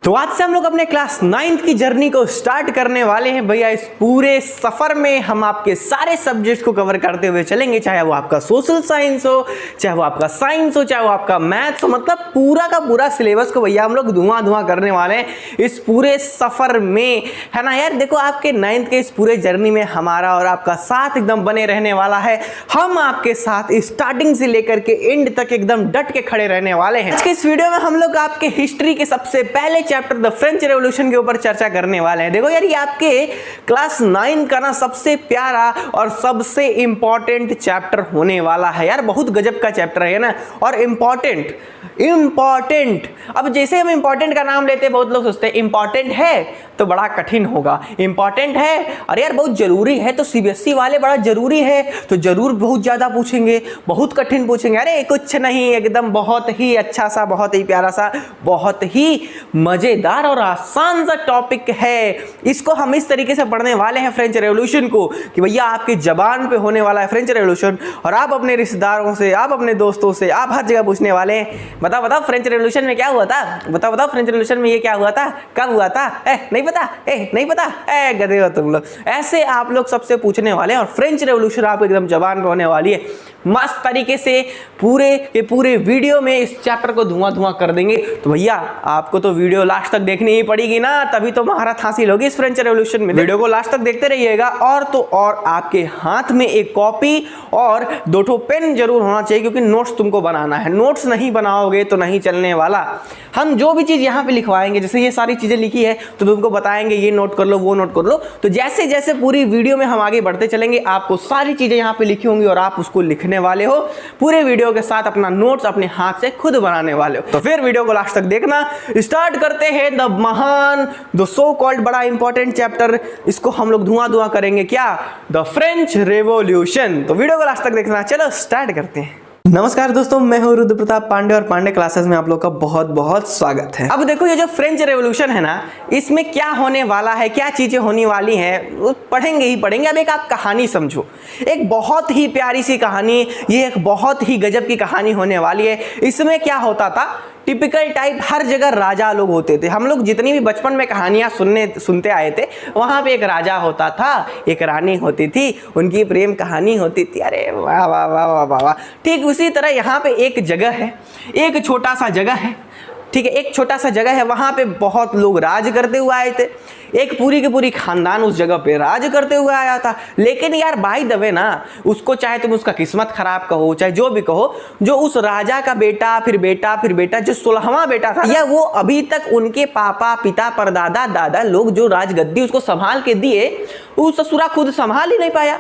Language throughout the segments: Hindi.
तो आज से हम लोग अपने क्लास 9th की जर्नी को स्टार्ट करने वाले हैं भैया। इस पूरे सफर में हम आपके सारे सब्जेक्ट्स को कवर करते हुए चलेंगे, चाहे वो आपका सोशल साइंस हो, चाहे वो आपका साइंस हो, चाहे वो आपका मैथ्स हो। मतलब पूरा का पूरा सिलेबस को भैया हम लोग धुआं करने वाले हैं इस पूरे सफर में, है ना यार। देखो आपके 9th के इस पूरे जर्नी में हमारा और आपका साथ एकदम बने रहने वाला है। हम आपके साथ स्टार्टिंग से लेकर के एंड तक एकदम डट के खड़े रहने वाले हैं। आज के इस वीडियो में हम लोग आपके हिस्ट्री के सबसे पहले चैप्टर द फ्रेंच रेवोल्यूशन के ऊपर चर्चा करने वाले हैं। देखो यार, ये आपके क्लास 9 का ना सबसे प्यारा और सबसे इंपॉर्टेंट चैप्टर होने वाला है यार। बहुत गजब का चैप्टर है ना, और इंपॉर्टेंट। अब जैसे हम इंपॉर्टेंट का नाम लेते हैं, बहुत लोग सोचते हैं इंपॉर्टेंट है तो बड़ा कठिन होगा, इंपॉर्टेंट है अरे यार बहुत जरूरी है, तो सीबीएसई वाले बड़ा जरूरी है तो जरूर बहुत ज्यादा पूछेंगे, बहुत कठिन पूछेंगे। अरे कुछ नहीं, एकदम बहुत ही अच्छा सा, बहुत ही प्यारा सा, बहुत ही मजेदार और आसान सा टॉपिक है। इसको हम इस तरीके से पढ़ने वाले हैं फ्रेंच रेवोल्यूशन को कि भैया आपके जबान पे होने वाला है फ्रेंच रेवोल्यूशन, और आप अपने रिश्तेदारों से, आप अपने दोस्तों से, आप हर जगह पूछने वाले हैं बताओ फ्रेंच रेवोल्यूशन में क्या हुआ था, बताओ फ्रेंच रेवोल्यूशन में ये क्या हुआ था, कब हुआ था, नहीं पता, गधे हो तुम लोग। ऐसे आप लोग सबसे पूछने वाले हैं और फ्रेंच रेवोल्यूशन आपको एकदम जबान पे होने वाली है। मस्त तरीके से पूरे वीडियो में इस चैप्टर को धुआं कर देंगे। तो भैया आपको तो वीडियो लास्ट तक देखनी ही पड़ेगी ना, तभी तो महारत हासिल होगी इस फ्रेंच रेवोल्यूशन में। वीडियो को लास्ट तक देखते रहिएगा। और तो और आपके हाथ में एक कॉपी और 2 पेन जरूर होना चाहिए, क्योंकि नोट्स तुमको बनाना है। नोट्स नहीं बनाओगे तो नहीं चलने वाला। हम जो भी चीज यहाँ पे लिखवाएंगे, जैसे ये सारी चीजें लिखी है तो तुमको बताएंगे ये नोट कर लो, वो नोट कर लो। तो जैसे जैसे पूरी वीडियो में हम आगे बढ़ते चलेंगे, आपको सारी चीजें यहाँ पे लिखी होंगी और आप उसको लिखने वाले हो। पूरे वीडियो के साथ अपना नोट्स अपने हाथ से खुद बनाने वाले हो। तो फिर वीडियो को लास्ट तक देखना। स्टार्ट करते हैं द महान, द सो कॉल्ड बड़ा इंपॉर्टेंट चैप्टर। इसको हम लोग धुआं करेंगे, क्या, द फ्रेंच रेवोल्यूशन। तो वीडियो को लास्ट तक देखना। चलो स्टार्ट करते हैं। नमस्कार दोस्तों, मैं हूं रुद्र प्रताप पांडे और पांडे क्लासेस में आप लोग का बहुत बहुत स्वागत है। अब देखो, ये जो फ्रेंच रेवोल्यूशन है ना, इसमें क्या होने वाला है, क्या चीजें होने वाली हैं, वो पढ़ेंगे। अब एक आप कहानी समझो, एक बहुत ही प्यारी सी कहानी, ये एक बहुत ही गजब की कहानी होने वाली है। इसमें क्या होता था, टिपिकल टाइप हर जगह राजा लोग होते थे। हम लोग जितनी भी बचपन में कहानियां सुनते आए थे, वहां पे एक राजा होता था, एक रानी होती थी, उनकी प्रेम कहानी होती थी। अरे वाह वाह वाह वाह वाह वाह। ठीक उसी तरह यहाँ पे एक जगह है, एक छोटा सा जगह है, ठीक है, एक छोटा सा जगह है, वहां पे बहुत लोग राज करते हुए आए थे। एक पूरी की पूरी खानदान उस जगह पे राज करते हुए आया था। लेकिन यार बाय द वे ना, उसको चाहे तुम उसका किस्मत खराब कहो, चाहे जो भी कहो, जो उस राजा का बेटा फिर बेटा जो 16वां बेटा था, या वो अभी तक उनके पापा पिता परदादा दादा लोग जो राजगद्दी उसको संभाल के दिए, वो ससुरा खुद संभाल ही नहीं पाया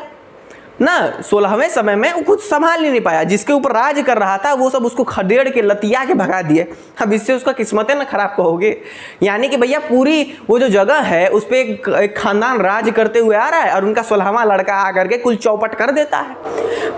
ना। 16वें समय में वो खुद संभाल ही नहीं पाया। जिसके ऊपर राज कर रहा था वो सब उसको खदेड़ के लतिया के भगा दिए। अब इससे उसका किस्मत है ना खराब कहोगे। यानी कि भैया पूरी वो जो जगह है उस पर एक खानदान राज करते हुए आ रहा है, और उनका 16वां लड़का आकर के कुल चौपट कर देता है,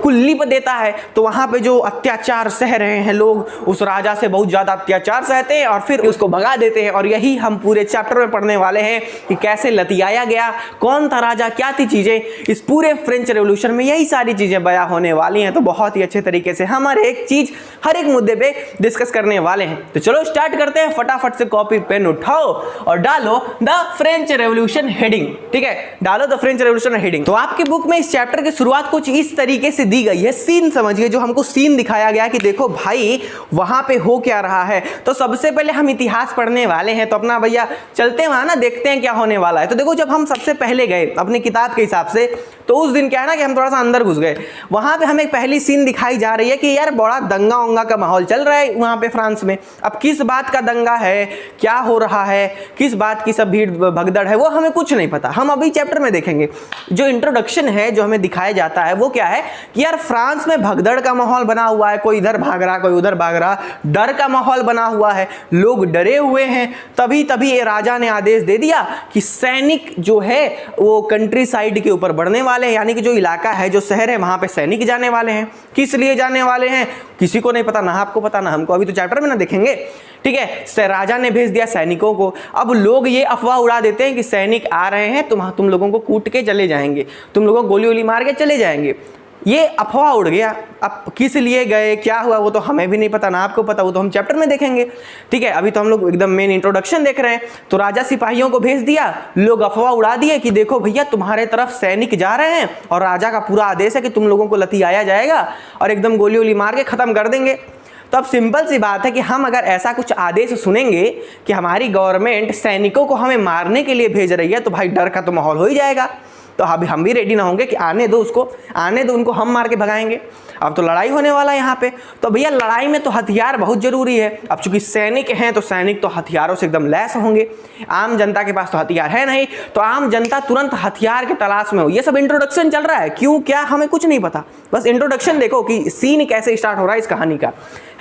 कुल लिप देता है। तो वहां पे जो अत्याचार सह रहे हैं लोग, उस राजा से बहुत ज्यादा अत्याचार सहते हैं और फिर उसको भगा देते हैं। और यही हम पूरे चैप्टर में पढ़ने वाले हैं कि कैसे लतियाया गया, कौन था राजा, क्या थी चीजें। इस पूरे फ्रेंच रेवोल्यूशन में यही सारी चीजें बयां होने वाली हैं। तो बहुत ही अच्छे तरीके से हम हर एक मुद्दे पे डिस्कस करने वाले हैं। तो चलो स्टार्ट करते हैं। फटाफट से कॉपी पेन उठाओ और डालो द फ्रेंच रेवोल्यूशन हेडिंग। ठीक है, डालो द फ्रेंच रेवोल्यूशन हेडिंग। तो आपकी बुक में इस चैप्टर की शुरुआत कुछ इस तरीके से दी गई है। सीन समझिए, जो हमको सीन दिखाया गया कि देखो भाई वहां पे हो क्या रहा है। तो सबसे पहले हम इतिहास पढ़ने वाले हैं, तो अपना भैया चलते हैं वहां ना, देखते हैं क्या होने वाला है। तो देखो, जब हम सबसे पहले गए अपनी किताब के हिसाब से, तो उस दिन क्या है ना कि हम थोड़ा सा अंदर घुस गए। वहां पे हमें पहली सीन दिखाई जा रही है कि यार बड़ा दंगा उंगा का माहौल चल रहा है वहां पे फ्रांस में। अब किस बात का दंगा है, क्या हो रहा है, किस बात की सब भीड़ भगदड़ है, वो हमें कुछ नहीं पता। हम अभी चैप्टर में देखेंगे। जो इंट्रोडक्शन है जो हमें दिखाया जाता है वो क्या है कि यार फ्रांस में भगदड़ का माहौल बना हुआ है, कोई इधर भाग रहा, कोई उधर भाग रहा, डर का माहौल बना हुआ है, लोग डरे हुए हैं। तभी ये राजा ने आदेश दे दिया कि सैनिक जो है वो कंट्री साइड के ऊपर बढ़ने वाले हैं, यानी कि जो इलाका है, जो शहर है, वहां पे सैनिक जाने वाले हैं। किस लिए जाने वाले हैं किसी को नहीं पता, ना आपको पता ना हमको, अभी तो चैप्टर में ना देखेंगे। ठीक है, राजा ने भेज दिया सैनिकों को। अब लोग ये अफवाह उड़ा देते हैं कि सैनिक आ रहे हैं, तुम लोगों को कूट के चले जाएंगे, तुम लोगों को गोली वोली मार के चले जाएंगे। ये अफवाह उड़ गया। अब किस लिए गए, क्या हुआ, वो तो हमें भी नहीं पता, ना आपको पता, वो तो हम चैप्टर में देखेंगे। ठीक है, अभी तो हम लोग एकदम मेन इंट्रोडक्शन देख रहे हैं। तो राजा सिपाहियों को भेज दिया, लोग अफवाह उड़ा दिए कि देखो भैया तुम्हारे तरफ सैनिक जा रहे हैं और राजा का पूरा आदेश है कि तुम लोगों को लतियाया जाएगा और एकदम गोली वोली मार के खत्म कर देंगे। तो अब सिंपल सी बात है कि हम अगर ऐसा कुछ आदेश सुनेंगे कि हमारी गवर्नमेंट सैनिकों को हमें मारने के लिए भेज रही है, तो भाई डर का तो माहौल हो ही जाएगा। तो अभी हम भी रेडी ना होंगे कि आने दो उसको, आने दो उनको, हम मार के भगाएंगे। अब तो लड़ाई होने वाला है यहाँ पे। तो भैया लड़ाई में तो हथियार बहुत जरूरी है। अब चूंकि सैनिक हैं तो सैनिक तो हथियारों से एकदम लैस होंगे, आम जनता के पास तो हथियार है नहीं, तो आम जनता तुरंत हथियार के तलाश में हो। ये सब इंट्रोडक्शन चल रहा है, क्यों क्या हमें कुछ नहीं पता, बस इंट्रोडक्शन देखो कि सीन कैसे स्टार्ट हो रहा है इस कहानी का,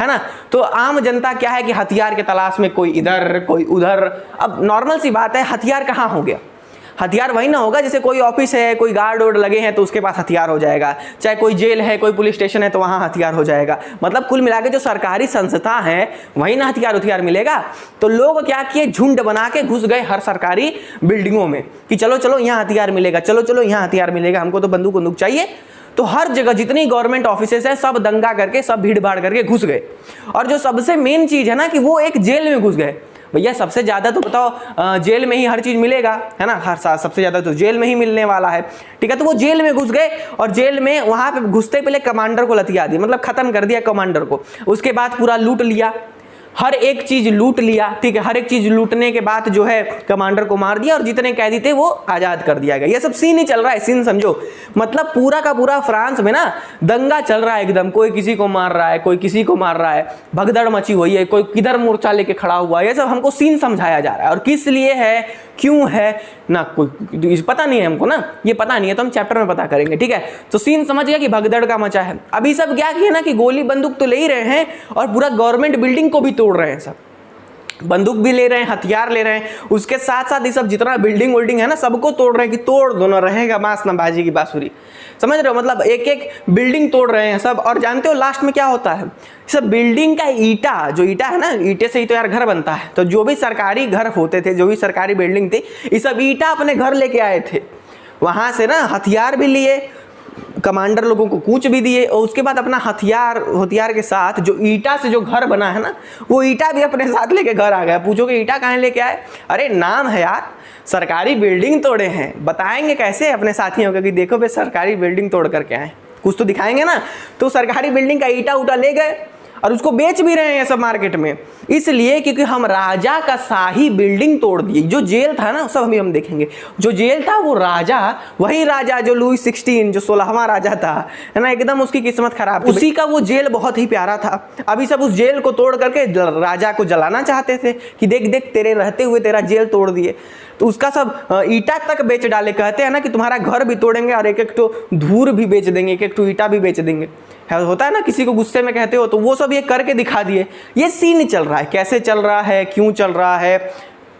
है ना। तो आम जनता क्या है कि हथियार के तलाश में, कोई इधर कोई उधर। अब नॉर्मल सी बात है, हथियार कहाँ हो गया, हथियार वही ना होगा जैसे कोई ऑफिस है, कोई गार्ड वार्ड लगे हैं तो उसके पास हथियार हो जाएगा, चाहे कोई जेल है, कोई पुलिस स्टेशन है तो वहाँ हथियार हो जाएगा। मतलब कुल मिला के जो सरकारी संस्था है वही ना हथियार मिलेगा। तो लोग क्या किए, झुंड बना के घुस गए हर सरकारी बिल्डिंगों में कि चलो चलो यहाँ हथियार मिलेगा, चलो चलो यहाँ हथियार मिलेगा, हमको तो बंदूक चाहिए। तो हर जगह जितनी गवर्नमेंट ऑफिसेस है सब दंगा करके, सब भीड़ भाड़ करके घुस गए। और जो सबसे मेन चीज है ना कि वो एक जेल में घुस गए। भैया सबसे ज़्यादा तो बताओ जेल में ही हर चीज़ मिलेगा, है ना, हर साल सबसे ज़्यादा तो जेल में ही मिलने वाला है। ठीक है, तो वो जेल में घुस गए और जेल में वहाँ पे घुसते पहले कमांडर को लतिया दिया, मतलब ख़त्म कर दिया कमांडर को। उसके बाद पूरा लूट लिया, हर एक चीज़ लूट लिया। ठीक है, हर एक चीज़ लूटने के बाद जो है कमांडर को मार दिया और जितने कैदी थे वो आज़ाद कर दिया गया। ये सब सीन ही चल रहा है, सीन समझो। मतलब पूरा का पूरा फ्रांस में ना दंगा चल रहा है एकदम, कोई किसी को मार रहा है, कोई किसी को मार रहा है, भगदड़ मची हुई है, कोई किधर मोर्चा लेके खड़ा हुआ है। ये सब हमको सीन समझाया जा रहा है। और किस लिए है, क्यों है ना, कोई पता नहीं है हमको ना, ये पता नहीं है, तो हम चैप्टर में पता करेंगे। ठीक है, तो सीन समझ गया कि भगदड़ का मचा है। अभी सब क्या किया ना कि गोली बंदूक तो ले ही रहे हैं और पूरा गवर्नमेंट बिल्डिंग को भी तोड़ रहे हैं, सब बंदूक भी ले रहे हैं, हथियार ले रहे हैं, उसके साथ साथ ये सब जितना बिल्डिंग है ना सबको तोड़ रहे हैं कि तोड़ दो ना, रहेगा बांस ना बाजी की बांसुरी। समझ रहे हो, मतलब एक एक बिल्डिंग तोड़ रहे हैं सब। और जानते हो लास्ट में क्या होता है, सब बिल्डिंग का ईटा, जो ईटा है ना, ईटे से ही तो यार घर बनता है। तो जो भी सरकारी घर होते थे, जो भी सरकारी बिल्डिंग थी, ये सब ईटा अपने घर लेके आए थे, वहां से ना हथियार भी लिए, कमांडर लोगों को कूच भी दिए और उसके बाद अपना हथियार के साथ जो ईटा से जो घर बना है ना, वो ईटा भी अपने साथ लेके घर आ गया। पूछोगे ईटा कहाँ लेके आए, अरे नाम है यार, सरकारी बिल्डिंग तोड़े हैं। बताएंगे कैसे अपने साथियों को कि देखो भाई सरकारी बिल्डिंग तोड़ करके आए, कुछ तो दिखाएंगे ना। तो सरकारी बिल्डिंग का ईटा उटा ले गए और उसको बेच भी रहे हैं सब मार्केट में, इसलिए क्योंकि हम राजा का शाही बिल्डिंग तोड़ दिए। जो जेल था ना, सब हम देखेंगे, जो जेल था वो राजा, वही राजा जो लुई 16 जो 16वां राजा था, है ना, एकदम उसकी किस्मत खराब, उसी का वो जेल बहुत ही प्यारा था। अभी सब उस जेल को तोड़ करके राजा को जलाना चाहते थे कि देख देख तेरे रहते हुए तेरा जेल तोड़ दिए। तो उसका सब ईटा तक बेच डाले। कहते हैं ना कि तुम्हारा घर भी तोड़ेंगे और एक एक तो धूर भी बेच देंगे, एक एक तो ईटा भी बेच देंगे। होता है ना, किसी को गुस्से में कहते हो, तो वो सब ये करके दिखा दिए। ये सीन चल रहा है, कैसे चल रहा है, क्यों चल रहा है,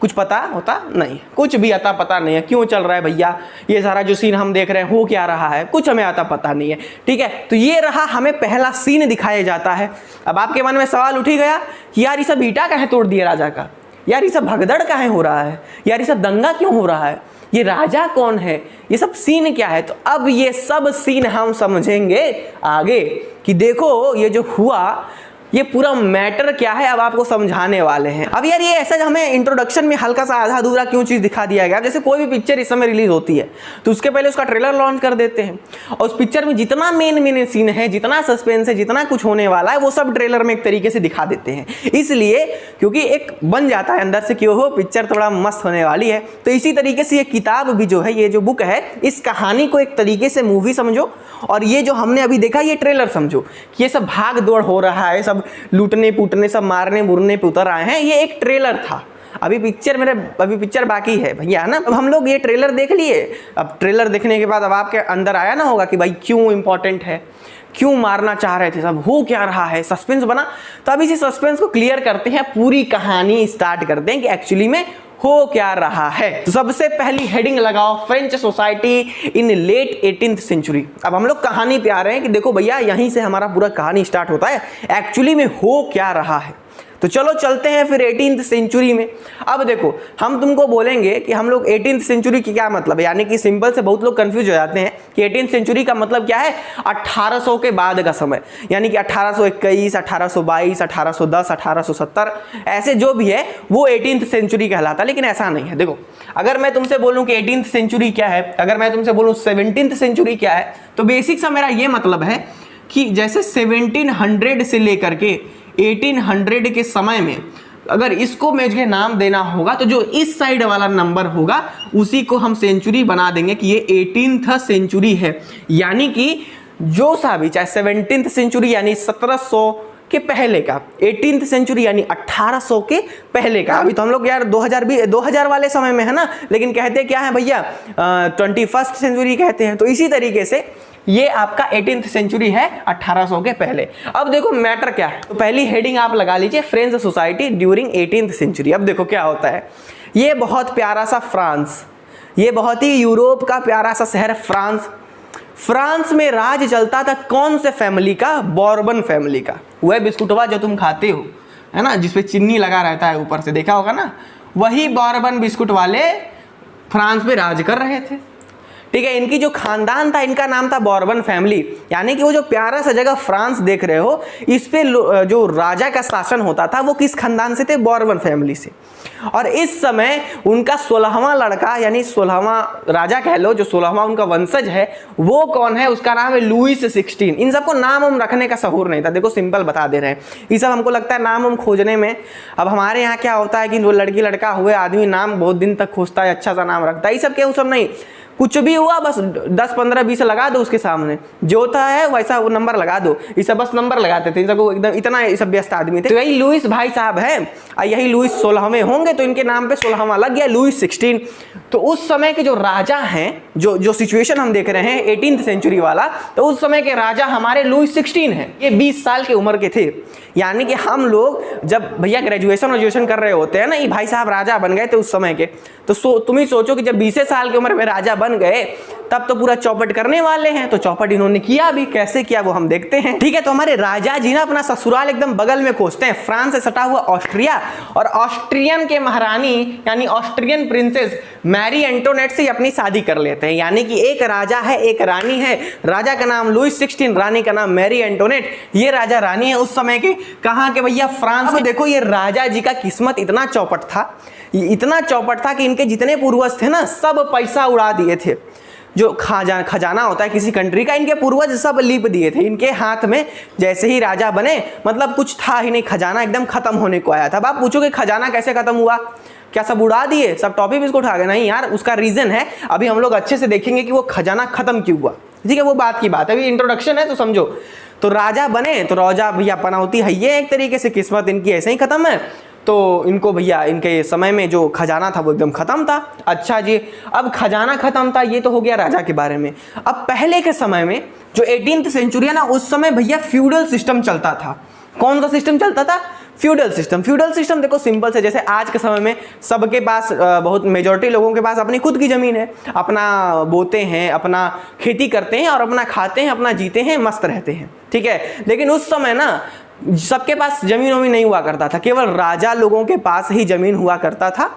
कुछ पता होता नहीं, कुछ भी आता पता नहीं है क्यों चल रहा है भैया। ये सारा जो सीन हम देख रहे हैं हो क्या रहा है, कुछ हमें आता पता नहीं है। ठीक है, तो ये रहा हमें पहला सीन दिखाया जाता है। अब आपके मन में सवाल उठ ही गया कि यार ये सब ईटा काहे तोड़ दिया राजा का, यार ये सब भगदड़ काहे हो रहा है, यार ये सब दंगा क्यों हो रहा है, ये राजा कौन है, ये सब सीन क्या है। तो अब ये सब सीन हम समझेंगे आगे कि देखो ये जो हुआ, ये पूरा मैटर क्या है, अब आपको समझाने वाले हैं। अब यार ये ऐसा हमें इंट्रोडक्शन में हल्का सा आधा अधूरा क्यों चीज़ दिखा दिया गया। जैसे कोई भी पिक्चर इस समय रिलीज होती है तो उसके पहले उसका ट्रेलर लॉन्च कर देते हैं और उस पिक्चर में जितना मेन सीन है, जितना सस्पेंस है, जितना कुछ होने वाला है, वो सब ट्रेलर में एक तरीके से दिखा देते हैं। इसलिए क्योंकि एक बन जाता है अंदर से कि ओहो पिक्चर थोड़ा मस्त होने वाली है। तो इसी तरीके से ये किताब भी जो है, ये जो बुक है, इस कहानी को एक तरीके से मूवी समझो और ये जो हमने अभी देखा ये ट्रेलर समझो कि ये सब भाग दौड़ हो रहा है, सब लूटने पुटने, सब मारने मुरने पे उतर आए हैं। ये एक ट्रेलर था, अभी पिक्चर बाकी है भैया, है ना। अब हम लोग ये ट्रेलर देख लिए, अब ट्रेलर देखने के बाद अब आपके अंदर आया ना होगा कि भाई क्यों इंपॉर्टेंट है, क्यों मारना चाह रहे थे सब, हो क्या रहा है, सस्पेंस बना। तो अब इसी सस्पेंस को क्लियर करते हैं, पूरी कहानी स्टार्ट करते हैं कि एक्चुअली में हो क्या रहा है। तो सबसे पहली हेडिंग लगाओ, French society in late 18th century. अब हम लोग कहानी पे आ रहे हैं कि देखो भैया यहीं से हमारा पूरा कहानी स्टार्ट होता है, एक्चुअली में हो क्या रहा है। तो चलो चलते हैं फिर 18th सेंचुरी में। अब देखो हम तुमको बोलेंगे कि हम लोग 18th सेंचुरी की क्या मतलब है, यानी कि सिंपल से बहुत लोग कंफ्यूज हो जाते हैं कि 18th सेंचुरी का मतलब क्या है, 1800 के बाद का समय, यानी कि 1821, 1822, 1810, 1870 ऐसे जो भी है वो 18th सेंचुरी कहलाता है। लेकिन ऐसा नहीं है। देखो अगर मैं तुमसे बोलूं कि 18th सेंचुरी क्या है, अगर मैं तुमसे बोलूं 17th सेंचुरी क्या है, तो बेसिक सा मेरा ये मतलब है कि जैसे 1700 से लेकर के 1800 के समय में अगर इसको मुझे नाम देना होगा तो जो इस साइड वाला नंबर होगा उसी को हम सेंचुरी बना देंगे कि ये 18th सेंचुरी है। यानी कि जो सा भी, चाहे 17th सेंचुरी यानी 1700 के पहले का, 18th सेंचुरी यानी 1800 के पहले का। अभी तो हम लोग यार 2000 वाले समय में है ना, लेकिन कहते क्या है भैया 21st सेंचुरी कहते हैं। तो इसी तरीके से ये आपका 18th सेंचुरी है 1800 के पहले। अब देखो मैटर क्या है, तो पहली हेडिंग आप लगा लीजिए French society during 18th century. अब देखो क्या होता है, ये बहुत प्यारा सा फ्रांस, ये बहुत ही यूरोप का प्यारा सा शहर फ्रांस में राज चलता था कौन से फैमिली का, बॉर्बन फैमिली का। वह बिस्कुटवा जो तुम खाते हो है ना, जिसपे चीनी लगा रहता है ऊपर से, देखा होगा ना, वही बॉर्बन बिस्कुट वाले फ्रांस में राज कर रहे थे। ठीक है, इनकी जो खानदान था इनका नाम था बॉर्बन फैमिली। यानी कि वो जो प्यारा सा जगह फ्रांस देख रहे हो, इस पे जो राजा का शासन होता था वो किस खानदान से थे, बॉर्बन फैमिली से। और इस समय उनका 16वां लड़का, यानी 16वां राजा कह लो, जो 16वां उनका वंशज है वो कौन है, उसका नाम है लुईस 16। इन सबको नाम हम रखने का सहूर नहीं था, देखो सिंपल बता दे रहे हैं। ये सब हमको लगता है नाम हम खोजने में, अब हमारे यहाँ क्या होता है कि वो लड़की लड़का हुए आदमी नाम बहुत दिन तक खोजता है, अच्छा सा नाम रखता है। ये सब क्या, वो सब नहीं, कुछ भी हुआ बस 10, 15, 20 लगा दो उसके सामने, जो होता है वैसा वो नंबर लगा दो। ये सब बस नंबर लगाते थे, इन सबको एकदम इतना ये सब व्यस्त आदमी थे। तो यही लुईस भाई साहब है, यही लुईस 16वें होंगे, तो इनके नाम पे 16वां लग गया, लुईस 16। तो उस समय के जो राजा हैं, जो सिचुएशन हम देख रहे हैं 18th सेंचुरी वाला, तो उस समय के राजा हमारे लुईस 16 हैं। ये 20 साल की उम्र के थे। यानी कि हम लोग जब भैया ग्रेजुएशन कर रहे होते हैं ना, ये भाई साहब राजा बन गए थे उस समय के, तो तुम ही सोचो कि जब 20 साल की उम्र में राजा बन गए तब तो पूरा चौपट करने वाले हैं। तो चौपट इन्होंने किया भी, कैसे किया वो हम देखते हैं। ठीक है, तो हमारे राजा जी ना अपना ससुराल एकदम बगल में खोजते हैं, फ्रांस से सटा हुआ ऑस्ट्रिया, और ऑस्ट्रियन के महारानी यानी ऑस्ट्रियन प्रिंसेस मैरी एंटोनेट से अपनी शादी कर लेते हैं। यानी कि एक राजा है एक रानी है, राजा का नाम लुईस 16, रानी का नाम मैरी एंटोनेट। ये राजा रानी है उस समय के, कहाँ के भैया, फ्रांस में। देखो ये राजा जी का किस्मत इतना चौपट था, इतना चौपट था कि इनके जितने पूर्वज थे ना सब पैसा उड़ा दिए थे। जो खजाना होता है किसी कंट्री का, इनके पूर्वज सब लीप दिए थे इनके हाथ में। जैसे ही राजा बने मतलब कुछ था ही नहीं, खजाना एकदम खत्म होने को आया था। अब आप पूछोगे खजाना कैसे खत्म हुआ, क्या सब उड़ा दिए, सब टॉपी बिस्कुट उठा गए? नहीं यार, उसका रीजन है, अभी हम लोग अच्छे से देखेंगे कि वो खजाना खत्म क्यों हुआ। ठीक है, वो बात की बात है, अभी इंट्रोडक्शन है तो समझो। तो राजा बने तो राजा भैया पनौती है, ये एक तरीके से किस्मत इनकी ऐसे ही खत्म है। तो इनको भैया इनके समय में जो खजाना था वो एकदम खत्म था। अच्छा जी, अब खजाना खत्म था, ये तो हो गया राजा के बारे में। अब पहले के समय में जो 18th सेंचुरी है ना, उस समय भैया फ्यूडल सिस्टम चलता था। कौन सा सिस्टम चलता था? Feudal system. फ्यूडल सिस्टम देखो सिंपल से, जैसे आज के समय में सबके पास, बहुत मेजॉरिटी लोगों के पास अपनी खुद की ज़मीन है, अपना बोते हैं, अपना खेती करते हैं और अपना खाते हैं, अपना जीते हैं, मस्त रहते हैं। ठीक है, लेकिन उस समय ना सबके पास जमीन वमीन नहीं हुआ करता था, केवल राजा लोगों के पास ही जमीन हुआ करता था।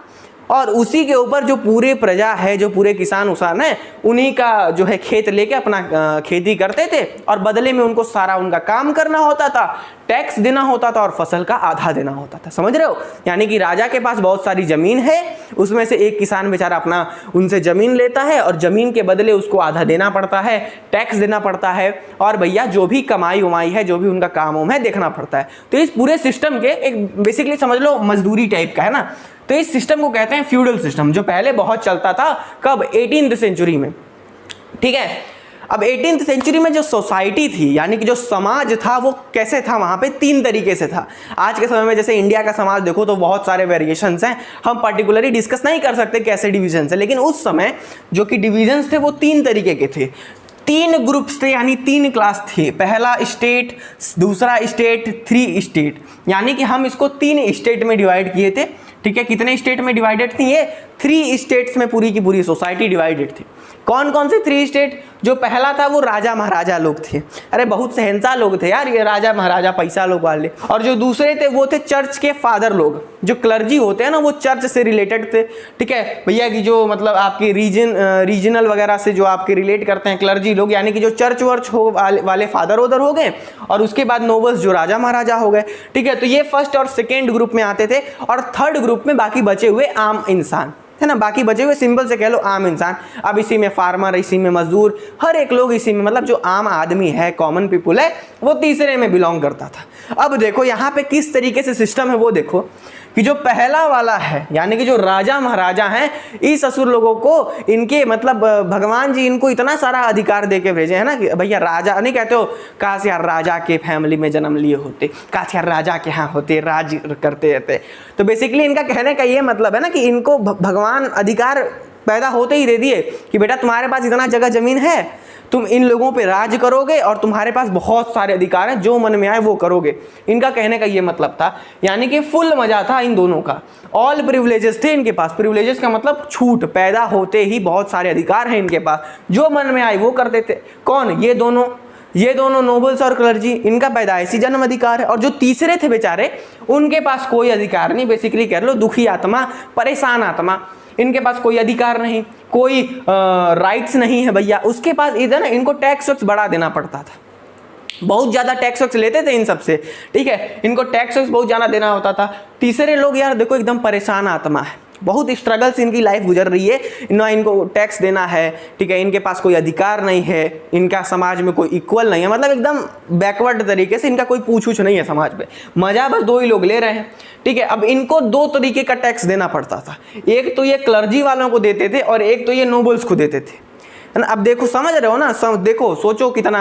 और उसी के ऊपर जो पूरे प्रजा है, जो पूरे किसान उसान है, उन्हीं का जो है खेत लेके अपना खेती करते थे और बदले में उनको सारा उनका काम करना होता था, टैक्स देना होता था और फसल का आधा देना होता था। समझ रहे हो? यानी कि राजा के पास बहुत सारी जमीन है, उसमें से एक किसान बेचारा अपना उनसे जमीन लेता है और जमीन के बदले उसको आधा देना पड़ता है, टैक्स देना पड़ता है, और भैया जो भी कमाई उमाई है, जो भी उनका काम वाम है, देखना पड़ता है। तो इस पूरे सिस्टम के एक बेसिकली समझ लो मजदूरी टाइप का है ना। तो इस सिस्टम को कहते हैं फ्यूडल सिस्टम, जो पहले बहुत चलता था। कब? 18th सेंचुरी में। ठीक है, अब 18th सेंचुरी में जो सोसाइटी थी, यानी कि जो समाज था, वो कैसे था? वहाँ पे 3 तरीके से था। आज के समय में जैसे इंडिया का समाज देखो तो बहुत सारे वेरिएशंस हैं, हम पर्टिकुलरली डिस्कस नहीं कर सकते कैसे डिविजन है, लेकिन उस समय जो कि डिविजन्स थे वो 3 तरीके के थे। 3 ग्रुप्स थे, यानी 3 क्लास थे। पहला स्टेट, दूसरा स्टेट, 3 स्टेट। यानी कि हम इसको 3 स्टेट में डिवाइड किए थे। ठीक है, कितने स्टेट में डिवाइडेड थी ये? 3 स्टेट्स में पूरी की पूरी सोसाइटी डिवाइडेड थी। कौन कौन से 3 स्टेट? जो पहला था वो राजा महाराजा लोग थे, अरे बहुत शहंशाह लोग थे यार ये राजा महाराजा पैसा लोग वाले। और जो दूसरे थे वो थे चर्च के फादर लोग, जो क्लर्जी होते हैं ना वो चर्च से रिलेटेड थे। ठीक है भैया की जो मतलब आपके रीजनल वगैरह से जो आपके रिलेट करते हैं क्लर्जी लोग, यानी कि जो चर्च वर्च हो वाले फादर उधर हो गए, और उसके बाद नोबल्स जो राजा महाराजा हो गए। ठीक है, तो ये फर्स्ट और सेकेंड ग्रुप में आते थे, और थर्ड ग्रुप में बाकी बचे हुए आम इंसान है ना, बाकी बचे हुए सिंपल से कह लो आम इंसान। अब इसी में फार्मर, इसी में मजदूर, हर एक लोग इसी में, मतलब जो आम आदमी है, कॉमन पीपुल है, वो तीसरे में बिलोंग करता था। अब देखो यहाँ पे किस तरीके से सिस्टम है वो देखो कि जो पहला वाला है यानी कि जो राजा महाराजा हैं, इस असुर लोगों को इनके मतलब भगवान जी इनको इतना सारा अधिकार दे के भेजे है ना कि भैया राजा नहीं कहते हो, काश यार राजा के फैमिली में जन्म लिए होते, काश यार राजा के यहाँ होते, राज करते रहते। तो बेसिकली इनका कहने का ये मतलब है ना कि इनको भगवान अधिकार पैदा होते ही दे दिए कि बेटा तुम्हारे पास इतना जगह जमीन है, तुम इन लोगों पे राज करोगे और तुम्हारे पास बहुत सारे अधिकार हैं, जो मन में आए वो करोगे। इनका कहने का ये मतलब था, यानी कि फुल मजा था इन दोनों का, ऑल प्रिविलेजेस थे इनके पास। प्रिविलेजेस का मतलब छूट, पैदा होते ही बहुत सारे अधिकार हैं इनके पास, जो मन में आए वो करते थे। कौन? ये दोनों नोबल्स और क्लर्जी, इनका पैदाइशी जन्म अधिकार है। और जो तीसरे थे बेचारे, उनके पास कोई अधिकार नहीं, बेसिकली कह लो दुखी आत्मा, परेशान आत्मा, इनके पास कोई अधिकार नहीं, कोई राइट्स नहीं है भैया। उसके पास इधर ना इनको टैक्स वैक्स बढ़ा देना पड़ता था, बहुत ज़्यादा टैक्स वैक्स लेते थे इन सबसे। ठीक है, इनको टैक्स वैक्स बहुत ज़्यादा देना होता था। तीसरे लोग यार देखो एकदम परेशान आत्मा है, बहुत स्ट्रगल से इनकी लाइफ गुजर रही है, ना इनको टैक्स देना है। ठीक है, इनके पास कोई अधिकार नहीं है, इनका समाज में कोई इक्वल नहीं है, मतलब एकदम बैकवर्ड तरीके से, इनका कोई पूछ नहीं है समाज पे, मजा बस 2 ही लोग ले रहे हैं। ठीक है, अब इनको 2 तरीके का टैक्स देना पड़ता था, एक तो ये क्लर्जी वालों को देते थे और एक तो ये नोबल्स को देते थे, है ना। अब देखो समझ रहे हो ना, देखो सोचो कितना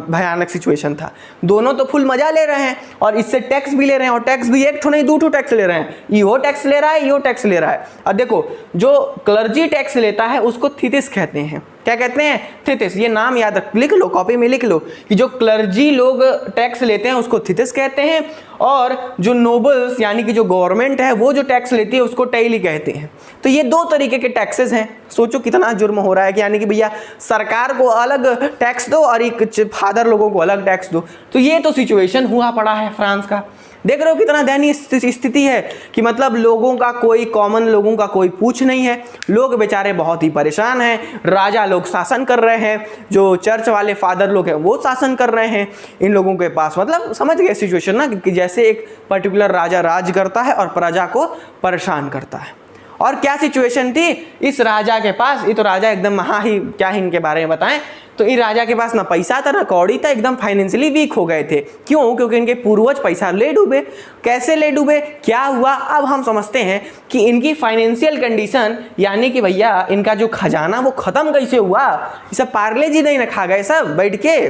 भयानक सिचुएशन था। दोनों तो फुल मजा ले रहे हैं और इससे टैक्स भी ले रहे हैं, और टैक्स भी एक ठो नहीं 2 टैक्स ले रहे हैं, यो टैक्स ले रहा है, यो टैक्स ले रहा है। और देखो जो क्लर्जी टैक्स लेता है उसको थितिस कहते हैं। क्या कहते हैं? थितिस। ये नाम याद रख, लिख लो, कॉपी में लिख लो कि जो क्लर्जी लोग टैक्स लेते हैं उसको थितिस कहते हैं, और जो नोबल्स यानी कि जो गवर्नमेंट है वो जो टैक्स लेती है उसको टैली कहते हैं। तो ये 2 तरीके के टैक्सेस हैं। सोचो कितना जुर्म हो रहा है कि यानी कि भैया सरकार को अलग टैक्स दो और एक फादर लोगों को अलग टैक्स दो। तो ये तो सिचुएशन हुआ पड़ा है फ्रांस का। देख रहे हो कितना दयनीय स्थिति है कि मतलब लोगों का कोई, कॉमन लोगों का कोई पूछ नहीं है, लोग बेचारे बहुत ही परेशान हैं। राजा लोग शासन कर रहे हैं, जो चर्च वाले फादर लोग हैं वो शासन कर रहे हैं इन लोगों के पास। मतलब समझ गए सिचुएशन ना, कि जैसे एक पर्टिकुलर राजा राज करता है और प्रजा को परेशान करता है। और क्या सिचुएशन थी इस राजा के पास? ये तो राजा एकदम महा ही, क्या ही इनके बारे में बताएं। तो इस राजा के पास ना पैसा था ना कौड़ी था, एकदम फाइनेंशियली वीक हो गए थे। क्यों? क्योंकि इनके पूर्वज पैसा ले डूबे। कैसे ले डूबे, क्या हुआ, अब हम समझते हैं कि इनकी फाइनेंशियल कंडीशन, यानी कि भैया इनका जो खजाना वो खत्म कैसे हुआ। ये सब पार्ले जी नहीं ना खा गए सब बैठ के,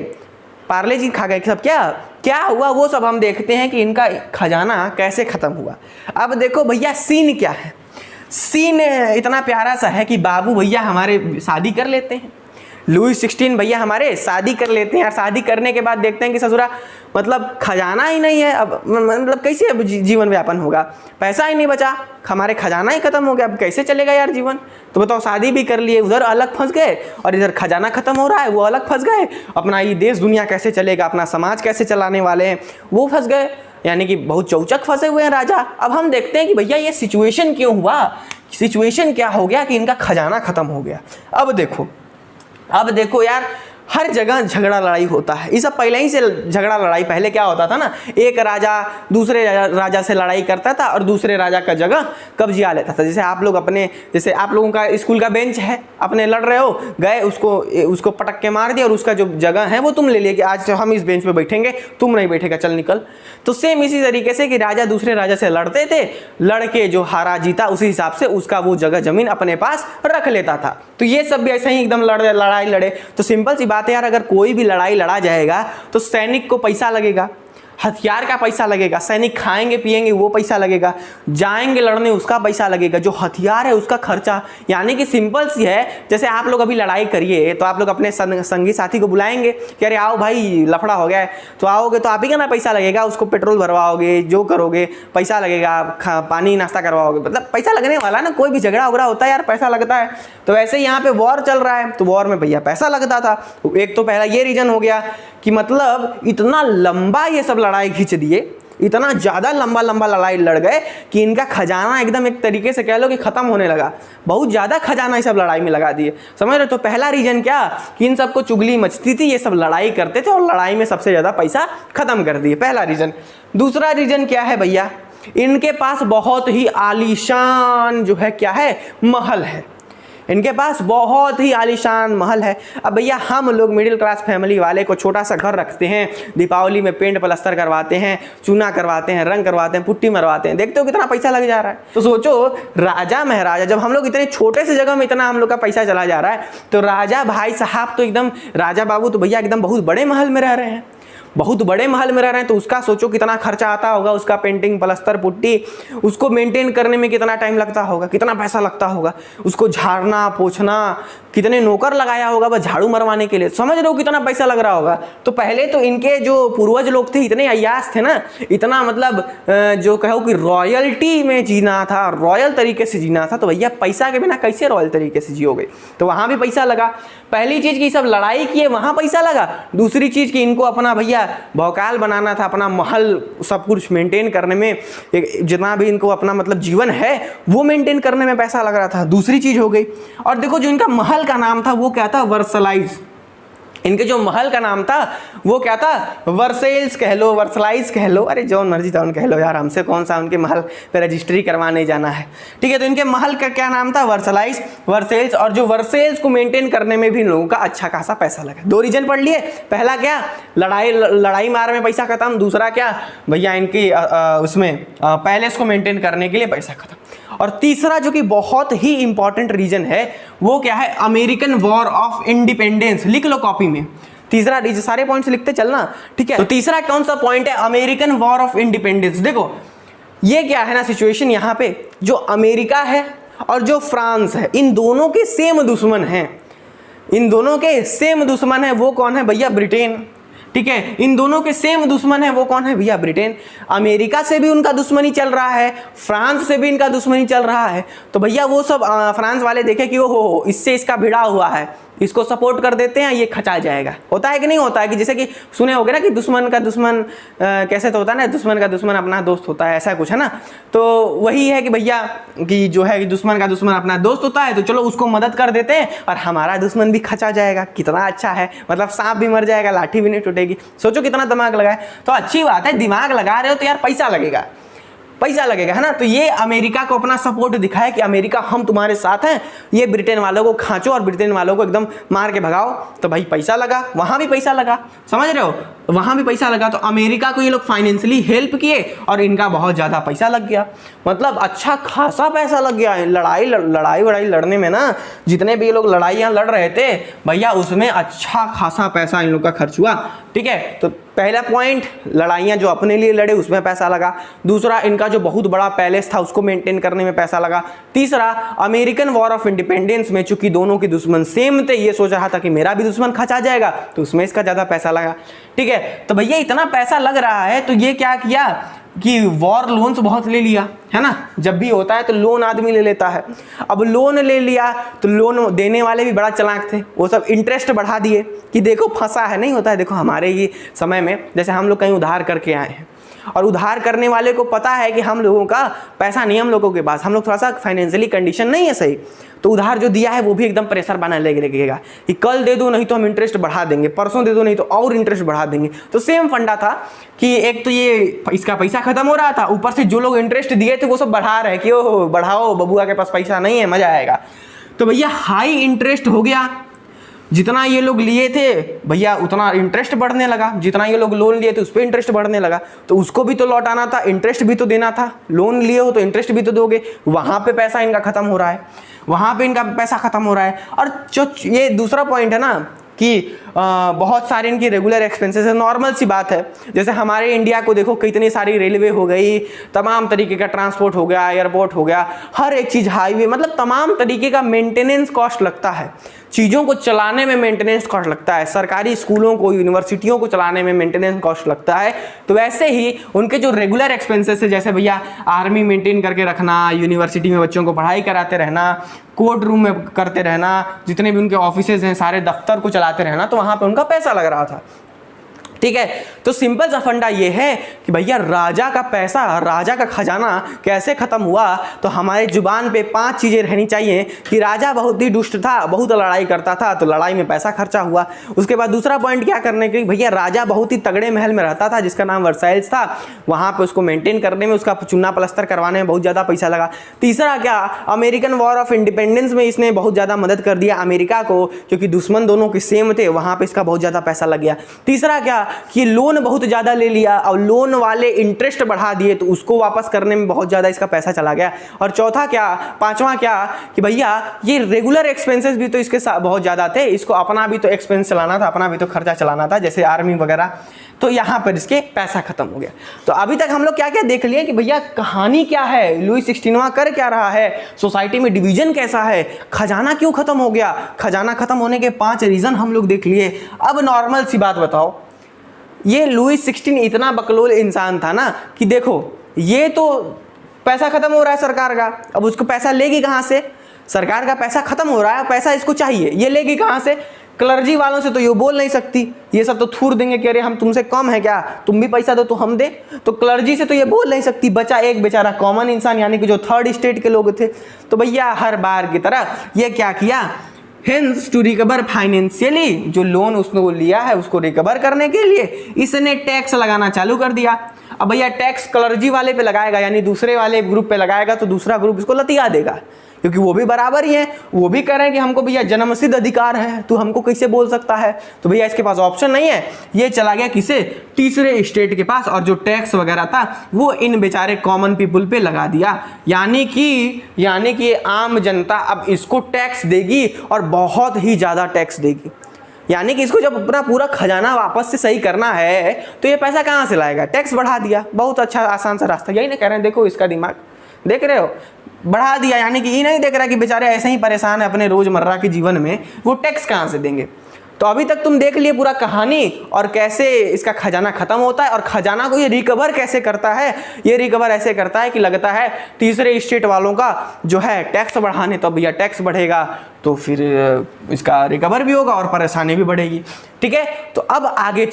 पार्ले जी खा गए सब, क्या हुआ वो सब हम देखते हैं कि इनका खजाना कैसे खत्म हुआ। अब देखो भैया सीन क्या है। सीन इतना प्यारा सा है कि बाबू भैया हमारे शादी कर लेते हैं, लुई 16 भैया हमारे शादी कर लेते हैं। और शादी करने के बाद देखते हैं कि ससुरा मतलब खजाना ही नहीं है, अब मतलब कैसे अब जीवन व्यापन होगा, पैसा ही नहीं बचा, हमारे खजाना ही खत्म हो गया, अब कैसे चलेगा यार जीवन। तो बताओ, शादी भी कर लिए, उधर अलग फंस गए और इधर खजाना खत्म हो रहा है, वो अलग फंस गए, अपना ये देश दुनिया कैसे चलेगा, अपना समाज कैसे चलाने वाले हैं वो फंस गए, यानी कि बहुत चौचक फंसे हुए हैं राजा। अब हम देखते हैं कि भैया ये सिचुएशन क्यों हुआ, सिचुएशन क्या हो गया कि इनका खजाना खत्म हो गया। अब देखो यार, हर जगह झगड़ा लड़ाई होता है। ये सब पहले ही से झगड़ा लड़ाई, पहले क्या होता था ना, एक राजा दूसरे राजा से लड़ाई करता था और दूसरे राजा का जगह कब्जा लेता था। जैसे आप लोगों का स्कूल का बेंच है, अपने लड़ रहे हो, गए उसको पटक के मार दिया और उसका जो जगह है वो तुम ले लिए कि आज से हम इस बेंच पे बैठेंगे, तुम नहीं बैठेगा, चल निकल। तो सेम इसी तरीके से कि राजा दूसरे राजा से लड़ते थे, लड़के जो हारा जीता उसी हिसाब से उसका वो जगह जमीन अपने पास रख लेता था। तो ये सब भी ऐसे ही एकदम लड़ाई लड़े। तो सिंपल सी बात है यार, अगर कोई भी लड़ाई लड़ा जाएगा तो सैनिक को पैसा लगेगा, हथियार का पैसा लगेगा, सैनिक खाएंगे पिएंगे वो पैसा लगेगा, जाएंगे लड़ने उसका पैसा लगेगा, जो हथियार है उसका खर्चा। यानी कि सिंपल सी है, जैसे आप लोग अभी लड़ाई करिए तो आप लोग अपने संगी साथी को बुलाएंगे कि अरे आओ भाई लफड़ा हो गया है, तो आओगे तो आप ही का ना पैसा लगेगा, उसको पेट्रोल भरवाओगे, जो करोगे पैसा लगेगा, पानी नाश्ता करवाओगे, मतलब पैसा लगने वाला ना। कोई भी झगड़ा उगड़ा होता है यार पैसा लगता है। तो वैसे यहाँ पे वॉर चल रहा है तो वॉर में भैया पैसा लगता था। एक तो पहला ये रीजन हो गया कि मतलब इतना लंबा ये सब लड़ाई खींच दिए, इतना ज़्यादा लंबा लंबा लड़ाई लड़ गए कि इनका खजाना एकदम एक तरीके से कह लो कि ख़त्म होने लगा। बहुत ज़्यादा खजाना ये सब लड़ाई में लगा दिए, समझ रहे। तो पहला रीजन क्या कि इन सबको चुगली मचती थी, ये सब लड़ाई करते थे और लड़ाई में सबसे ज़्यादा पैसा ख़त्म कर दिए, पहला रीज़न। दूसरा रीज़न क्या है भैया, इनके पास बहुत ही आलीशान जो है क्या है, महल है। इनके पास बहुत ही आलीशान महल है। अब भैया हम लोग मिडिल क्लास फैमिली वाले को छोटा सा घर रखते हैं, दीपावली में पेंट प्लस्तर करवाते हैं, चूना करवाते हैं, रंग करवाते हैं, पुट्टी मरवाते हैं, देखते हो कितना पैसा लग जा रहा है। तो सोचो राजा महाराजा, जब हम लोग इतने छोटे से जगह में इतना हम लोग का पैसा चला जा रहा है, तो राजा भाई साहब तो एकदम राजा बाबू तो भैया एकदम बहुत बड़े महल में रह रहे हैं, बहुत बड़े महल में रह रहे हैं। तो उसका सोचो कितना खर्चा आता होगा, उसका पेंटिंग प्लस्तर पुट्टी, उसको मेंटेन करने में कितना टाइम लगता होगा, कितना पैसा लगता होगा, उसको झाड़ना पोछना, कितने नौकर लगाया होगा बस झाड़ू मरवाने के लिए, समझ रहे हो कितना पैसा लग रहा होगा। तो पहले तो इनके जो पूर्वज लोग थे इतने अय्याश थे ना, इतना मतलब जो कहो कि रॉयल्टी में जीना था, रॉयल तरीके से जीना था। तो भैया पैसा के बिना कैसे रॉयल तरीके से जियोगे, तो वहाँ भी पैसा लगा। पहली चीज़ की सब लड़ाई किए वहाँ पैसा लगा, दूसरी चीज़ की इनको अपना भैया भौकाल बनाना था, अपना महल सब कुछ मेंटेन करने में, जितना भी इनको अपना मतलब जीवन है वो मेंटेन करने में पैसा लग रहा था, दूसरी चीज़ हो गई। और देखो जो इनका महल का नाम था वो क्या था, वर्सलाइज। इनके जो महल का नाम था वो क्या था, वर्सेल्स कह लो, वर्सलाइज कह लो, अरे जौन मर्जी जौन कह लो यार, हमसे कौन सा उनके महल पे रजिस्ट्री करवाने जाना है, ठीक है। तो इनके महल का क्या नाम था, वर्सलाइज, वर्सेल्स। और जो वर्सेल्स को मेंटेन करने में भी लोगों का अच्छा खासा पैसा लगा। दो रीजन पढ़ लिए, पहला क्या लड़ाई मार में पैसा खत्म, दूसरा क्या भैया इनकी उसमें पैलेस को मेंटेन करने के लिए पैसा खत्म। और तीसरा जो कि बहुत ही इंपॉर्टेंट रीजन है वो क्या है, अमेरिकन वॉर ऑफ इंडिपेंडेंस। लिख लो कॉपी में, तीसरा रीजन, सारे पॉइंट्स लिखते चलना, ठीक है। तो तीसरा कौन सा पॉइंट है, अमेरिकन वॉर ऑफ इंडिपेंडेंस। देखो ये क्या है ना सिचुएशन, यहाँ पे जो अमेरिका है और जो फ्रांस है, इन दोनों के सेम दुश्मन हैं, इन दोनों के सेम दुश्मन है। वो कौन है भैया, ब्रिटेन, ठीक है। इन दोनों के सेम दुश्मन है, वो कौन है भैया, ब्रिटेन। अमेरिका से भी उनका दुश्मनी चल रहा है, फ्रांस से भी इनका दुश्मनी चल रहा है। तो भैया वो सब फ्रांस वाले देखे कि ओहो इससे इसका भिड़ा हुआ है, इसको सपोर्ट कर देते हैं, ये खचा जाएगा। होता है कि नहीं होता है कि जैसे कि सुने होगे ना कि दुश्मन का दुश्मन कैसे तो होता है ना, दुश्मन का दुश्मन अपना दोस्त होता है, ऐसा कुछ है ना। तो वही है कि भैया कि जो है कि दुश्मन का दुश्मन अपना दोस्त होता है, तो चलो उसको मदद कर देते हैं और हमारा दुश्मन भी खचा जाएगा। कितना अच्छा है, मतलब सांप भी मर जाएगा, लाठी भी नहीं टूटेगी। सोचो कितना दिमाग लगाए। तो अच्छी बात है, दिमाग लगा रहे हो तो यार पैसा लगेगा, पैसा लगेगा, है ना। तो ये अमेरिका को अपना सपोर्ट दिखाए कि अमेरिका हम तुम्हारे साथ हैं, ये ब्रिटेन वालों को खांचो और ब्रिटेन वालों को एकदम मार के भगाओ। तो भाई पैसा लगा, वहां भी पैसा लगा, समझ रहे हो, वहां भी पैसा लगा। तो अमेरिका को ये लोग फाइनेंशियली हेल्प किए और इनका बहुत ज़्यादा पैसा लग गया, मतलब अच्छा खासा पैसा लग गया। लड़ाई लड़ने में ना, जितने भी ये लोग लड़ाइयाँ लड़ रहे थे भैया, उसमें अच्छा खासा पैसा इन लोग का खर्च हुआ, ठीक है। तो पहला पॉइंट, लड़ाइयाँ जो अपने लिए लड़े उसमें पैसा लगा। दूसरा, इनका जो बहुत बड़ा पैलेस था उसको मेंटेन करने में पैसा लगा। तीसरा, अमेरिकन वॉर ऑफ इंडिपेंडेंस में चूंकि दोनों के दुश्मन सेम थे, ये सोच रहा था कि मेरा भी दुश्मन खचा जाएगा, तो उसमें इसका ज़्यादा पैसा लगा, ठीक है। तो भैया इतना पैसा लग रहा है तो ये क्या किया कि वॉर लोन्स बहुत ले लिया, है ना। जब भी होता है तो लोन आदमी ले लेता है। अब लोन ले लिया तो लोन देने वाले भी बड़ा चालाक थे, वो सब इंटरेस्ट बढ़ा दिए कि देखो फंसा है, नहीं होता है। देखो हमारे ही समय में जैसे हम लोग कहीं उधार करके आए हैं और उधार करने वाले को पता है कि हम लोगों का पैसा नहीं, हम लोगों के पास, हम लोग थोड़ा सा फाइनेंशियली कंडीशन नहीं है सही, तो उधार जो दिया है वो भी एकदम प्रेशर बना लगेगा कि कल दे दो नहीं तो हम इंटरेस्ट बढ़ा देंगे, परसों दे दो नहीं तो और इंटरेस्ट बढ़ा देंगे। तो सेम फंडा था कि एक तो ये इसका पैसा खत्म हो रहा था, ऊपर से जो लोग इंटरेस्ट दिए थे वो सब बढ़ा रहे कि ओह बढ़ाओ, बबुआ के पास पैसा नहीं है, मजा आएगा। तो भैया हाई इंटरेस्ट हो गया, जितना ये लोग लिए थे भैया उतना इंटरेस्ट बढ़ने लगा, जितना ये लोग लोन लिए थे उस पर इंटरेस्ट बढ़ने लगा। तो उसको भी तो लौटाना था, इंटरेस्ट भी तो देना था, लोन लिए हो तो इंटरेस्ट भी तो दोगे, वहाँ पे पैसा इनका खत्म हो रहा है, वहाँ पे इनका पैसा खत्म हो रहा है। और जो ये दूसरा पॉइंट है ना कि बहुत सारे इनकी रेगुलर एक्सपेंसेस है, नॉर्मल सी बात है। जैसे हमारे इंडिया को देखो, कितनी सारी रेलवे हो गई, तमाम तरीके का ट्रांसपोर्ट हो गया, एयरपोर्ट हो गया, हर एक चीज़, हाईवे, मतलब तमाम तरीके का मेंटेनेंस कॉस्ट लगता है, चीज़ों को चलाने में मेंटेनेंस कॉस्ट लगता है, सरकारी स्कूलों को, यूनिवर्सिटियों को चलाने में मेंटेनेंस कॉस्ट लगता है। तो वैसे ही उनके जो रेगुलर एक्सपेंसेस है, जैसे भैया आर्मी मेंटेन करके रखना, यूनिवर्सिटी में बच्चों को पढ़ाई कराते रहना, कोर्ट रूम में करते रहना, जितने भी उनके ऑफिसेज हैं, सारे दफ्तर को चलाते रहना, तो वहाँ पर उनका पैसा लग रहा था। ठीक है, तो सिंपल सा फंडा ये है कि भैया राजा का पैसा, राजा का खजाना कैसे खत्म हुआ। तो हमारे जुबान पे 5 चीज़ें रहनी चाहिए कि राजा बहुत ही दुष्ट था, बहुत लड़ाई करता था, तो लड़ाई में पैसा खर्चा हुआ। उसके बाद दूसरा पॉइंट क्या करने के, भैया राजा बहुत ही तगड़े महल में रहता था जिसका नाम वर्साइल्स था, वहाँ पे उसको मेंटेन करने में, उसका चुना प्लस्तर करवाने में बहुत ज़्यादा पैसा लगा। तीसरा क्या, अमेरिकन वॉर ऑफ इंडिपेंडेंस में इसने बहुत ज़्यादा मदद कर दिया अमेरिका को, क्योंकि दुश्मन दोनों के सेम थे, वहाँ पर इसका बहुत ज़्यादा पैसा लग गया। तीसरा क्या कि लोन बहुत ज़्यादा ले लिया और लोन वाले इंटरेस्ट बढ़ा दिए, तो उसको वापस करने में बहुत ज़्यादा इसका पैसा चला गया। और चौथा क्या, पांचवा क्या कि भैया ये रेगुलर एक्सपेंसेस भी तो इसके साथ बहुत ज़्यादा थे, इसको अपना भी तो एक्सपेंस चलाना था, अपना भी तो खर्चा चलाना था, जैसे आर्मी वगैरह, तो यहाँ पर इसके पैसा खत्म हो गया। तो अभी तक हम लोग क्या क्या देख लिए कि भैया कहानी क्या है, लुई 16वां कर क्या रहा है, सोसाइटी में डिवीजन कैसा है, खजाना क्यों खत्म हो गया, खजाना खत्म होने के 5 रीज़न हम लोग देख लिए। अब नॉर्मल सी बात बताओ, ये लुई 16 इतना बकलोल इंसान था ना कि देखो ये तो पैसा खत्म हो रहा है सरकार का, अब उसको पैसा लेगी कहाँ से, सरकार का पैसा खत्म हो रहा है, पैसा इसको चाहिए, ये लेगी कहाँ से, क्लर्जी वालों से तो ये बोल नहीं सकती, ये सब तो थूर देंगे कि अरे हम तुमसे कम है क्या, तुम भी पैसा दो तो हम दे, तो क्लर्जी से तो ये बोल नहीं सकती, बचा एक बेचारा कॉमन इंसान, यानी कि जो 3rd स्टेट के लोग थे। तो भैया हर बार की तरह ये क्या किया, हेंस टू रिकवर फाइनेंशियली, जो लोन उसने लिया है उसको रिकवर करने के लिए इसने टैक्स लगाना चालू कर दिया। अब भैया टैक्स क्लर्जी वाले पे लगाएगा, यानी दूसरे वाले ग्रुप पे लगाएगा, तो दूसरा ग्रुप इसको लतिया देगा, क्योंकि वो भी बराबर ही है, वो भी कह रहे हैं कि हमको भैया जन्मसिद्ध अधिकार है, तो हमको कैसे बोल सकता है। तो भैया इसके पास ऑप्शन नहीं है, ये चला गया किसे, तीसरे स्टेट के पास, और जो टैक्स वगैरह था वो इन बेचारे कॉमन पीपुल पे लगा दिया, यानी कि आम जनता अब इसको टैक्स देगी और बहुत ही ज़्यादा टैक्स देगी। यानी कि इसको जब अपना पूरा खजाना वापस से सही करना है तो ये पैसा कहाँ से लाएगा, टैक्स बढ़ा दिया। बहुत अच्छा आसान सा रास्ता, यही ना कह रहे हैं, देखो इसका दिमाग देख रहे हो, बढ़ा दिया, यानी कि ये नहीं देख रहा कि बेचारे ऐसे ही परेशान है अपने रोजमर्रा के जीवन में, वो टैक्स कहाँ से देंगे। तो अभी तक तुम देख लिए पूरा कहानी और कैसे इसका खजाना खत्म होता है और खजाना को ये रिकवर कैसे करता है। ये रिकवर ऐसे करता है कि लगता है तीसरे स्टेट वालों का जो है टैक्स बढ़ाने, तो भैया टैक्स बढ़ेगा तो फिर इसका रिकवर भी होगा और परेशानी भी बढ़ेगी। ठीक है, तो अब आगे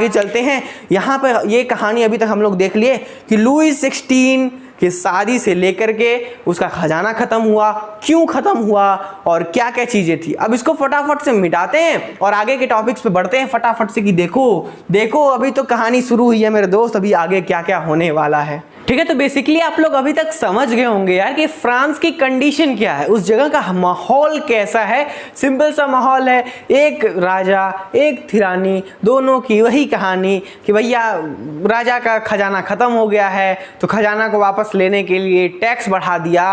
चलते हैं। यहाँ पर ये कहानी अभी तक हम लोग देख लिए कि लुई 16 की शादी से लेकर के उसका खजाना खत्म हुआ, क्यों खत्म हुआ और क्या क्या चीजें थी। अब इसको फटाफट से मिटाते हैं और आगे के टॉपिक्स पे बढ़ते हैं फटाफट से कि देखो अभी तो कहानी शुरू हुई है मेरे दोस्त, अभी आगे क्या क्या होने वाला है। ठीक है, तो बेसिकली आप लोग अभी तक समझ गए होंगे यार कि फ्रांस की कंडीशन क्या है, उस जगह का माहौल कैसा है। सिंपल सा माहौल है, एक राजा एक थिरानी, दोनों की वही कहानी कि भैया राजा का खजाना खत्म हो गया है तो खजाना को वापस लेने के लिए टैक्स बढ़ा दिया।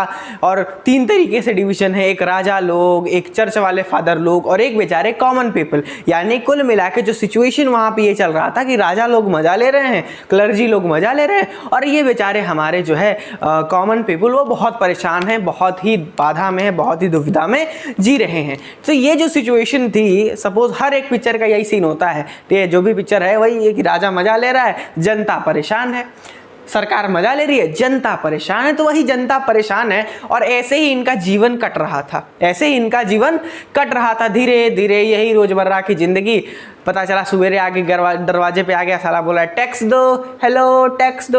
और 3 तरीके से डिवीजन है, एक राजा लोग, एक चर्च वाले फादर लोग और एक बेचारे कॉमन पीपल। यानी कुल मिला के जो सिचुएशन वहाँ पे ये चल रहा था कि राजा लोग मजा ले रहे हैं, क्लर्जी लोग मजा ले रहे हैं और ये बेचारे हमारे जो है कॉमन पीपल वो बहुत परेशान हैं, बहुत ही बाधा में है, बहुत ही दुविधा में जी रहे हैं। तो ये जो सिचुएशन थी, सपोज हर एक पिक्चर का यही सीन होता है, तो जो भी पिक्चर है वही है कि राजा मजा ले रहा है, जनता परेशान है, सरकार मजा ले रही है, जनता परेशान है। तो वही जनता परेशान है और ऐसे ही इनका जीवन कट रहा था, धीरे धीरे यही रोजमर्रा की जिंदगी। पता चला सवेरे आके दरवाजे पे आ गया, साला बोला टैक्स दो, हेलो टैक्स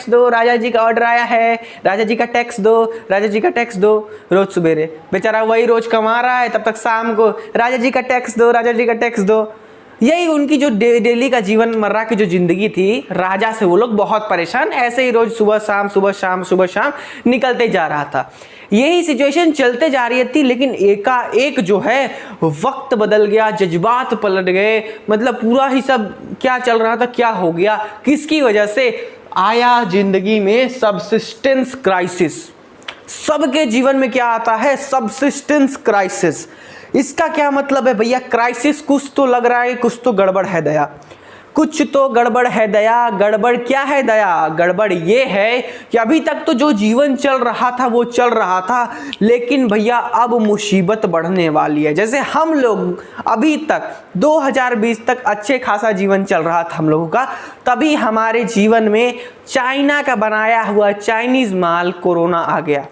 दो, राजा जी का ऑर्डर आया है, राजा जी का टैक्स दो। रोज सवेरे बेचारा वही रोज कमा रहा है, तब तक शाम को राजा जी का टैक्स दो। यही उनकी जो डेली का जीवन मर्रा की जो जिंदगी थी, राजा से वो लोग बहुत परेशान, ऐसे ही रोज सुबह शाम निकलते जा रहा था। यही सिचुएशन चलते जा रही थी, लेकिन एकाएक जो है वक्त बदल गया, जज्बात पलट गए, मतलब पूरा ही सब क्या चल रहा था, क्या हो गया, किसकी वजह से आया जिंदगी में सबसिस्टेंस क्राइसिस। सबके जीवन में क्या आता है? Subsistence crisis. इसका क्या मतलब है भैया? क्राइसिस, कुछ तो लग रहा है, कुछ तो गड़बड़ है दया, कुछ तो गड़बड़ है दया। गड़बड़ क्या है दया? गड़बड़ ये है कि अभी तक तो जो जीवन चल रहा था वो चल रहा था, लेकिन भैया अब मुसीबत बढ़ने वाली है। जैसे हम लोग अभी तक 2020 तक अच्छे खासा जीवन चल रहा था हम लोगों का, तभी हमारे जीवन में चाइना का बनाया हुआ चाइनीज माल कोरोना आ गया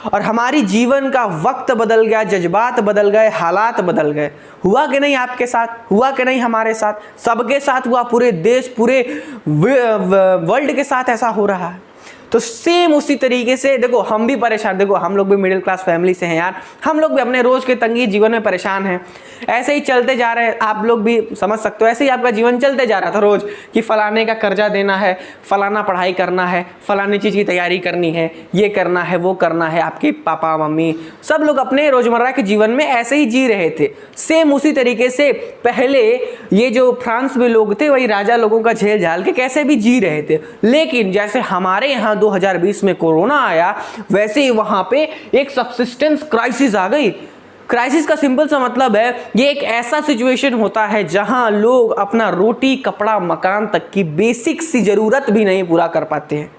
और हमारी जीवन का वक्त बदल गया, जज्बात बदल गए, हालात बदल गए। हुआ कि नहीं आपके साथ? हुआ कि नहीं हमारे साथ? सबके साथ हुआ, पूरे देश, पूरे वर्ल्ड के साथ ऐसा हो रहा है। तो सेम उसी तरीके से देखो हम भी परेशान, देखो हम लोग भी मिडिल क्लास फैमिली से हैं यार, हम लोग भी अपने रोज के तंगी जीवन में परेशान हैं। ऐसे ही चलते जा रहे हैं, आप लोग भी समझ सकते हो, ऐसे ही आपका जीवन चलते जा रहा था रोज कि फलाने का कर्जा देना है, फलाना पढ़ाई करना है, फलानी चीज़ की तैयारी करनी है, ये करना है, वो करना है। आपके पापा मम्मी सब लोग अपने रोजमर्रा के जीवन में ऐसे ही जी रहे थे। सेम उसी तरीके से पहले ये जो फ्रांस में लोग थे वही राजा लोगों का झेल झाल के कैसे भी जी रहे थे। लेकिन जैसे हमारे यहाँ 2020 में कोरोना आया, वैसे ही वहां पे एक सबसिस्टेंस क्राइसिस आ गई। क्राइसिस का सिंपल सा मतलब है ये एक ऐसा सिचुएशन होता है जहां लोग अपना रोटी कपड़ा मकान तक की बेसिक सी जरूरत भी नहीं पूरा कर पाते हैं।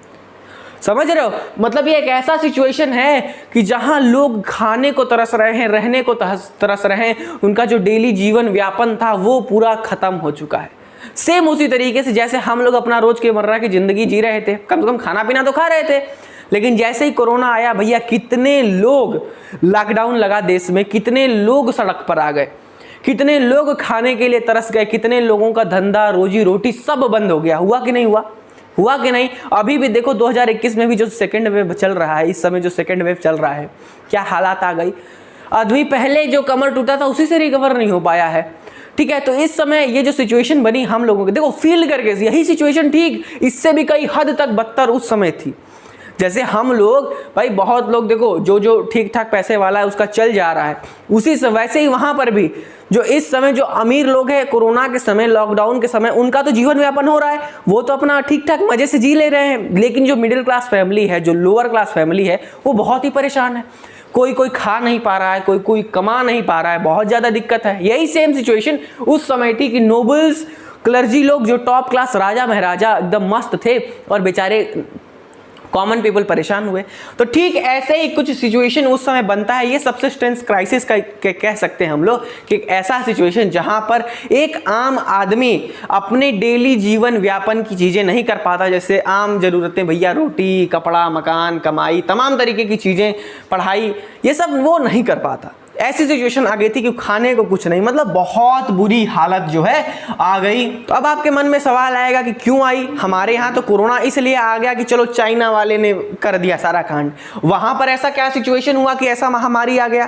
समझ रहे हो? मतलब ये एक ऐसा सिचुएशन है कि जहां लोग खाने को तरस रहे हैं, रहने को तरस रहे हैं, उनका जो डेली जीवन व्यापन था वो पूरा खत्म हो चुका है। सेम उसी तरीके से जैसे हम लोग अपना रोज के मर्रा की जिंदगी जी रहे थे, कम से कम खाना पीना तो खा रहे थे, लेकिन जैसे ही कोरोना आया भैया कितने लोग, लॉकडाउन लगा देश में, कितने लोग सड़क पर आ गए, कितने लोग खाने के लिए तरस गए, कितने लोगों का धंधा रोजी रोटी सब बंद हो गया। हुआ कि नहीं हुआ? हुआ कि नहीं? अभी भी देखो 2021 में भी जो सेकेंड वेव चल रहा है, इस समय जो सेकेंड वेव चल रहा है, क्या हालात आ गई। अभी पहले जो कमर टूटा था उसी से रिकवर नहीं हो पाया है। ठीक है, तो इस समय ये जो सिचुएशन बनी हम लोगों के, देखो फील करके यही सिचुएशन ठीक इससे भी कई हद तक बदतर उस समय थी। जैसे हम लोग भाई बहुत लोग देखो जो ठीक ठाक पैसे वाला है उसका चल जा रहा है, उसी से वैसे ही वहां पर भी जो इस समय जो अमीर लोग हैं कोरोना के समय, लॉकडाउन के समय, उनका तो जीवन व्यापन हो रहा है, वो तो अपना ठीक ठाक मजे से जी ले रहे हैं। लेकिन जो मिडिल क्लास फैमिली है, जो लोअर क्लास फैमिली है, वो बहुत ही परेशान है। कोई खा नहीं पा रहा है, कोई कमा नहीं पा रहा है, बहुत ज्यादा दिक्कत है। यही सेम सिचुएशन उस समय थी कि नोबल्स, क्लर्जी लोग जो टॉप क्लास राजा महाराजा एकदम मस्त थे और बेचारे कॉमन पीपल परेशान हुए। तो ठीक ऐसे ही कुछ सिचुएशन उस समय बनता है। ये सबसिस्टेंस क्राइसिस का कह सकते हैं हम लोग कि एक ऐसा सिचुएशन जहां पर एक आम आदमी अपने डेली जीवन व्यापन की चीज़ें नहीं कर पाता, जैसे आम ज़रूरतें भैया, रोटी कपड़ा मकान कमाई तमाम तरीके की चीज़ें, पढ़ाई, ये सब वो नहीं कर पाता। ऐसी सिचुएशन आ गई थी कि खाने को कुछ नहीं, मतलब बहुत बुरी हालत जो है आ गई। तो अब आपके मन में सवाल आएगा कि क्यों आई? हमारे यहाँ तो कोरोना इसलिए आ गया कि चलो चाइना वाले ने कर दिया सारा कांड, वहां पर ऐसा क्या सिचुएशन हुआ कि ऐसा महामारी आ गया?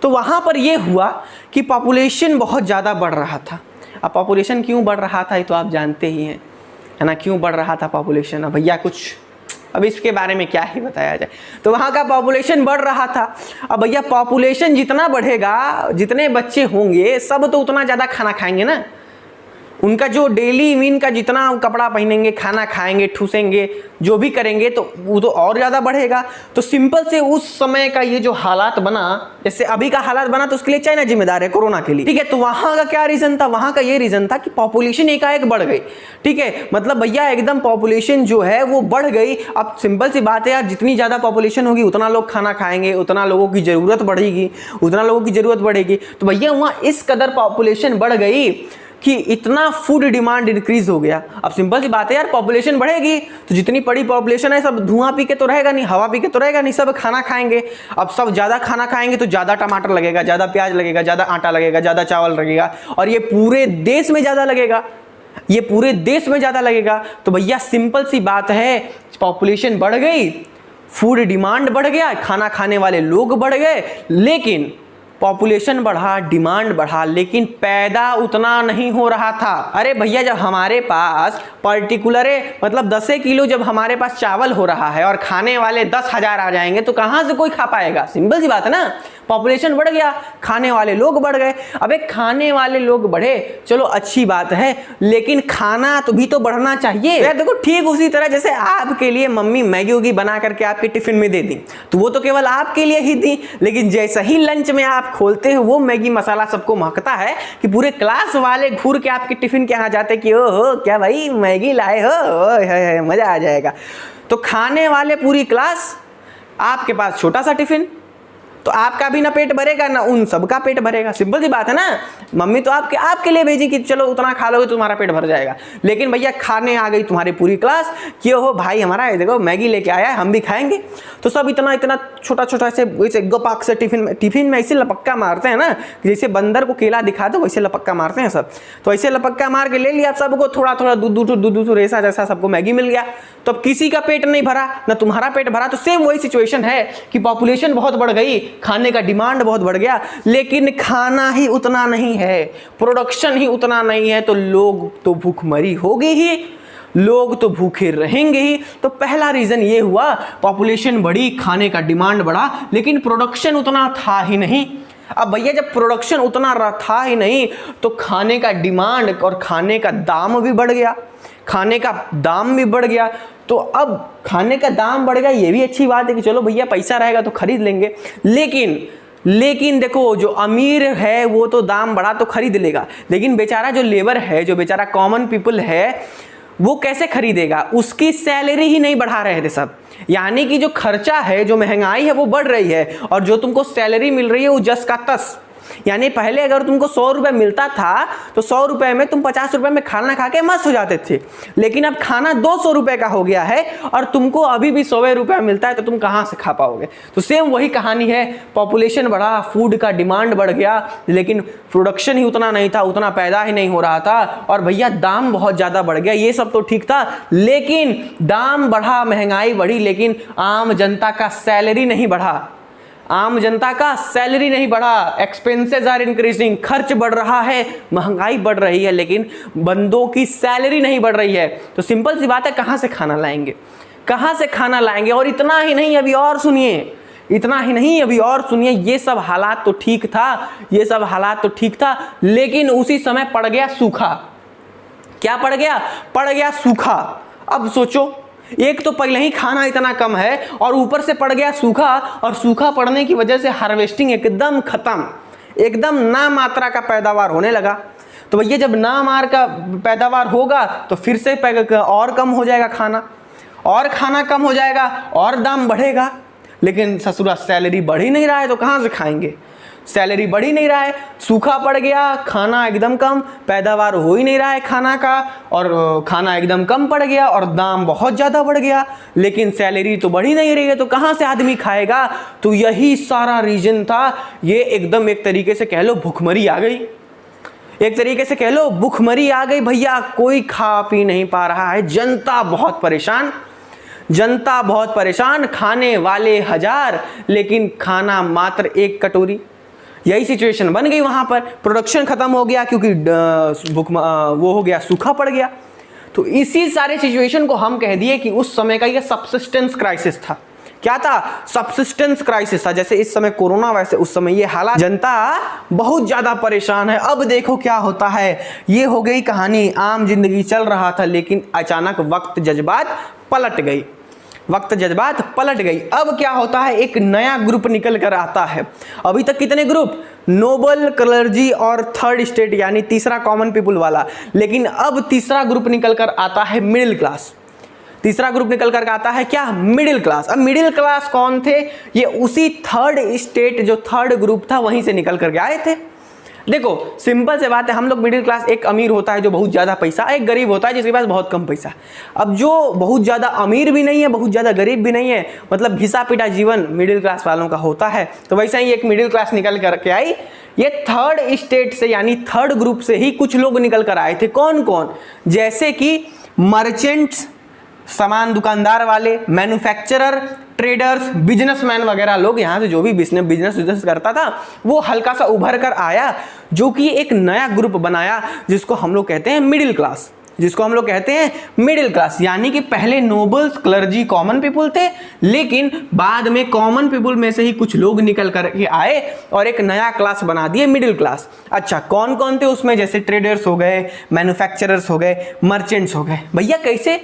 तो वहां पर यह हुआ कि पॉपुलेशन बहुत ज़्यादा बढ़ रहा था। अब पॉपुलेशन क्यों बढ़ रहा था ये तो आप जानते ही हैं, है ना, क्यों बढ़ रहा था पॉपुलेशन? अब भैया कुछ अब इसके बारे में क्या ही बताया जाए। तो वहाँ का पॉपुलेशन बढ़ रहा था। अब भैया पॉपुलेशन जितना बढ़ेगा, जितने बच्चे होंगे सब तो उतना ज़्यादा खाना खाएंगे ना, उनका जो डेली मीन का जितना कपड़ा पहनेंगे, खाना खाएंगे, ठूसेंगे, जो भी करेंगे तो वो तो और ज़्यादा बढ़ेगा। तो सिंपल से उस समय का ये जो हालात बना, जैसे अभी का हालात बना, तो उसके लिए चाइना जिम्मेदार है कोरोना के लिए। ठीक है, तो वहाँ का क्या रीज़न था? वहाँ का ये रीज़न था कि पॉपुलेशन एकाएक बढ़ गई। ठीक है, मतलब भैया एकदम पॉपुलेशन जो है वो बढ़ गई। अब सिंपल सी बात है यार, जितनी ज़्यादा पॉपुलेशन होगी उतना लोग खाना खाएंगे, उतना लोगों की ज़रूरत बढ़ेगी, उतना लोगों की ज़रूरत बढ़ेगी। तो भैया वहाँ इस कदर पॉपुलेशन बढ़ गई कि इतना फूड डिमांड इंक्रीज हो गया। अब सिंपल सी बात है यार, पॉपुलेशन बढ़ेगी तो जितनी बड़ी पॉपुलेशन है सब धुआं पी के तो रहेगा नहीं, हवा पी के तो रहेगा नहीं, सब खाना खाएंगे। अब सब ज़्यादा खाना खाएंगे तो ज़्यादा टमाटर लगेगा, ज़्यादा प्याज लगेगा, ज़्यादा आटा लगेगा, ज़्यादा चावल लगेगा, और ये पूरे देश में ज़्यादा लगेगा, ये पूरे देश में ज़्यादा लगेगा। तो भैया सिंपल सी बात है, पॉपुलेशन बढ़ गई, फूड डिमांड बढ़ गया, खाना खाने वाले लोग बढ़ गए, लेकिन पॉपुलेशन बढ़ा, डिमांड बढ़ा, लेकिन पैदा उतना नहीं हो रहा था। अरे भैया, जब हमारे पास पर्टिकुलर मतलब 10 किलो जब हमारे पास चावल हो रहा है और खाने वाले 10,000 आ जाएंगे तो कहाँ से कोई खा पाएगा? सिंपल सी बात है ना। पॉपुलेशन बढ़ गया, खाने वाले लोग बढ़ गए। अबे खाने वाले लोग बढ़े, चलो अच्छी बात है, लेकिन खाना तो भी तो बढ़ना चाहिए। तो देखो, ठीक उसी तरह जैसे आपके लिए मम्मी मैगी वैगी बना करके आपके टिफिन में दे दी, तो वो तो केवल आपके लिए ही दी, लेकिन जैसे ही लंच में आप खोलते हो वो मैगी मसाला सबको महकता है कि पूरे क्लास वाले घूर के आपके टिफिन के यहाँ जाते कि ओहो क्या भाई मैगी लाए हो, मजा आ जाएगा। तो खाने वाले पूरी क्लास, आपके पास छोटा सा टिफिन, तो आपका भी ना पेट भरेगा ना उन सबका पेट भरेगा। सिंपल सी बात है ना। मम्मी तो आपके लिए भेजी कि चलो उतना खा लोगे तो तुम्हारा पेट भर जाएगा, लेकिन भैया खाने आ गई तुम्हारी पूरी क्लास कि ओहो भाई हमारा देखो मैगी लेके आया है, हम भी खाएंगे। तो सब इतना इतना छोटा छोटा ऐसे गपाक से टिफिन में ऐसे लपक्का मारते हैं ना, जैसे बंदर को केला दिखा दो वैसे लपक्का मारते हैं सब। तो ऐसे लपक्का मार के ले लिया सबको, थोड़ा थोड़ा दूध रेसा जैसा सबको मैगी मिल गया। तो अब किसी का पेट नहीं भरा ना तुम्हारा पेट भरा। तो सेम वही सिचुएशन है कि पॉपुलेशन बहुत बढ़ गई, खाने का डिमांड बहुत बढ़ गया, लेकिन खाना ही उतना नहीं है, प्रोडक्शन ही उतना नहीं है, तो लोग तो भूखमरी होगी ही, लोग तो भूखे रहेंगे ही। तो पहला रीजन ये हुआ, पॉपुलेशन बढ़ी, खाने का डिमांड बढ़ा, लेकिन प्रोडक्शन उतना था ही नहीं। अब भैया जब प्रोडक्शन उतना था ही नहीं तो खाने का डिमांड और खाने का दाम भी बढ़ गया, खाने का दाम भी बढ़ गया। तो अब खाने का दाम बढ़ गया, ये भी अच्छी बात है कि चलो भैया पैसा रहेगा तो खरीद लेंगे, लेकिन देखो जो अमीर है वो तो दाम बढ़ा तो खरीद लेगा, लेकिन बेचारा जो लेबर है, जो बेचारा कॉमन पीपल है, वो कैसे खरीदेगा? उसकी सैलरी ही नहीं बढ़ा रहे थे सब। यानी कि जो खर्चा है, जो महंगाई है वो बढ़ रही है, और जो तुमको सैलरी मिल रही है वो जस का तस। यानी पहले अगर तुमको 100 रुपये मिलता था तो 100 रुपये में तुम 50 रुपये में खाना खा के मस्त हो जाते थे, लेकिन अब खाना 200 रुपये का हो गया है और तुमको अभी भी 100 रुपये मिलता है, तो तुम कहाँ से खा पाओगे? तो सेम वही कहानी है, पॉपुलेशन बढ़ा, फूड का डिमांड बढ़ गया, लेकिन प्रोडक्शन ही उतना नहीं था, उतना पैदा ही नहीं हो रहा था, और भैया दाम बहुत ज़्यादा बढ़ गया। ये सब तो ठीक था, लेकिन दाम बढ़ा, महंगाई बढ़ी, लेकिन आम जनता का सैलरी नहीं बढ़ा, आम जनता का सैलरी नहीं बढ़ा। एक्सपेंसेस आर इंक्रीजिंग, खर्च बढ़ रहा है, महंगाई बढ़ रही है, लेकिन बंदों की सैलरी नहीं बढ़ रही है। तो सिंपल सी बात है, कहाँ से खाना लाएंगे, कहाँ से खाना लाएंगे? और इतना ही नहीं, अभी और सुनिए, इतना ही नहीं अभी और सुनिए, ये सब हालात तो ठीक था, ये सब हालात तो ठीक था, लेकिन उसी समय पड़ गया सूखा। क्या पड़ गया? पड़ गया सूखा। अब सोचो, एक तो पहले ही खाना इतना कम है और ऊपर से पड़ गया सूखा, और सूखा पड़ने की वजह से हार्वेस्टिंग एकदम खत्म, एकदम ना मात्रा का पैदावार होने लगा। तो भैया जब ना मार का पैदावार होगा तो फिर से और कम हो जाएगा खाना, और खाना कम हो जाएगा और दाम बढ़ेगा, लेकिन ससुरा सैलरी बढ़ ही नहीं रहा है, तो कहाँ से खाएंगे? सैलरी बढ़ ही नहीं रहा है, सूखा पड़ गया, खाना एकदम कम, पैदावार हो ही नहीं रहा है खाना का, और खाना एकदम कम पड़ गया और दाम बहुत ज़्यादा बढ़ गया, लेकिन सैलरी तो बढ़ ही नहीं रही है, तो कहाँ से आदमी खाएगा? तो यही सारा रीजन था। ये एकदम एक तरीके से कह लो भूखमरी आ गई, एक तरीके से कह लो भूखमरी आ गई भैया, कोई खा पी नहीं पा रहा है, जनता बहुत परेशान, जनता बहुत परेशान, खाने वाले 1000 लेकिन खाना मात्र 1 कटोरी। यही सिचुएशन बन गई वहाँ पर, प्रोडक्शन खत्म हो गया क्योंकि वो हो गया, सूखा पड़ गया। तो इसी सारे सिचुएशन को हम कह दिए कि उस समय का ये सबसिस्टेंस क्राइसिस था। क्या था? सबसिस्टेंस क्राइसिस था। जैसे इस समय कोरोना, वैसे उस समय ये हालात, जनता बहुत ज़्यादा परेशान है। अब देखो क्या होता है, ये हो गई कहानी, आम जिंदगी चल रहा था, लेकिन अचानक वक्त जज्बात पलट गई, वक्त जज्बात पलट गई। अब क्या होता है, एक नया ग्रुप निकल कर आता है। अभी तक कितने ग्रुप? नोबल, क्लर्जी और थर्ड स्टेट, यानी तीसरा कॉमन पीपल वाला, लेकिन अब तीसरा ग्रुप निकल कर आता है मिडिल क्लास। तीसरा ग्रुप निकल कर आता है क्या? Middle class. अब मिडिल क्लास कौन थे? ये उसी थर्ड स्टेट, जो थर्ड ग्रुप था, वहीं से निकल कर आए थे। देखो सिंपल से बात है, हम लोग मिडिल क्लास, एक अमीर होता है जो बहुत ज़्यादा पैसा, एक गरीब होता है जिसके पास बहुत कम पैसा। अब जो बहुत ज़्यादा अमीर भी नहीं है, बहुत ज़्यादा गरीब भी नहीं है, मतलब घिसा पिटा जीवन मिडिल क्लास वालों का होता है। तो वैसा ही एक मिडिल क्लास निकल करके आई, ये थर्ड स्टेट से यानी थर्ड ग्रुप से ही कुछ लोग निकल कर आए थे। कौन कौन? जैसे कि मर्चेंट्स, सामान दुकानदार वाले, मैन्युफैक्चरर, ट्रेडर्स, बिजनेसमैन वगैरह लोग, यहाँ से जो भी बिजनेस करता था वो हल्का सा उभर कर आया, जो कि एक नया ग्रुप बनाया जिसको हम लोग कहते हैं मिडिल क्लास, यानी कि पहले नोबल्स, क्लर्जी, कॉमन पीपुल थे, लेकिन बाद में कॉमन पीपुल में से ही कुछ लोग निकल करके आए और एक नया क्लास बना दिए, मिडिल क्लास। अच्छा, कौन कौन थे उसमें? जैसे ट्रेडर्स हो गए, मैन्युफैक्चरर्स हो गए, मर्चेंट्स हो गए। भैया कैसे?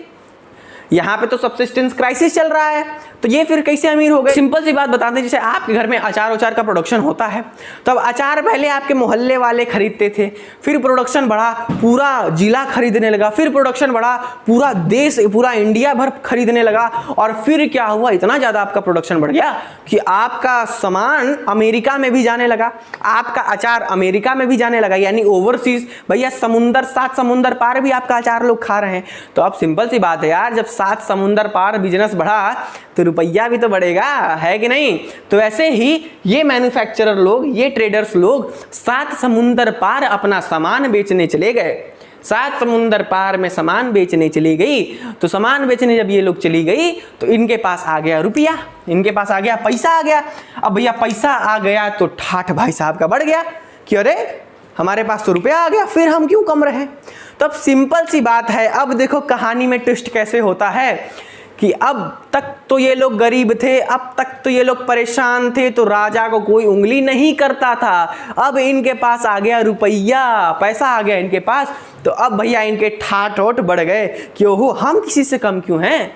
यहाँ पे तो सब्सिस्टेंस क्राइसिस चल रहा है, तो ये फिर कैसे अमीर हो गए? सिंपल सी बात बताते हैं, जैसे आपके घर में अचार का प्रोडक्शन होता है, तब अचार पहले आपके मोहल्ले वाले खरीदते थे, फिर प्रोडक्शन बढ़ा, पूरा जिला खरीदने लगा, फिर प्रोडक्शन बढ़ा, पूरा देश, पूरा इंडिया भर खरीदने लगा, और फिर क्या हुआ, इतना ज़्यादा आपका प्रोडक्शन बढ़ गया कि आपका सामान अमेरिका में भी जाने लगा, आपका अचार अमेरिका में भी जाने लगा, यानी ओवरसीज। भैया समुंदर, 7 समुंदर पार भी आपका अचार लोग खा रहे हैं। तो अब सिंपल सी बात है यार, जब 7 समुंदर पार बिजनेस बढ़ा तो रुपया भी तो बढ़ेगा, है कि नहीं? तो ऐसे ही ये मैन्युफैक्चरर लोग, ये ट्रेडर्स लोग 7 समुंदर पार अपना सामान बेचने चले गए। 7 समुंदर पार में सामान बेचने चली गई, तो सामान बेचने जब ये लोग चली गई तो इनके पास आ गया रुपया, इनके पास आ गया पैसा, आ गया। अब भैया पैसा आ गया तो ठाठ भाई साहब का बढ़ गया कि अरे हमारे पास तो रुपया आ गया, फिर हम क्यों कम रहे? तो अब सिंपल सी बात है, अब देखो कहानी में ट्विस्ट कैसे होता है कि अब तक तो ये लोग गरीब थे, अब तक तो ये लोग परेशान थे, तो राजा को कोई उंगली नहीं करता था। अब इनके पास आ गया रुपया, पैसा आ गया इनके पास, तो अब भैया इनके ठाठ ओठ बढ़ गए कि ओहो हम किसी से कम क्यों हैं,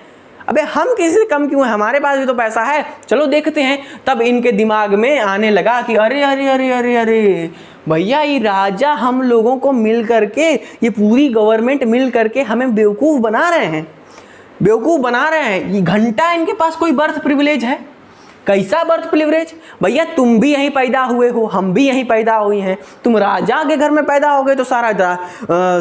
अबे हम किसी से कम क्यों हैं, हमारे पास भी तो पैसा है, चलो देखते हैं। तब इनके दिमाग में आने लगा कि अरे अरे अरे अरे अरे भैया, ये राजा हम लोगों को मिल करके, ये पूरी गवर्नमेंट मिल करके हमें बेवकूफ़ बना रहे हैं, बेवकूफ़ बना रहे हैं। ये घंटा इनके पास कोई बर्थ प्रिविलेज है? कैसा बर्थ प्रिविलेज? भैया तुम भी यहीं पैदा हुए हो, हम भी यहीं पैदा हुए हैं, तुम राजा के घर में पैदा हो गए तो सारा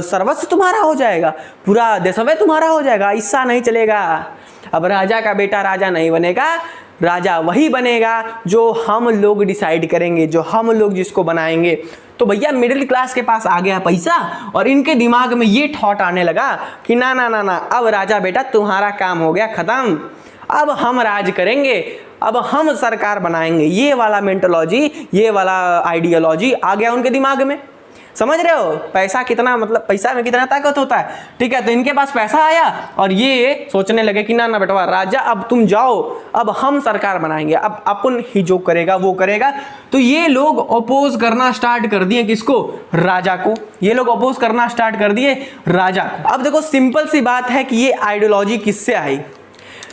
सर्वस्व तुम्हारा हो जाएगा, पूरा देशवे तुम्हारा हो जाएगा, ऐसा नहीं चलेगा। अब राजा का बेटा राजा नहीं बनेगा, राजा वही बनेगा जो हम लोग डिसाइड करेंगे, जो हम लोग जिसको बनाएंगे। तो भैया मिडिल क्लास के पास आ गया पैसा, और इनके दिमाग में ये थॉट आने लगा कि ना ना ना ना, अब राजा बेटा तुम्हारा काम हो गया खत्म, अब हम राज करेंगे, अब हम सरकार बनाएंगे। ये वाला मेंटोलॉजी, ये वाला आइडियोलॉजी आ गया उनके दिमाग में। समझ रहे हो पैसा कितना, मतलब पैसा में कितना ताकत होता है, ठीक है? तो इनके पास पैसा आया और ये सोचने लगे कि ना ना बेटवा राजा, अब तुम जाओ, अब हम सरकार बनाएंगे, अब अपन ही जो करेगा वो करेगा। तो ये लोग अपोज करना स्टार्ट कर दिए, किसको? राजा को। ये लोग अपोज करना स्टार्ट कर दिए राजा को। अब देखो सिंपल सी बात है कि ये आइडियोलॉजी किससे आई?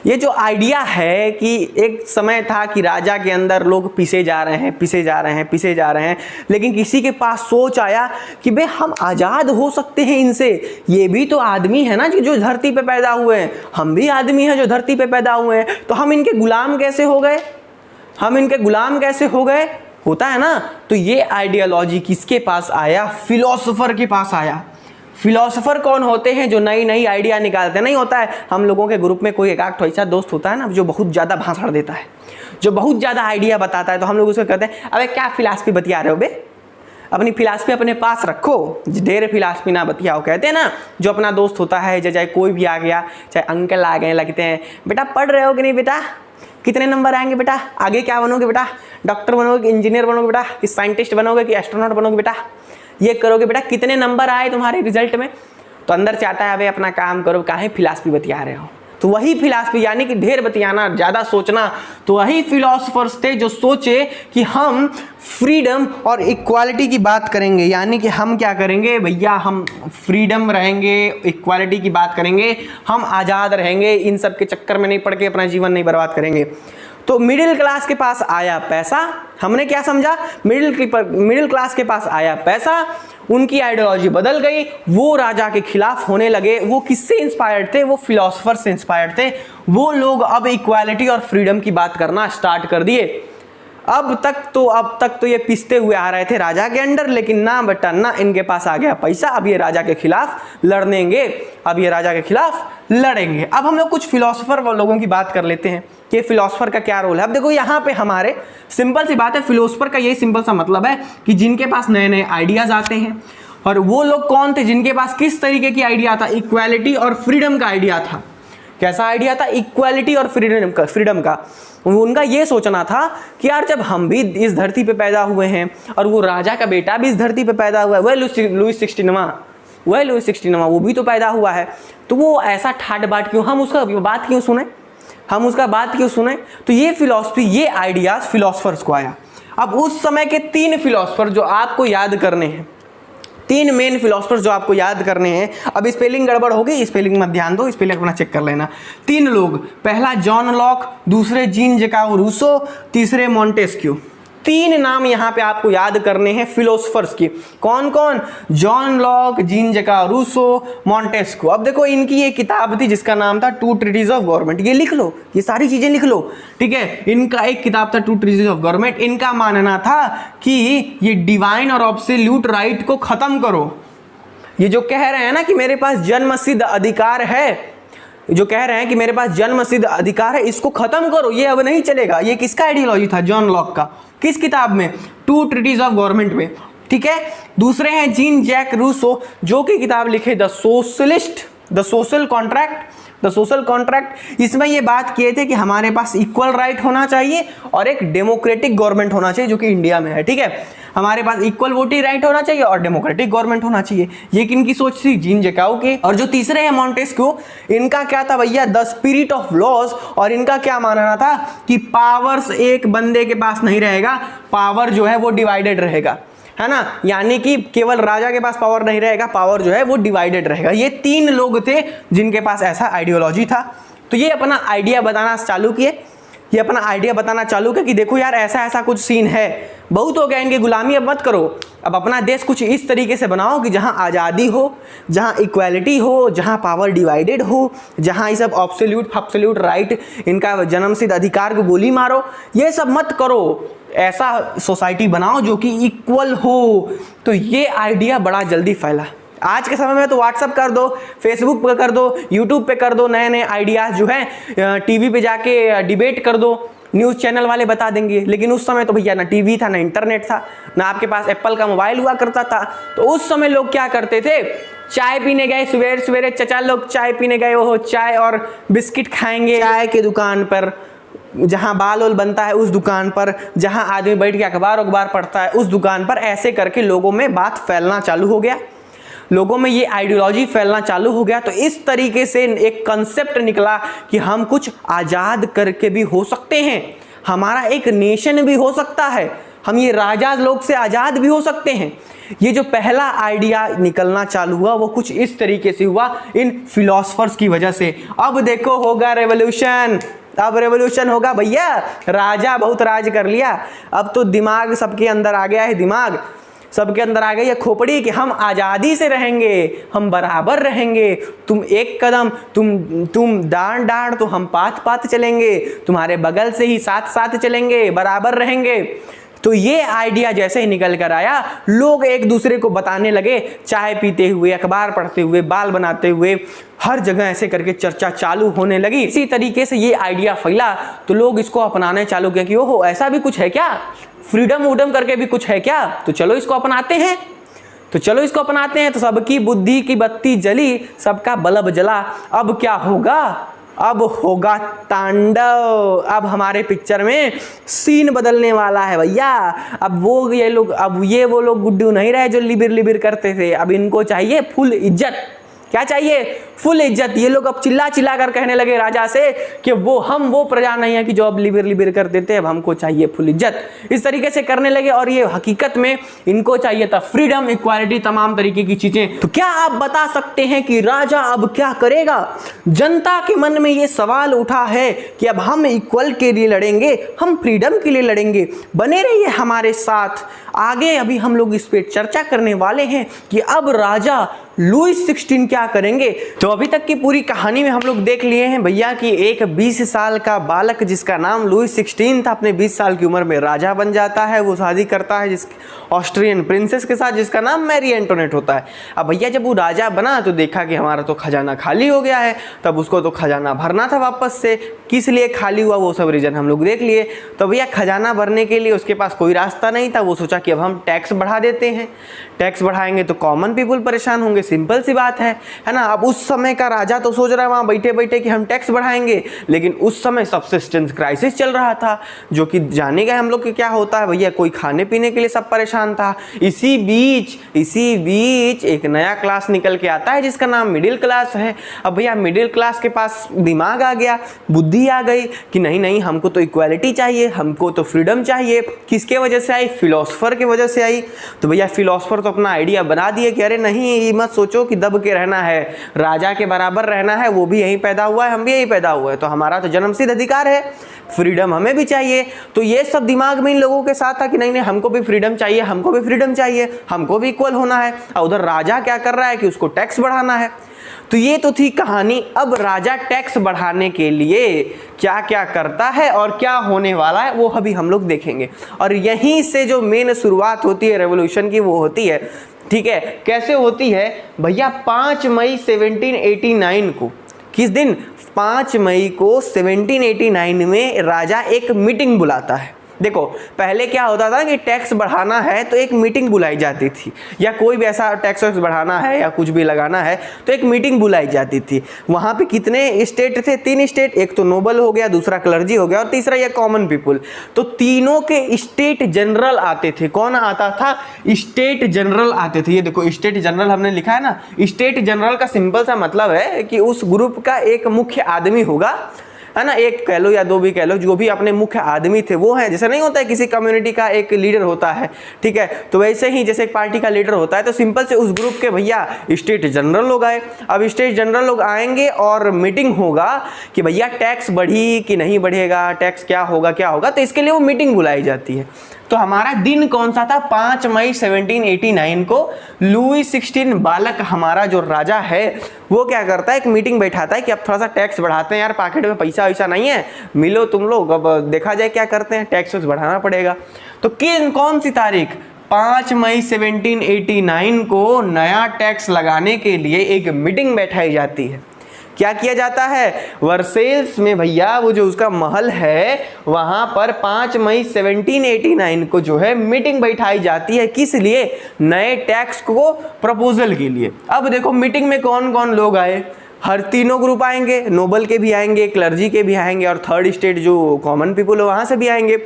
ये जो आइडिया है कि एक समय था कि राजा के अंदर लोग पिसे जा रहे हैं, लेकिन किसी के पास सोच आया कि बे हम आज़ाद हो सकते हैं इनसे, ये भी तो आदमी है ना जो धरती पे पैदा हुए हैं, हम भी आदमी हैं जो धरती पे पैदा हुए हैं, तो हम इनके गुलाम कैसे हो गए? होता है ना। तो ये आइडियोलॉजी किसके पास आया? फिलोसोफर के पास आया। फिलोसोफर कौन होते हैं? जो नई नई आइडिया निकालते। नहीं होता है हम लोगों के ग्रुप में कोई एक ऐसा दोस्त होता है ना, जो बहुत ज़्यादा भाषण देता है, जो बहुत ज़्यादा आइडिया बताता है, तो हम लोग उसको कहते हैं अबे क्या फिलासफी बतिया रहे हो बे, अपनी फिलासफी अपने पास रखो, ढेर फिलासफी ना बतियाओ। कहते हैं ना, जो अपना दोस्त होता है, चाहे कोई भी आ गया, चाहे अंकल आ गए, लगते हैं बेटा पढ़ रहे हो कि नहीं बेटा, कितने नंबर आएंगे बेटा, आगे क्या बनोगे बेटा, डॉक्टर बनोगे कि इंजीनियर बनोगे बेटा, कि साइंटिस्ट बनोगे कि एस्ट्रोनॉट बनोगे बेटा, ये करोगे बेटा, कितने नंबर आए तुम्हारे रिजल्ट में? तो अंदर से आता है अबे अपना काम करो, काहे फिलासफी बतिया रहे हो। तो वही फिलासफी, यानी कि ढेर बतियाना, ज़्यादा सोचना, तो वही फिलोसफर्स थे जो सोचे कि हम फ्रीडम और इक्वालिटी की बात करेंगे। यानी कि हम क्या करेंगे भैया, हम फ्रीडम रहेंगे, इक्वालिटी की बात करेंगे, हम आज़ाद रहेंगे, इन सब के चक्कर में नहीं पड़ के अपना जीवन नहीं बर्बाद करेंगे। तो मिडिल क्लास के पास आया पैसा, हमने क्या समझा, मिडिल क्लास के पास आया पैसा, उनकी आइडियोलॉजी बदल गई, वो राजा के खिलाफ होने लगे। वो किससे इंस्पायर्ड थे? वो फिलोसोफर से इंस्पायर्ड थे। वो लोग अब इक्वालिटी और फ्रीडम की बात करना स्टार्ट कर दिए। अब तक तो ये पिसते हुए आ रहे थे राजा के अंडर, लेकिन ना बेटा ना, इनके पास आ गया पैसा, अब ये राजा के खिलाफ लड़ेंगे, अब हम लोग कुछ फिलोसोफर लोगों की बात कर लेते हैं कि फिलोसोफर का क्या रोल है। अब देखो यहाँ पे हमारे सिंपल सी बात है, फिलोसोफर का यही सिंपल सा मतलब है कि जिनके पास नए नए आइडियाज आते हैं। और वो लोग कौन थे? जिनके पास किस तरीके की आइडिया था? इक्वालिटी और फ्रीडम का आइडिया था कैसा आइडिया था? इक्वालिटी और फ्रीडम का। उनका ये सोचना था कि यार जब हम भी इस धरती पे पैदा हुए हैं और वो राजा का बेटा भी इस धरती पे पैदा हुआ है, वह लुईस 16वां वो भी तो पैदा हुआ है, तो वो ऐसा ठाट बाट क्यों, हम उसका बात क्यों सुने? तो ये फिलॉसफी, ये आइडियाज फिलोसफर्स को आया। अब उस समय के 3 फिलोसफर जो आपको याद करने हैं, 3 मेन फिलोसफर्स जो आपको याद करने हैं। अब स्पेलिंग गड़बड़ हो गई, स्पेलिंग मत ध्यान दो, स्पेलिंग अपना चेक कर लेना। 3 लोग, पहला जॉन लॉक, दूसरे जीन जैक रूसो, तीसरे मॉन्टेस्क्यू। 3 नाम यहाँ पे आपको याद करने हैं फिलोसफर्स की। कौन कौन? John Locke, Jean Jacques Rousseau, Montesquieu. अब देखो इनकी एक किताब थी जिसका नाम था टू ट्रीटीज ऑफ गवर्नमेंट। ये लिख लो, ये सारी चीजें लिख लो, ठीक है। इनका एक किताब था टू ट्रीटीज ऑफ गवर्नमेंट। इनका मानना था कि ये डिवाइन और ऑब्सोल्यूट राइट को खत्म करो। ये जो कह रहे हैं ना कि मेरे पास जन्मसिद्ध अधिकार है, इसको खत्म करो, ये अब नहीं चलेगा। ये किसका आइडियोलॉजी था? जॉन लॉक का। किस किताब में? टू ट्रीटीज ऑफ गवर्नमेंट में, ठीक है। दूसरे हैं जीन जैक रूसो, जो कि किताब लिखे द सोशल कॉन्ट्रैक्ट। इसमें ये बात किए थे कि हमारे पास इक्वल राइट होना चाहिए और एक डेमोक्रेटिक गवर्नमेंट होना चाहिए, जो कि इंडिया में है, ठीक है। हमारे पास इक्वल वोटिंग राइट होना चाहिए और डेमोक्रेटिक गवर्नमेंट होना चाहिए। ये किनकी सोच थी? जीन जैक की। और जो तीसरे हैं मॉन्टेस्क्यू, इनका क्या था भैया? The spirit of laws. और इनका क्या मानना था कि पावर्स एक बंदे के पास नहीं रहेगा, पावर जो है वो डिवाइडेड रहेगा, है ना। यानी कि केवल राजा के पास पावर नहीं रहेगा, पावर जो है वो डिवाइडेड रहेगा। ये 3 लोग थे जिनके पास ऐसा आइडियोलॉजी था। तो ये अपना आइडिया बताना चालू किए कि देखो यार ऐसा कुछ सीन है, बहुत हो गया इनकी गुलामी, अब मत करो। अब अपना देश कुछ इस तरीके से बनाओ कि जहां आज़ादी हो, जहां इक्वालिटी हो, जहां पावर डिवाइडेड हो, जहां ये सब ऑब्सोल्यूट राइट, इनका जन्मसिद्ध अधिकार को गोली मारो, ये सब मत करो। ऐसा सोसाइटी बनाओ जो कि इक्वल हो। तो ये आइडिया बड़ा जल्दी फैला। आज के समय में तो व्हाट्सअप कर दो, फेसबुक पे कर दो, यूट्यूब पे कर दो, नए आइडियाज जो हैं टीवी पे जाके डिबेट कर दो, न्यूज़ चैनल वाले बता देंगे। लेकिन उस समय तो भैया ना टीवी था, ना इंटरनेट था, ना आपके पास एप्पल का मोबाइल हुआ करता था। तो उस समय लोग क्या करते थे? चाय पीने गए, सवेरे चचा लोग चाय पीने गए, वो चाय और बिस्किट खाएंगे चाय के दुकान पर, जहां बाल ओल बनता है उस दुकान पर, जहां आदमी बैठ के अखबार पढ़ता है उस दुकान पर। ऐसे करके लोगों में बात फैलना चालू हो गया, लोगों में ये आइडियोलॉजी फैलना चालू हो गया। तो इस तरीके से एक कंसेप्ट निकला कि हम कुछ आज़ाद करके भी हो सकते हैं, हमारा एक नेशन भी हो सकता है, हम ये राजा लोग से आज़ाद भी हो सकते हैं। ये जो पहला आइडिया निकलना चालू हुआ वो कुछ इस तरीके से हुआ इन फिलोसफर्स की वजह से। अब देखो होगा रेवोल्यूशन, अब रेवोल्यूशन होगा भैया। राजा बहुत राज कर लिया, अब तो दिमाग सबके अंदर आ गया है, दिमाग सबके अंदर आ गई है खोपड़ी कि हम आज़ादी से रहेंगे, हम बराबर रहेंगे। तुम एक कदम, तुम डांड तो हम पात चलेंगे, तुम्हारे बगल से ही साथ चलेंगे, बराबर रहेंगे। तो ये आइडिया जैसे ही निकल कर आया, लोग एक दूसरे को बताने लगे, चाय पीते हुए, अखबार पढ़ते हुए, बाल बनाते हुए, हर जगह ऐसे करके चर्चा चालू होने लगी। इसी तरीके से ये आइडिया फैला तो लोग इसको अपनाने चालू किया कि ओहो ऐसा भी कुछ है क्या, फ्रीडम करके भी कुछ है क्या, तो चलो इसको अपनाते हैं। तो सबकी बुद्धि की बत्ती जली, सबका बल्ब जला। अब क्या होगा? अब होगा तांडव। अब हमारे पिक्चर में सीन बदलने वाला है भैया। अब वो लोग गुड्डू नहीं रहे जो लिबिर करते थे, अब इनको चाहिए फुल इज्जत। क्या चाहिए? फुल इज्जत। ये लोग अब चिल्ला कर कहने लगे राजा से कि हम वो प्रजा नहीं है कि जो अब लिबिर कर देते, अब हमको चाहिए फुल इज्जत। इस तरीके से करने लगे और ये हकीकत में इनको चाहिए था फ्रीडम, इक्वालिटी, तमाम तरीके की चीजें। तो क्या आप बता सकते हैं कि राजा अब क्या करेगा? जनता के मन में ये सवाल उठा है कि अब हम इक्वल के लिए लड़ेंगे, हम फ्रीडम के लिए लड़ेंगे। बने रहिए हमारे साथ, आगे अभी हम लोग इस पे चर्चा करने वाले हैं कि अब राजा लुईस 16 क्या करेंगे। तो अभी तक की पूरी कहानी में हम लोग देख लिए हैं भैया कि एक 20 साल का बालक जिसका नाम लुईस 16 था, अपने 20 साल की उम्र में राजा बन जाता है। वो शादी करता है ऑस्ट्रियन प्रिंसेस के साथ जिसका नाम मैरी एंटोनेट होता है। अब भैया जब वो राजा बना तो देखा कि हमारा तो खजाना खाली हो गया है, तब उसको तो खजाना भरना था वापस से। किस लिए खाली हुआ वो सब रीजन हम लोग देख लिए। तो भैया खजाना भरने के लिए उसके पास कोई रास्ता नहीं था। वो सोचा कि अब हम टैक्स बढ़ा देते हैं, टैक्स बढ़ाएंगे तो कॉमन पीपल परेशान होंगे, सोचोगे सिंपल सी बात है ना। अब उस समय का राजा तो सोच रहा है वहां बैठे बैठे कि हम टैक्स बढ़ाएंगे, लेकिन उस समय सबसिस्टेंस क्राइसिस चल रहा था, जो कि जाने गए हम लोग कि क्या होता है भैया, कोई खाने पीने के लिए सब परेशान था। इसी बीच एक नया क्लास निकल के आता है जिसका नाम मिडिल क्लास है। अब भैया मिडिल क्लास के पास दिमाग आ गया, बुद्धि आ गई कि नहीं नहीं, हमको तो इक्वालिटी चाहिए, हमको तो फ्रीडम चाहिए। किसके वजह से आई? फिलोसफर की वजह से आई। तो भैया फिलोसफर तो अपना आइडिया बना दिए कि अरे नहीं, ये मत सोचो कि दब के रहना है, राजा के बराबर रहना है, वो भी यहीं पैदा हुआ है, हम भी यहीं पैदा हुए हैं, तो हमारा तो जन्मसिद्ध अधिकार है, फ्रीडम हमें भी चाहिए। तो ये सब दिमाग में इन लोगों के साथ था कि नहीं नहीं, हमको भी फ्रीडम चाहिए, हमको भी फ्रीडम चाहिए, हमको भी इक्वल होना है। और उधर राजा क्या कर रहा है कि उसको टैक्स बढ़ाना है। तो ये तो थी कहानी। अब राजा टैक्स बढ़ाने के लिए क्या क्या करता है और क्या होने वाला है वो अभी हम लोग देखेंगे। और यहीं से जो मेन शुरुआत होती है रेवोल्यूशन की वो होती है, ठीक है। कैसे होती है भैया? 5 मई 1789 को, किस दिन? 5 मई को 1789 में राजा एक मीटिंग बुलाता है। देखो पहले क्या होता था कि टैक्स बढ़ाना है तो एक मीटिंग बुलाई जाती थी, या कोई भी ऐसा टैक्स वैक्स बढ़ाना है या कुछ भी लगाना है तो एक मीटिंग बुलाई जाती थी। वहाँ पे कितने स्टेट थे? 3 स्टेट, एक तो नोबल हो गया, दूसरा क्लर्जी हो गया और तीसरा ये कॉमन पीपुल। तो तीनों के स्टेट जनरल आते थे। कौन आता था? स्टेट जनरल आते थे। ये देखो स्टेट जनरल हमने लिखा है ना। स्टेट जनरल का सिंपल सा मतलब है कि उस ग्रुप का एक मुख्य आदमी होगा, है ना, एक कह लो या दो भी कह लो, जो भी अपने मुख्य आदमी थे वो हैं। जैसे नहीं होता है किसी कम्युनिटी का एक लीडर होता है, ठीक है, तो वैसे ही जैसे एक पार्टी का लीडर होता है, तो सिंपल से उस ग्रुप के भैया स्टेट जनरल लोग आए। अब स्टेट जनरल लोग आएंगे और मीटिंग होगा कि भैया टैक्स बढ़ी कि नहीं बढ़ेगा, टैक्स क्या होगा क्या होगा, तो इसके लिए वो मीटिंग बुलाई जाती है। तो हमारा दिन कौन सा था? 5 मई 1789 को लुई 16 बालक हमारा जो राजा है वो क्या करता है, एक मीटिंग बैठाता है कि अब थोड़ा सा टैक्स बढ़ाते हैं यार, पॉकेट में पैसा वैसा नहीं है, मिलो तुम लोग, अब देखा जाए क्या करते हैं, टैक्स बढ़ाना पड़ेगा। तो कौन सी तारीख? 5 मई 1789 को नया टैक्स लगाने के लिए एक मीटिंग बैठाई जाती है। क्या किया जाता है? वर्सेल्स में भैया वो जो उसका महल है वहां पर 5 मई 1789 को जो है मीटिंग बैठाई जाती है। किस लिए? नए टैक्स को प्रपोजल के लिए। अब देखो मीटिंग में कौन कौन लोग आए? हर तीनों ग्रुप आएंगे, नोबल के भी आएंगे, क्लर्जी के भी आएंगे और थर्ड स्टेट जो कॉमन पीपल है वहां से भी आएंगे।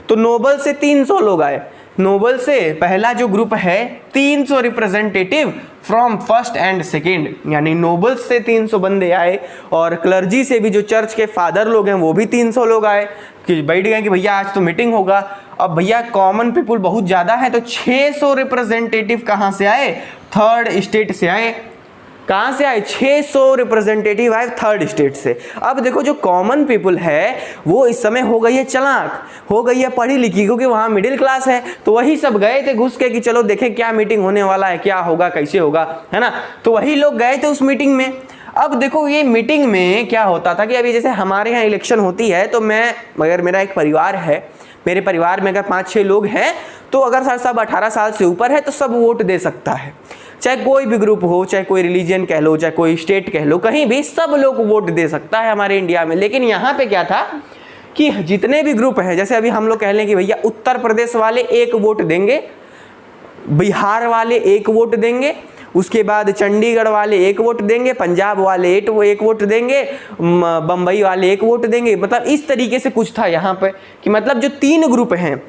तो नोबल से 300 लोग आए। नोबल से पहला जो ग्रुप है 300 representative from first and second, यानी नोबल से 300 बंदे आए और क्लर्जी से भी जो चर्च के फादर लोग हैं वो भी 300 लोग आए कि बैठ गए कि भैया आज तो मीटिंग होगा। अब भैया कॉमन पीपुल बहुत ज़्यादा है तो 600 रिप्रेजेंटेटिव कहाँ से आए? थर्ड स्टेट से आए। कहाँ से आए? 600 रिप्रेजेंटेटिव आए थर्ड स्टेट से। अब देखो जो कॉमन पीपुल है वो इस समय हो गई है चालाक, हो गई है पढ़ी लिखी, क्योंकि वहाँ मिडिल क्लास है, तो वही सब गए थे घुस के कि चलो देखें क्या मीटिंग होने वाला है, क्या होगा, कैसे होगा, है ना। तो वही लोग गए थे उस मीटिंग में। अब देखो ये मीटिंग में क्या होता था कि अभी जैसे हमारे यहाँ इलेक्शन होती है तो मैं, अगर मेरा एक परिवार है, मेरे परिवार में अगर 5-6 लोग हैं तो अगर सब 18 साल से ऊपर है तो सब वोट दे सकता है, चाहे कोई भी ग्रुप हो, चाहे कोई रिलीजन कह लो, चाहे कोई स्टेट कह लो, कहीं भी सब लोग वोट दे सकता है हमारे इंडिया में। लेकिन यहाँ पे क्या था कि जितने भी ग्रुप हैं, जैसे अभी हम लोग कह लें कि भैया उत्तर प्रदेश वाले 1 वोट देंगे, बिहार वाले 1 वोट देंगे, उसके बाद चंडीगढ़ वाले 1 वोट देंगे, पंजाब वाले 1 वोट देंगे, बम्बई वाले 1 वोट देंगे। मतलब इस तरीके से कुछ था यहाँ पे कि मतलब जो 3 ग्रुप हैं,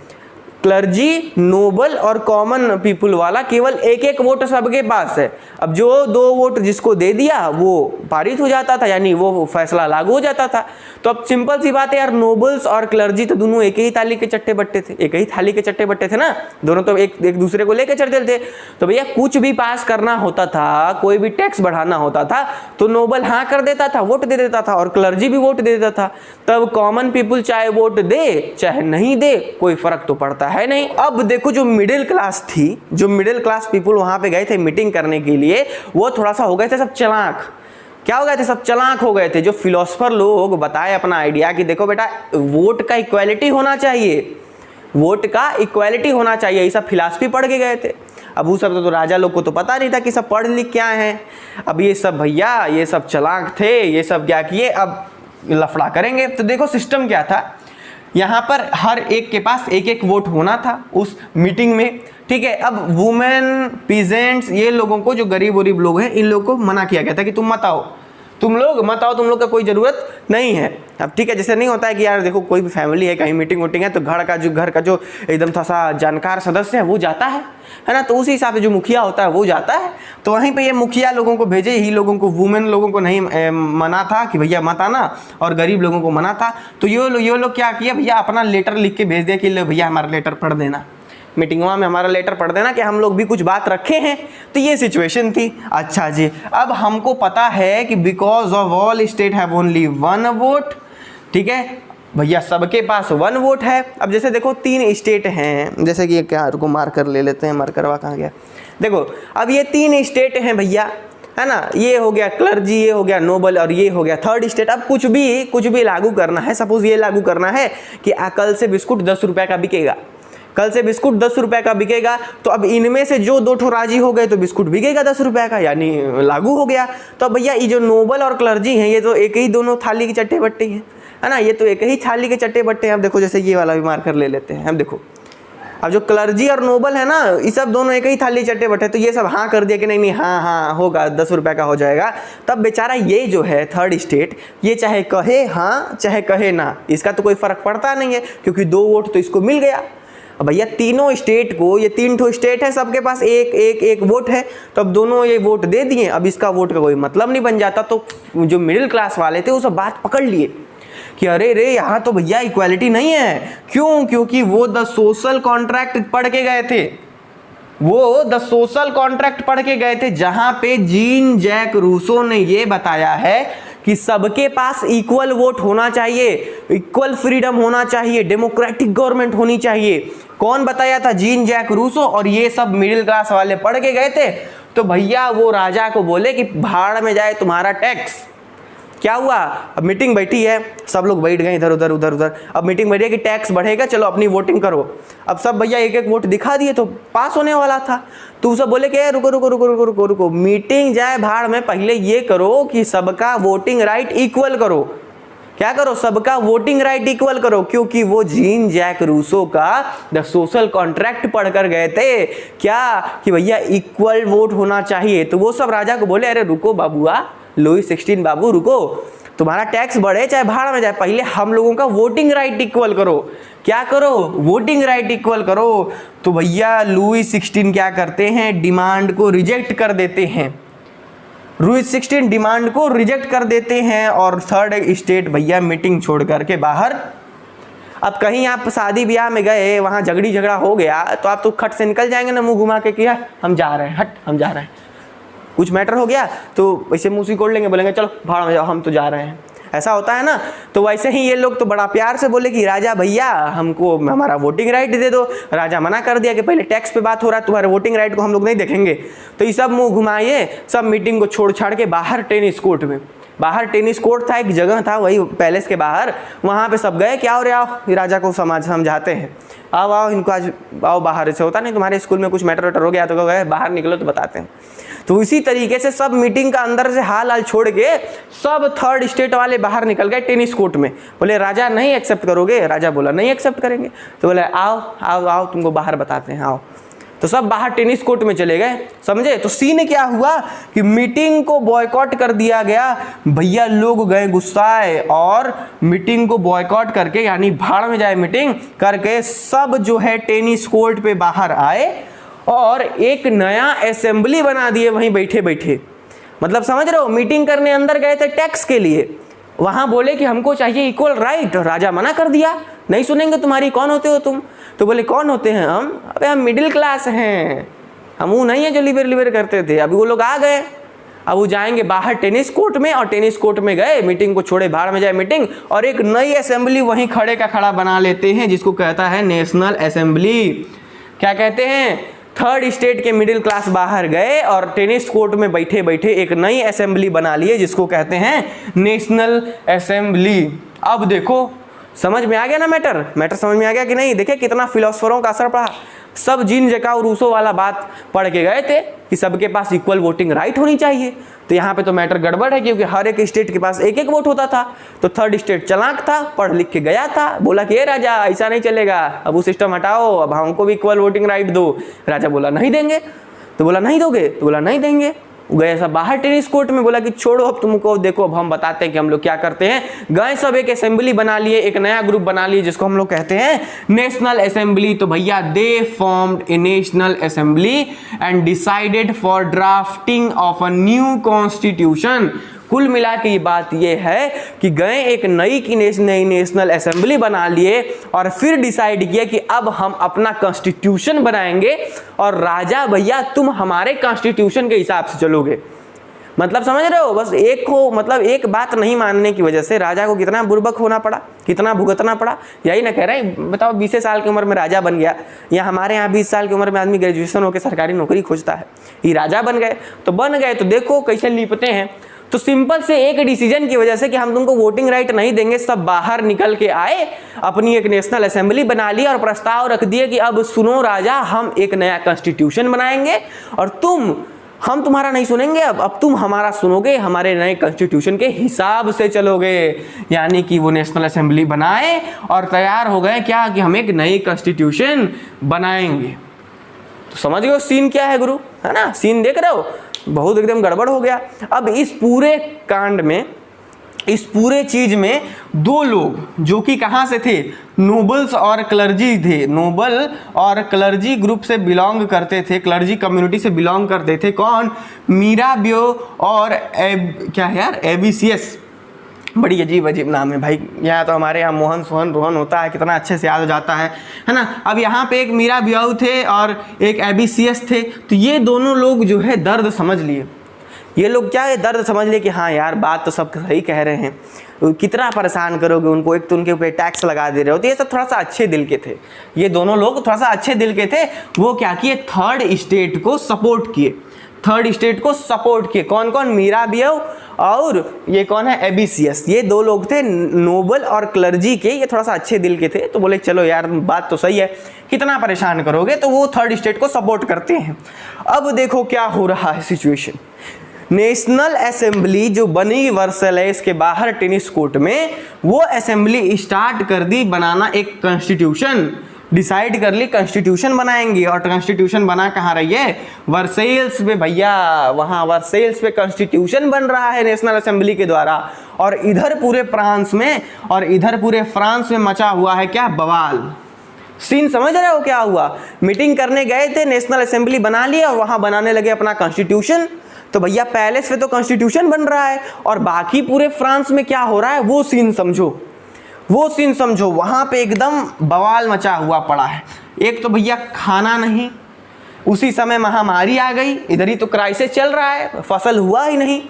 क्लर्जी, नोबल और कॉमन पीपुल वाला, केवल 1-1 वोट सबके पास है। अब जो 2 वोट जिसको दे दिया वो पारित हो जाता था, यानी वो फैसला लागू हो जाता था। तो अब सिंपल सी बात है यार, नोबल्स और क्लर्जी तो दोनों एक ही थाली के चट्टे बट्टे थे, एक ही थाली के चट्टे बट्टे थे ना, दोनों तो एक दूसरे को लेकर चलते थे। तो भैया कुछ भी पास करना होता था, कोई भी टैक्स बढ़ाना होता था तो नोबल हाँ कर देता था, वोट दे देता था, और क्लर्जी भी वोट दे देता था। तब कॉमन पीपुल चाहे वोट दे चाहे नहीं दे, कोई फर्क तो पड़ता है नहीं। अब देखो जो मिडिल क्लास थी, जो मिडिल क्लास पीपुल वहां पे गए थे मीटिंग करने के लिए, वो थोड़ा सा हो गए थे सब चालाक। क्या हो गए थे? सब चालाक हो गए थे। जो फिलोसफर लोग बताए अपना आइडिया कि देखो बेटा वोट का इक्वालिटी होना चाहिए, वोट का इक्वालिटी होना चाहिए, ये सब फिलॉसफी पढ़ के गए थे। अब वो सब तो राजा लोग को तो पता नहीं था कि सब पढ़ लिख क्या है। अब ये सब भैया ये सब चालाक थे, ये सब क्या किए, अब लफड़ा करेंगे। तो देखो सिस्टम क्या था, यहाँ पर हर एक के पास एक एक वोट होना था उस मीटिंग में, ठीक है। अब वुमेन, पीजेंट्स, ये लोगों को, जो गरीब वरीब लोग हैं, इन लोगों को मना किया गया था कि तुम मत आओ, तुम लोग मत आओ, तुम लोग का कोई ज़रूरत नहीं है। अब ठीक है, जैसे नहीं होता है कि यार देखो कोई भी फैमिली है, कहीं मीटिंग वोटिंग है तो घर का जो एकदम सा जानकार सदस्य है वो जाता है ना, तो उसी हिसाब से जो मुखिया होता है वो जाता है। तो वहीं पे ये मुखिया लोगों को भेजे, ही लोगों को, वुमेन लोगों को नहीं मना था कि भैया मत आना, और गरीब लोगों को मना था। तो ये लोग क्या किया भैया, अपना लेटर लिख के भेज दिया कि लो भैया हमारा लेटर पढ़ देना, मीटिंगों में हमारा लेटर पढ़ देना कि हम लोग भी कुछ बात रखे हैं। तो ये सिचुएशन थी। अच्छा जी, अब हमको पता है कि because of all state have only one vote, ठीक है भैया, सबके पास वन वोट है। अब जैसे देखो 3 स्टेट हैं, जैसे कि क्या, रुको मार्कर ले लेते हैं, मार्कर कहाँ गया, देखो अब ये 3 स्टेट हैं भैया, है ना, ये हो गया क्लर्जी, ये हो गया नोबल, और ये हो गया थर्ड स्टेट। अब कुछ भी लागू करना है, सपोज ये लागू करना है कि कल से बिस्कुट 10 रुपये का बिकेगा, कल से बिस्कुट 10 रुपये का बिकेगा, तो अब इनमें से जो 2 ठो राजी हो गए तो बिस्कुट बिकेगा 10 रुपये का, यानी लागू हो गया। तो भैया ये जो नोबल और क्लर्जी हैं, ये तो एक ही दोनों थाली की चट्टे बट्टे हैं, है ना, ये तो एक ही थाली के चट्टे बट्टे हैं। अब देखो जैसे ये वाला भी मार्कर ले लेते हैं, अब देखो अब जो क्लर्जी और नोबल है ना, ये सब दोनों एक ही थाली चट्टे बट्टे, तो ये सब हाँ कर दिया कि नहीं हाँ होगा 10 रुपये का हो जाएगा। तब बेचारा ये जो है थर्ड स्टेट, ये चाहे कहे हाँ चाहे कहे ना, इसका तो कोई फ़र्क पड़ता नहीं है, क्योंकि 2 वोट तो इसको मिल गया। अब भैया तीनों स्टेट को, ये 3 ठो स्टेट है, सबके पास एक वोट है, तो अब दोनों ये वोट दे दिए। अब इसका वोट का कोई मतलब नहीं बन जाता। तो जो मिडिल क्लास वाले थे वो सब बात पकड़ लिए कि अरे रे यहाँ तो भैया इक्वालिटी नहीं है। क्यों? क्योंकि वो द सोशल कॉन्ट्रैक्ट पढ़ के गए थे, वो द सोशल कॉन्ट्रैक्ट पढ़ के गए थे, जहां पे जीन जैक रूसो ने ये बताया है कि सबके पास इक्वल वोट होना चाहिए, इक्वल फ्रीडम होना चाहिए, डेमोक्रेटिक गवर्नमेंट होनी चाहिए। कौन बताया था? Jean Jacques Rousseau. और ये सब मिडिल क्लास वाले पढ़ के गए थे। तो भैया वो राजा को बोले कि भाड़ में जाए तुम्हारा टैक्स। क्या हुआ? अब मीटिंग बैठी है, सब लोग बैठ गए इधर उधर। अब मीटिंग बैठी है कि टैक्स बढ़ेगा, चलो अपनी वोटिंग करो। अब सब भैया एक वोट दिखा दिए तो पास होने वाला था। तो सब बोले कि रुको, मीटिंग जाए भाड़ में, पहले ये करो कि सबका वोटिंग राइट इक्वल करो। क्या करो? सबका वोटिंग राइट इक्वल करो। क्योंकि वो जीन जैक रूसो का द सोशल कॉन्ट्रैक्ट पढ़कर गए थे, क्या कि भैया इक्वल वोट होना चाहिए। तो वो सब राजा को बोले अरे रुको बाबूआ, लुई 16 बाबू रुको, तुम्हारा टैक्स बढ़े चाहे भाड़ में जाए, पहले हम लोगों का वोटिंग राइट इक्वल करो। क्या करो? वोटिंग राइट इक्वल करो। तो भैया लुई 16 क्या करते हैं? डिमांड को रिजेक्ट कर देते हैं। लुई 16 डिमांड को रिजेक्ट कर देते हैं और थर्ड स्टेट भैया मीटिंग छोड़ करके बाहर। अब कहीं आप शादी ब्याह में गए, वहां झगड़ा हो गया, तो आप तो खट से निकल जाएंगे ना, मुंह घुमा के, किया हम जा रहे हैं, हट हम जा रहे हैं। कुछ मैटर हो गया तो ऐसे मुंह से कोड़ लेंगे, बोलेंगे चलो भाड़ में जाओ, हम तो जा रहे हैं। ऐसा होता है ना। तो वैसे ही ये लोग तो बड़ा प्यार से बोले कि राजा भैया हमको हमारा वोटिंग राइट दे दो। राजा मना कर दिया कि पहले टैक्स पे बात हो रहा है, तुम्हारे वोटिंग राइट को हम लोग नहीं देखेंगे। तो ये सब मुंह घुमाए, सब मीटिंग को छोड़ छाड़ के बाहर टेनिस कोर्ट में, बाहर टेनिस कोर्ट था, एक जगह था वही पैलेस के बाहर, वहाँ पे सब गए कि आओ रे आओ, राजा को समझाते हैं, आओ इनको आज आओ बाहर। ऐसे होता नहीं तुम्हारे स्कूल में कुछ मैटर हो गया तो गए बाहर निकलो तो बताते हैं। तो इसी तरीके से सब मीटिंग का अंदर से हाल छोड़ के सब थर्ड स्टेट वाले बाहर निकल गए टेनिस कोर्ट में। बोले राजा नहीं एक्सेप्ट करोगे? राजा बोला नहीं एक्सेप्ट करेंगे। तो बोले आओ आओ आओ तुमको बाहर बताते हैं, आओ। तो सब बाहर टेनिस कोर्ट में चले गए, समझे। तो सीन क्या हुआ कि मीटिंग को बॉयकॉट कर दिया गया। भैया लोग गए गुस्साए और मीटिंग को बॉयकॉट करके, यानी भाड़ में जाए मीटिंग करके, सब जो है टेनिस कोर्ट पे बाहर आए और एक नया असेंबली बना दिए वहीं बैठे बैठे। मतलब समझ रहे हो, मीटिंग करने अंदर गए थे टैक्स के लिए, वहां बोले कि हमको चाहिए इक्वल राइट। राजा मना कर दिया, नहीं सुनेंगे तुम्हारी। कौन होते हो तुम? तो बोले कौन होते हैं हम? अबे हम मिडिल क्लास हैं, हम वो नहीं है जो लिबर करते थे। अभी वो लोग आ गए, अब वो जाएंगे बाहर टेनिस कोर्ट में, और टेनिस कोर्ट में गए, मीटिंग को छोड़े भाड़ में जाए मीटिंग, और एक नई असेंबली वहीं खड़े का खड़ा बना लेते हैं, जिसको कहता है नेशनल असेंबली। क्या कहते हैं? थर्ड स्टेट के मिडिल क्लास बाहर गए और टेनिस कोर्ट में बैठे बैठे एक नई असेंबली बना लिए, जिसको कहते हैं नेशनल असेंबली। अब देखो समझ में आ गया ना मैटर समझ में आ गया कि नहीं? देखिए कितना फिलोसफरों का असर पड़ा। सब जीन जैकाउ रूसो वाला बात पढ़ के गए थे कि सबके पास इक्वल वोटिंग राइट होनी चाहिए। तो यहाँ पे तो मैटर गड़बड़ है, क्योंकि हर एक स्टेट के पास एक एक वोट होता था। तो थर्ड स्टेट चालाक था, पढ़ लिख के गया था, बोला कि ये राजा ऐसा नहीं चलेगा, अब वो सिस्टम हटाओ, अब हमको भी इक्वल वोटिंग राइट दो। राजा बोला नहीं देंगे, तो बोला नहीं दोगे, तो बोला नहीं देंगे। गए सब बाहर टेनिस कोर्ट में, बोला कि छोड़ो अब तुमको, देखो अब हम बताते हैं कि हम लोग क्या करते हैं। गए सब एक असेंबली बना लिए, एक नया ग्रुप बना लिए जिसको हम लोग कहते हैं नेशनल असेंबली। तो भैया दे formed A national assembly and decided for drafting of a new constitution. कुल मिला के ये बात ये है कि गए एक नई नेशनल असेंबली बना लिए और फिर डिसाइड किया कि अब हम अपना कॉन्स्टिट्यूशन बनाएंगे और राजा भैया तुम हमारे कॉन्स्टिट्यूशन के हिसाब से चलोगे। मतलब समझ रहे हो, बस एक हो, मतलब एक बात नहीं मानने की वजह से राजा को कितना बुर्बक होना पड़ा, कितना भुगतना पड़ा। यही ना कह रहे हैं, बताओ 20 साल की उम्र में राजा बन गया, या हमारे यहाँ 20 साल की उम्र में आदमी ग्रेजुएशन होकर सरकारी नौकरी खोजता है, ये राजा बन गए। तो बन गए तो देखो कैसे लिपते हैं। तो सिंपल से एक डिसीजन की वजह से कि हम तुमको वोटिंग राइट नहीं देंगे, सब बाहर निकल के आए, अपनी एक नेशनल असेंबली बना ली और प्रस्ताव रख दिए कि अब सुनो राजा, हम एक नया कॉन्स्टिट्यूशन बनाएंगे और हम तुम्हारा नहीं सुनेंगे, अब तुम हमारा सुनोगे, हमारे नए कॉन्स्टिट्यूशन के हिसाब से चलोगे। यानी कि वो नेशनल असेंबली बनाए और तैयार हो गए क्या, कि हम एक नई कॉन्स्टिट्यूशन बनाएंगे। तो समझ गए सीन क्या है गुरु, है ना, सीन देख रहे हो, बहुत एकदम गड़बड़ हो गया। अब इस पूरे कांड में, इस पूरे चीज में दो लोग जो कि कहां से थे, नोबल्स और क्लर्जी थे, नोबल और क्लर्जी ग्रुप से बिलोंग करते थे, क्लर्जी कम्युनिटी से बिलोंग करते थे। कौन, मीराबियो और क्या है यार, एबिसियस। बड़ी अजीब अजीब नाम है भाई, यहाँ तो हमारे यहाँ मोहन सोहन रोहन होता है, कितना अच्छे से याद हो जाता है ना। अब यहाँ पे एक मीराबियो थे और एक एबिसियस थे। तो ये दोनों लोग जो है दर्द समझ लिए, ये लोग क्या है, दर्द समझ लिए कि हाँ यार बात तो सब सही कह रहे हैं, कितना परेशान करोगे उनको, एक तो उनके ऊपर टैक्स लगा दे रहे हो। तो ये सब थोड़ा सा अच्छे दिल के थे, ये दोनों लोग थोड़ा सा अच्छे दिल के थे। वो क्या किए, थर्ड स्टेट को सपोर्ट किए, थर्ड स्टेट को सपोर्ट किए। कौन कौन, मीराबियो और ये कौन है, एबिसियस। ये दो लोग थे नोबल और क्लर्जी के, ये थोड़ा सा अच्छे दिल के थे। तो बोले चलो यार बात तो सही है, कितना परेशान करोगे, तो वो थर्ड स्टेट को सपोर्ट करते हैं। अब देखो क्या हो रहा है सिचुएशन। नेशनल असेंबली जो बनी वर्सेलेस के बाहर टेनिस कोर्ट में, वो असेंबली स्टार्ट कर दी बनाना एक कॉन्स्टिट्यूशन, डिसाइड कर ली कॉन्स्टिट्यूशन बनाएंगे। और कॉन्स्टिट्यूशन बना कहाँ रही है, वर्सेल्स पे भैया, वहाँ वर्सेल्स पे कॉन्स्टिट्यूशन बन रहा है नेशनल असेंबली के द्वारा। और इधर पूरे फ्रांस में मचा हुआ है क्या, बवाल। सीन समझ रहे हो क्या हुआ, मीटिंग करने गए थे, नेशनल असेंबली बना लिया और वहाँ बनाने लगे अपना कॉन्स्टिट्यूशन। तो भैया पैलेस पे तो कॉन्स्टिट्यूशन बन रहा है और बाकी पूरे फ्रांस में क्या हो रहा है वो सीन समझो, वो सीन समझो। वहां पे एकदम बवाल मचा हुआ पड़ा है। एक तो भैया खाना नहीं, उसी समय महामारी आ गई, इधर ही तो क्राइसिस चल रहा है, फसल हुआ ही नहीं,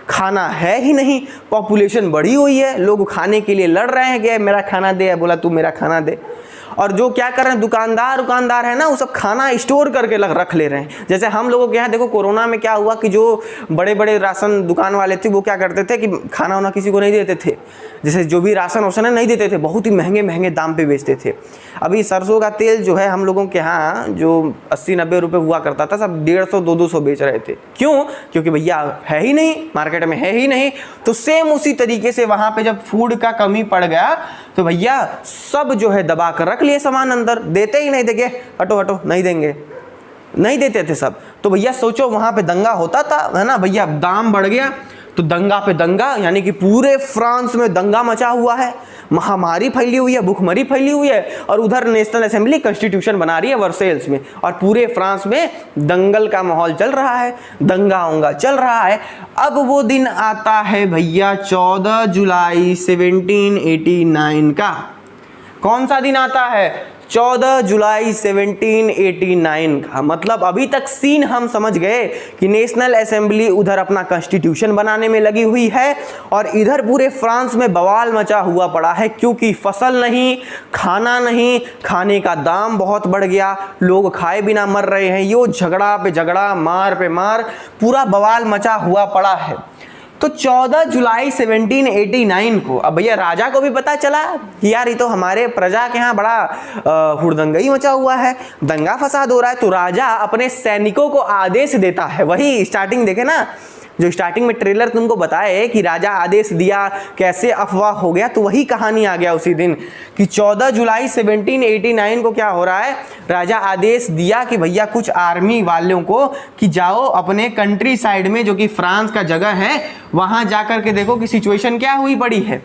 खाना है ही नहीं, पॉपुलेशन बढ़ी हुई है, लोग खाने के लिए लड़ रहे हैं कि मेरा खाना दे, बोला तू मेरा खाना दे। और जो क्या कर रहे हैं, दुकानदार है ना, वो सब खाना स्टोर करके रख ले रहे हैं। जैसे हम लोगों के यहाँ देखो कोरोना में क्या हुआ कि जो बड़े बड़े राशन दुकान वाले थे वो क्या करते थे कि खाना वाना किसी को नहीं देते थे, जैसे जो भी राशन वाशन है नहीं देते थे, बहुत ही महंगे महंगे दाम पे बेचते थे। अभी सरसों का तेल जो है हम लोगों के यहाँ जो 80-90 रुपये हुआ करता था, सब 150-200 बेच रहे थे। क्यों, क्योंकि भैया है ही नहीं, मार्केट में है ही नहीं। तो सेम उसी तरीके से वहाँ पे जब फूड का कमी पड़ गया तो भैया सब जो है दबा कर रख लिए सामान अंदर, देते ही नहीं, देखे हटो हटो नहीं देंगे, नहीं देते थे सब। तो भैया सोचो वहाँ पे दंगा होता था, है ना भैया, दाम बढ़ गया तो दंगा पे दंगा, यानी कि पूरे फ्रांस में दंगा मचा हुआ है, महामारी फैली हुई है, भूखमरी फैली हुई है, और उधर नेशनल असेंबली कॉन्स्टिट्यूशन बना रही है वर्सेल्स में, और पूरे फ्रांस में दंगल का माहौल चल रहा है, दंगा उंगा चल रहा है। अब वो दिन आता है भैया 14 जुलाई 1789 का। कौन सा दिन आता है, 14 जुलाई 1789 का। मतलब अभी तक सीन हम समझ गए कि नेशनल असेंबली उधर अपना कॉन्स्टिट्यूशन बनाने में लगी हुई है और इधर पूरे फ्रांस में बवाल मचा हुआ पड़ा है, क्योंकि फसल नहीं, खाना नहीं, खाने का दाम बहुत बढ़ गया, लोग खाए बिना मर रहे हैं, यो झगड़ा पे झगड़ा, मार पे मार, पूरा बवाल मचा हुआ पड़ा है। तो 14 जुलाई 1789 को, अब भैया राजा को भी पता चला कि यार ये तो हमारे प्रजा के यहाँ बड़ा हुड़दंगई मचा हुआ है, दंगा फसाद हो रहा है। तो राजा अपने सैनिकों को आदेश देता है, वही स्टार्टिंग देखे ना, जो स्टार्टिंग में ट्रेलर तुमको बताए कि राजा आदेश दिया, कैसे अफवाह हो गया, तो वही कहानी आ गया उसी दिन कि 14 जुलाई 1789 को क्या हो रहा है, राजा आदेश दिया कि भैया कुछ आर्मी वालों को कि जाओ अपने कंट्री साइड में जो कि फ्रांस का जगह है वहां जाकर के देखो कि सिचुएशन क्या हुई पड़ी है।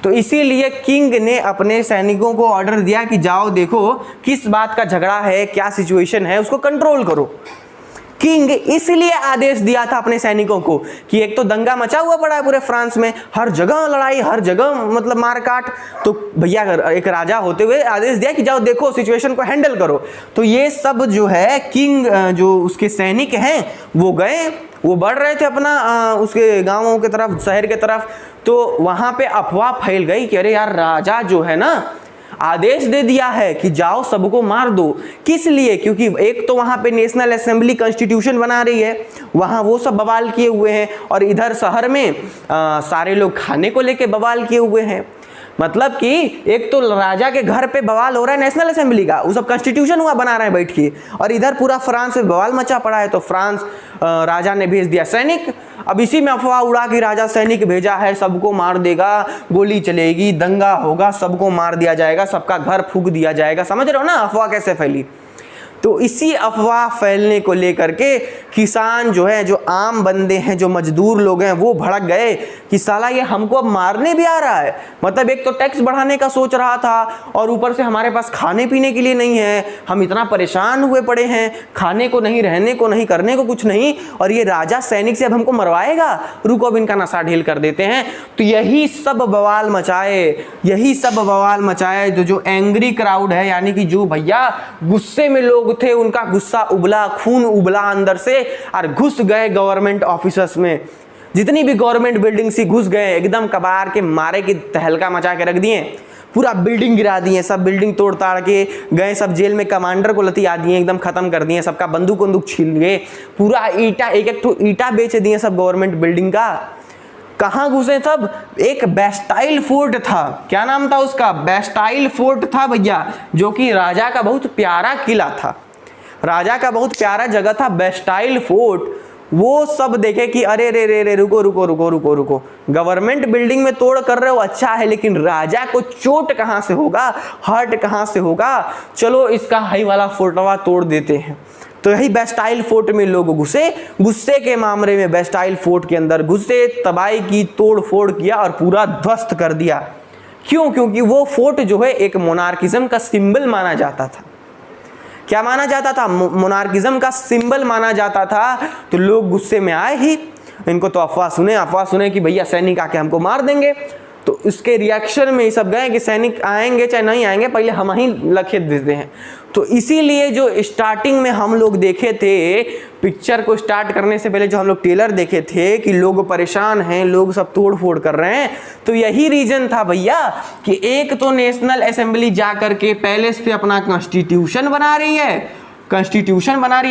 तो इसीलिए किंग ने अपने सैनिकों को ऑर्डर दिया कि जाओ देखो किस बात का झगड़ा है, क्या सिचुएशन है, उसको कंट्रोल करो। किंग इसलिए आदेश दिया था अपने सैनिकों को कि एक तो दंगा मचा हुआ पड़ा है पूरे फ्रांस में, हर जगह लड़ाई, हर जगह मतलब मारकाट, तो भैया एक राजा होते हुए आदेश दिया कि जाओ देखो सिचुएशन को हैंडल करो। तो ये सब जो है किंग जो उसके सैनिक हैं वो गए, वो बढ़ रहे थे अपना उसके गांवों की तरफ, शहर की तरफ। तो वहां पे अफवाह फैल गई कि अरे यार राजा जो है ना आदेश दे दिया है कि जाओ सबको मार दो। किस लिए? क्योंकि एक तो वहां पे नेशनल असेंबली कॉन्स्टिट्यूशन बना रही है, वहां वो सब बवाल किए हुए हैं, और इधर शहर में सारे लोग खाने को लेके बवाल किए हुए हैं। मतलब कि एक तो राजा के घर पे बवाल हो रहा है नेशनल असेंबली का, वो सब कॉन्स्टिट्यूशन हुआ बना रहे हैं बैठ के, और इधर पूरा फ्रांस में बवाल मचा पड़ा है। तो फ्रांस राजा ने भेज दिया सैनिक। अब इसी में अफवाह उड़ा कि राजा सैनिक भेजा है, सबको मार देगा, गोली चलेगी, दंगा होगा, सबको मार दिया जाएगा, सबका घर फूंक दिया जाएगा। समझ रहे हो ना अफवाह कैसे फैली? तो इसी अफवाह फैलने को लेकर के किसान जो है, जो आम बंदे हैं, जो मजदूर लोग हैं, वो भड़क गए कि साला ये हमको अब मारने भी आ रहा है। मतलब एक तो टैक्स बढ़ाने का सोच रहा था, और ऊपर से हमारे पास खाने पीने के लिए नहीं है, हम इतना परेशान हुए पड़े हैं, खाने को नहीं, रहने को नहीं, करने को कुछ नहीं, और ये राजा सैनिक से अब हमको मरवाएगा, रुको अब इनका नशा ढील कर देते हैं। तो यही सब बवाल मचाए, जो एंग्री क्राउड है, यानी कि जो भैया गुस्से में लोग थे, उनका गुस्सा उबला, खून उबला अंदर से, और घुस गए गवर्नमेंट ऑफिसर्स में, जितनी भी गवर्नमेंट बिल्डिंग सी घुस गए, एकदम कबार के मारे की तहलका मचा के रख दिए, पूरा बिल्डिंग गिरा दिए, सब बिल्डिंग तोड़ ताड़ के गए, सब जेल में कमांडर को लतिया दिए, एकदम खत्म कर दिए, सबका बंदूक छीन लिए, पूरा ईटा, एक तो ईटा बेच दिए सब गवर्नमेंट बिल्डिंग का। कहाँ घुसे सब? एक बेस्टाइल फोर्ट था, क्या नाम था उसका? बेस्टाइल फोर्ट था भैया, जो कि राजा का बहुत प्यारा किला था, राजा का बहुत प्यारा जगह था बेस्टाइल फोर्ट। वो सब देखे कि अरे रे रे रे, रुको रुको रुको रुको रुको, गवर्नमेंट बिल्डिंग में तोड़ कर रहे हो, अच्छा है, लेकिन राजा को चोट कहाँ से होगा, हर्ट कहाँ से होगा, चलो इसका हाई वाला फोर्टवा तोड़ देते हैं। तो यही बेस्टाइल फोर्ट में लोग घुसे, गुस्से के मामले में बेस्टाइल फोर्ट के अंदर घुसे, तबाही की, तोड़ फोड़ किया और पूरा ध्वस्त कर दिया। क्यों? क्योंकि वो फोर्ट जो है एक मोनार्किज्म का सिंबल माना जाता था। क्या माना जाता था? मोनार्किज्म का सिंबल माना जाता था। तो लोग गुस्से में आए ही, इनको तो अफवाह सुने कि भैया सैनिक आके हमको मार देंगे। तो इसके रिएक्शन में ये सब गए कि सैनिक आएंगे चाहे नहीं आएंगे, पहले हम ही लखेत देते हैं। तो इसीलिए जो स्टार्टिंग में हम लोग देखे थे, पिक्चर को स्टार्ट करने से पहले जो हम लोग ट्रेलर देखे थे कि लोग परेशान हैं, लोग सब तोड़ फोड़ कर रहे हैं, तो यही रीजन था भैया कि एक तो नेशनल असेंबली जा करके पैलेस पे अपना कॉन्स्टिट्यूशन बना रही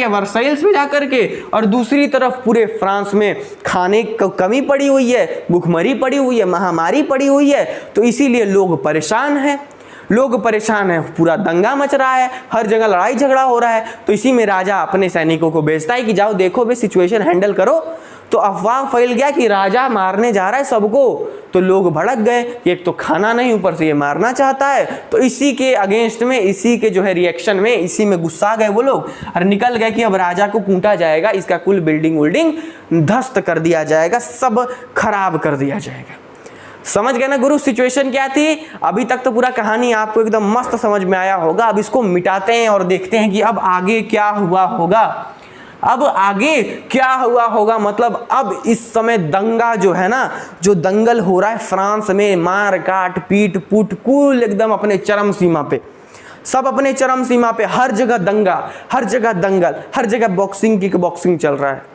है वर्साइल्स में जाकर के, और दूसरी तरफ पूरे फ्रांस में खाने की कमी पड़ी हुई है, भूखमरी पड़ी हुई है, महामारी पड़ी हुई है। तो इसीलिए लोग परेशान हैं, पूरा दंगा मच रहा है, हर जगह लड़ाई झगड़ा हो रहा है। तो इसी में राजा अपने सैनिकों को भेजता है कि जाओ देखो भाई सिचुएशन हैंडल करो। तो अफवाह फैल गया कि राजा मारने जा रहा है सबको। तो लोग भड़क गए, एक तो खाना नहीं, ऊपर से ये मारना चाहता है। तो इसी के अगेंस्ट में, इसी के जो है रिएक्शन में, इसी में गुस्सा गए वो लोग और निकल गए कि अब राजा को कूटा जाएगा, इसका कुल बिल्डिंग ध्वस्त कर दिया जाएगा, सब खराब कर दिया जाएगा। समझ गए ना गुरु सिचुएशन क्या थी? अभी तक तो पूरा कहानी आपको एकदम मस्त समझ में आया होगा। अब इसको मिटाते हैं और देखते हैं कि अब आगे क्या हुआ होगा। मतलब अब इस समय दंगा जो है ना, जो दंगल हो रहा है फ्रांस में, मार काट पीट पुट कुल एकदम अपने चरम सीमा पे, सब अपने चरम सीमा पे, हर जगह दंगा, हर जगह दंगल, हर जगह बॉक्सिंग किक बॉक्सिंग चल रहा है।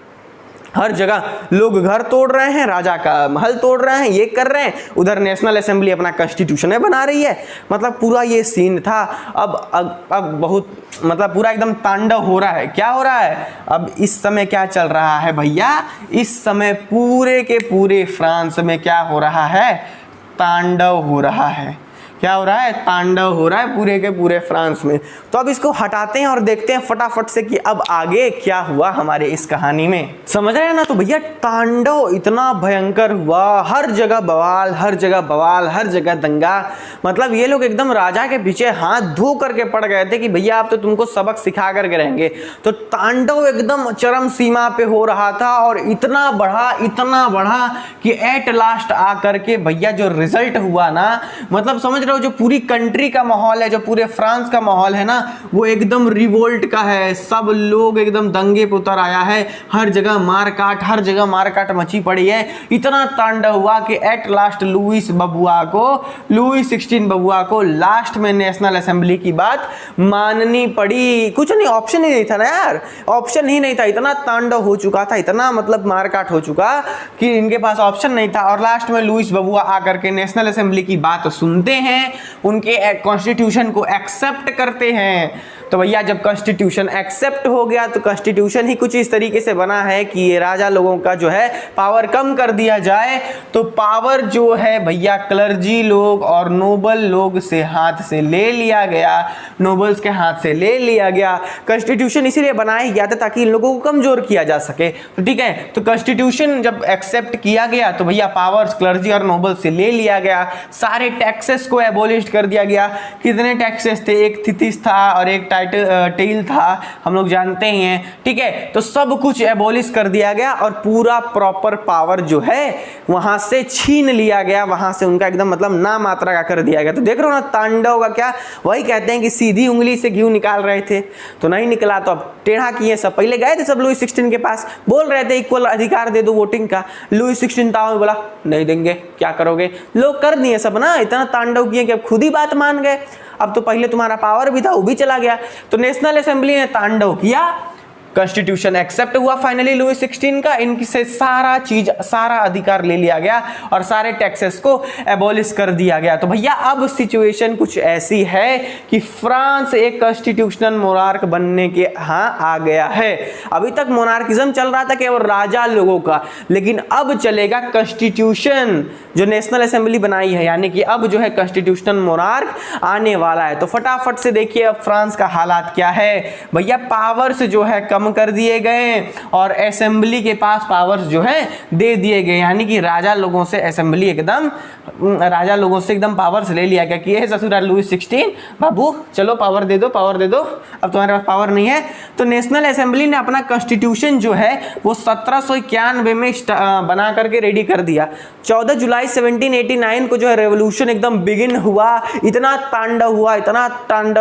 हर जगह लोग घर तोड़ रहे हैं, राजा का महल तोड़ रहे हैं, ये कर रहे हैं, उधर नेशनल असेंबली अपना कॉन्स्टिट्यूशन बना रही है। मतलब पूरा ये सीन था। अब बहुत मतलब पूरा एकदम तांडव हो रहा है। क्या हो रहा है अब इस समय, क्या चल रहा है भैया, इस समय पूरे के पूरे फ्रांस में क्या हो रहा है, तांडव हो रहा है। क्या हो रहा है, तांडव हो रहा है पूरे के पूरे फ्रांस में। तो अब इसको हटाते हैं और देखते हैं फटाफट से कि अब आगे क्या हुआ हमारे इस कहानी में, समझ रहे हैं ना। तो भैया तांडव इतना भयंकर हुआ, हर जगह बवाल, हर जगह बवाल, हर जगह दंगा। मतलब ये लोग एकदम राजा के पीछे हाथ धो करके पड़ गए थे कि भैया आप तो तुमको सबक सिखा करके रहेंगे। तो तांडव एकदम चरम सीमा पे हो रहा था और इतना बढ़ा कि एट लास्ट आकर के भैया जो रिजल्ट हुआ ना, मतलब समझ जो पूरी कंट्री का माहौल है, जो पूरे फ्रांस का माहौल है ना, वो एकदम रिवोल्ट का है। सब लोग एकदम दंगे पे उतर आया है, हर जगह मारकाट मची पड़ी है। इतना तांडव हुआ कि एट लास्ट लुईस 16 बबुआ को लास्ट में नेशनल असेंबली की बात माननी पड़ी। कुछ नहीं, ऑप्शन ही नहीं था ना यार, ऑप्शन ही नहीं था। इतना तांडव हो चुका था, इतना मतलब मारकाट हो चुका कि इनके पास ऑप्शन नहीं था। और लास्ट में लुईस बबुआ आकर के नेशनल असेंबली की बात सुनते हैं, उनके कॉन्स्टिट्यूशन को एक्सेप्ट करते हैं। तो भैया जब कॉन्स्टिट्यूशन एक्सेप्ट हो गया तो कॉन्स्टिट्यूशन ही कुछ इस तरीके से बना है कि ये राजा लोगों का जो है पावर कम कर दिया जाए। तो पावर जो है भैया क्लर्जी लोग और नोबल लोग से हाथ से ले लिया गया, नोबल्स के हाथ से ले लिया गया। कॉन्स्टिट्यूशन इसीलिए बनाया गया था ताकि इन लोगों को कमजोर किया जा सके। तो ठीक है, तो कॉन्स्टिट्यूशन जब एक्सेप्ट किया गया तो भैया पावर्स क्लर्जी और नोबल से ले लिया गया। सारे टैक्सेस को एबोलिश कर दिया गया। कितने टैक्सेस थे, एक थिथिस था और एक टेल था, हम लोग जानते ही हैं। ठीक है, तो सब कुछ एबोलिश कर दिया गया और पूरा प्रॉपर पावर जो है वहां से छीन लिया गया, वहां से उनका एकदम मतलब ना मात्रा का कर दिया गया। तो देख रहे हो ना तांडव का, क्या वही कहते हैं कि सीधी उंगली से घी निकाल रहे थे तो नहीं निकला, तो अब टेढ़ा किए सब। पहले गए थे सब लुईस 16 के पास, बोल रहे थे इक्वल अधिकार दे दो वोटिंग का। लुईस 16 था, बोला नहीं देंगे, क्या करोगे। लोग कर दिए सब ना, इतना तांडव किए कि अब खुद ही बात मान गए। अब तो पहले तुम्हारा पावर भी था वो भी चला गया। तो नेशनल असेंबली ने तांडव किया, कॉन्स्टिट्यूशन एक्सेप्ट हुआ फाइनली लुईस 16 का, इनकी से सारा अधिकार ले लिया गया और सारे टैक्सेस को एबॉलिश कर दिया गया। तो भैया अब सिचुएशन कुछ ऐसी है कि फ्रांस एक कॉन्स्टिट्यूशनल मोनार्क बनने के आ गया है। अभी तक मोनार्किज्म चल रहा था केवल राजा लोगों का, लेकिन अब चलेगा कॉन्स्टिट्यूशन जो नेशनल असेंबली बनाई है, यानी कि अब जो है कॉन्स्टिट्यूशनल मोनार्क आने वाला है। तो फटाफट से देखिए अब फ्रांस का हालात क्या है भैया। पावर्स जो है कम कर दिए गए और असेंबली के पास पावर्स जो है दे दिए गए, यानी कि राजा लोगों से एकदम पावर्स ले लिया गया कि ये ससुराल लुईस 16 बाबू चलो पावर दे दो, अब तुम्हारे पास पावर नहीं है। तो नेशनल असेंबली ने अपना कॉन्स्टिट्यूशन जो है वो 1791 में बना करके रेडी कर दिया। 14 जुलाई 1789 को जो है रेवोल्यूशन एकदम बिगिन हुआ। इतना तांडव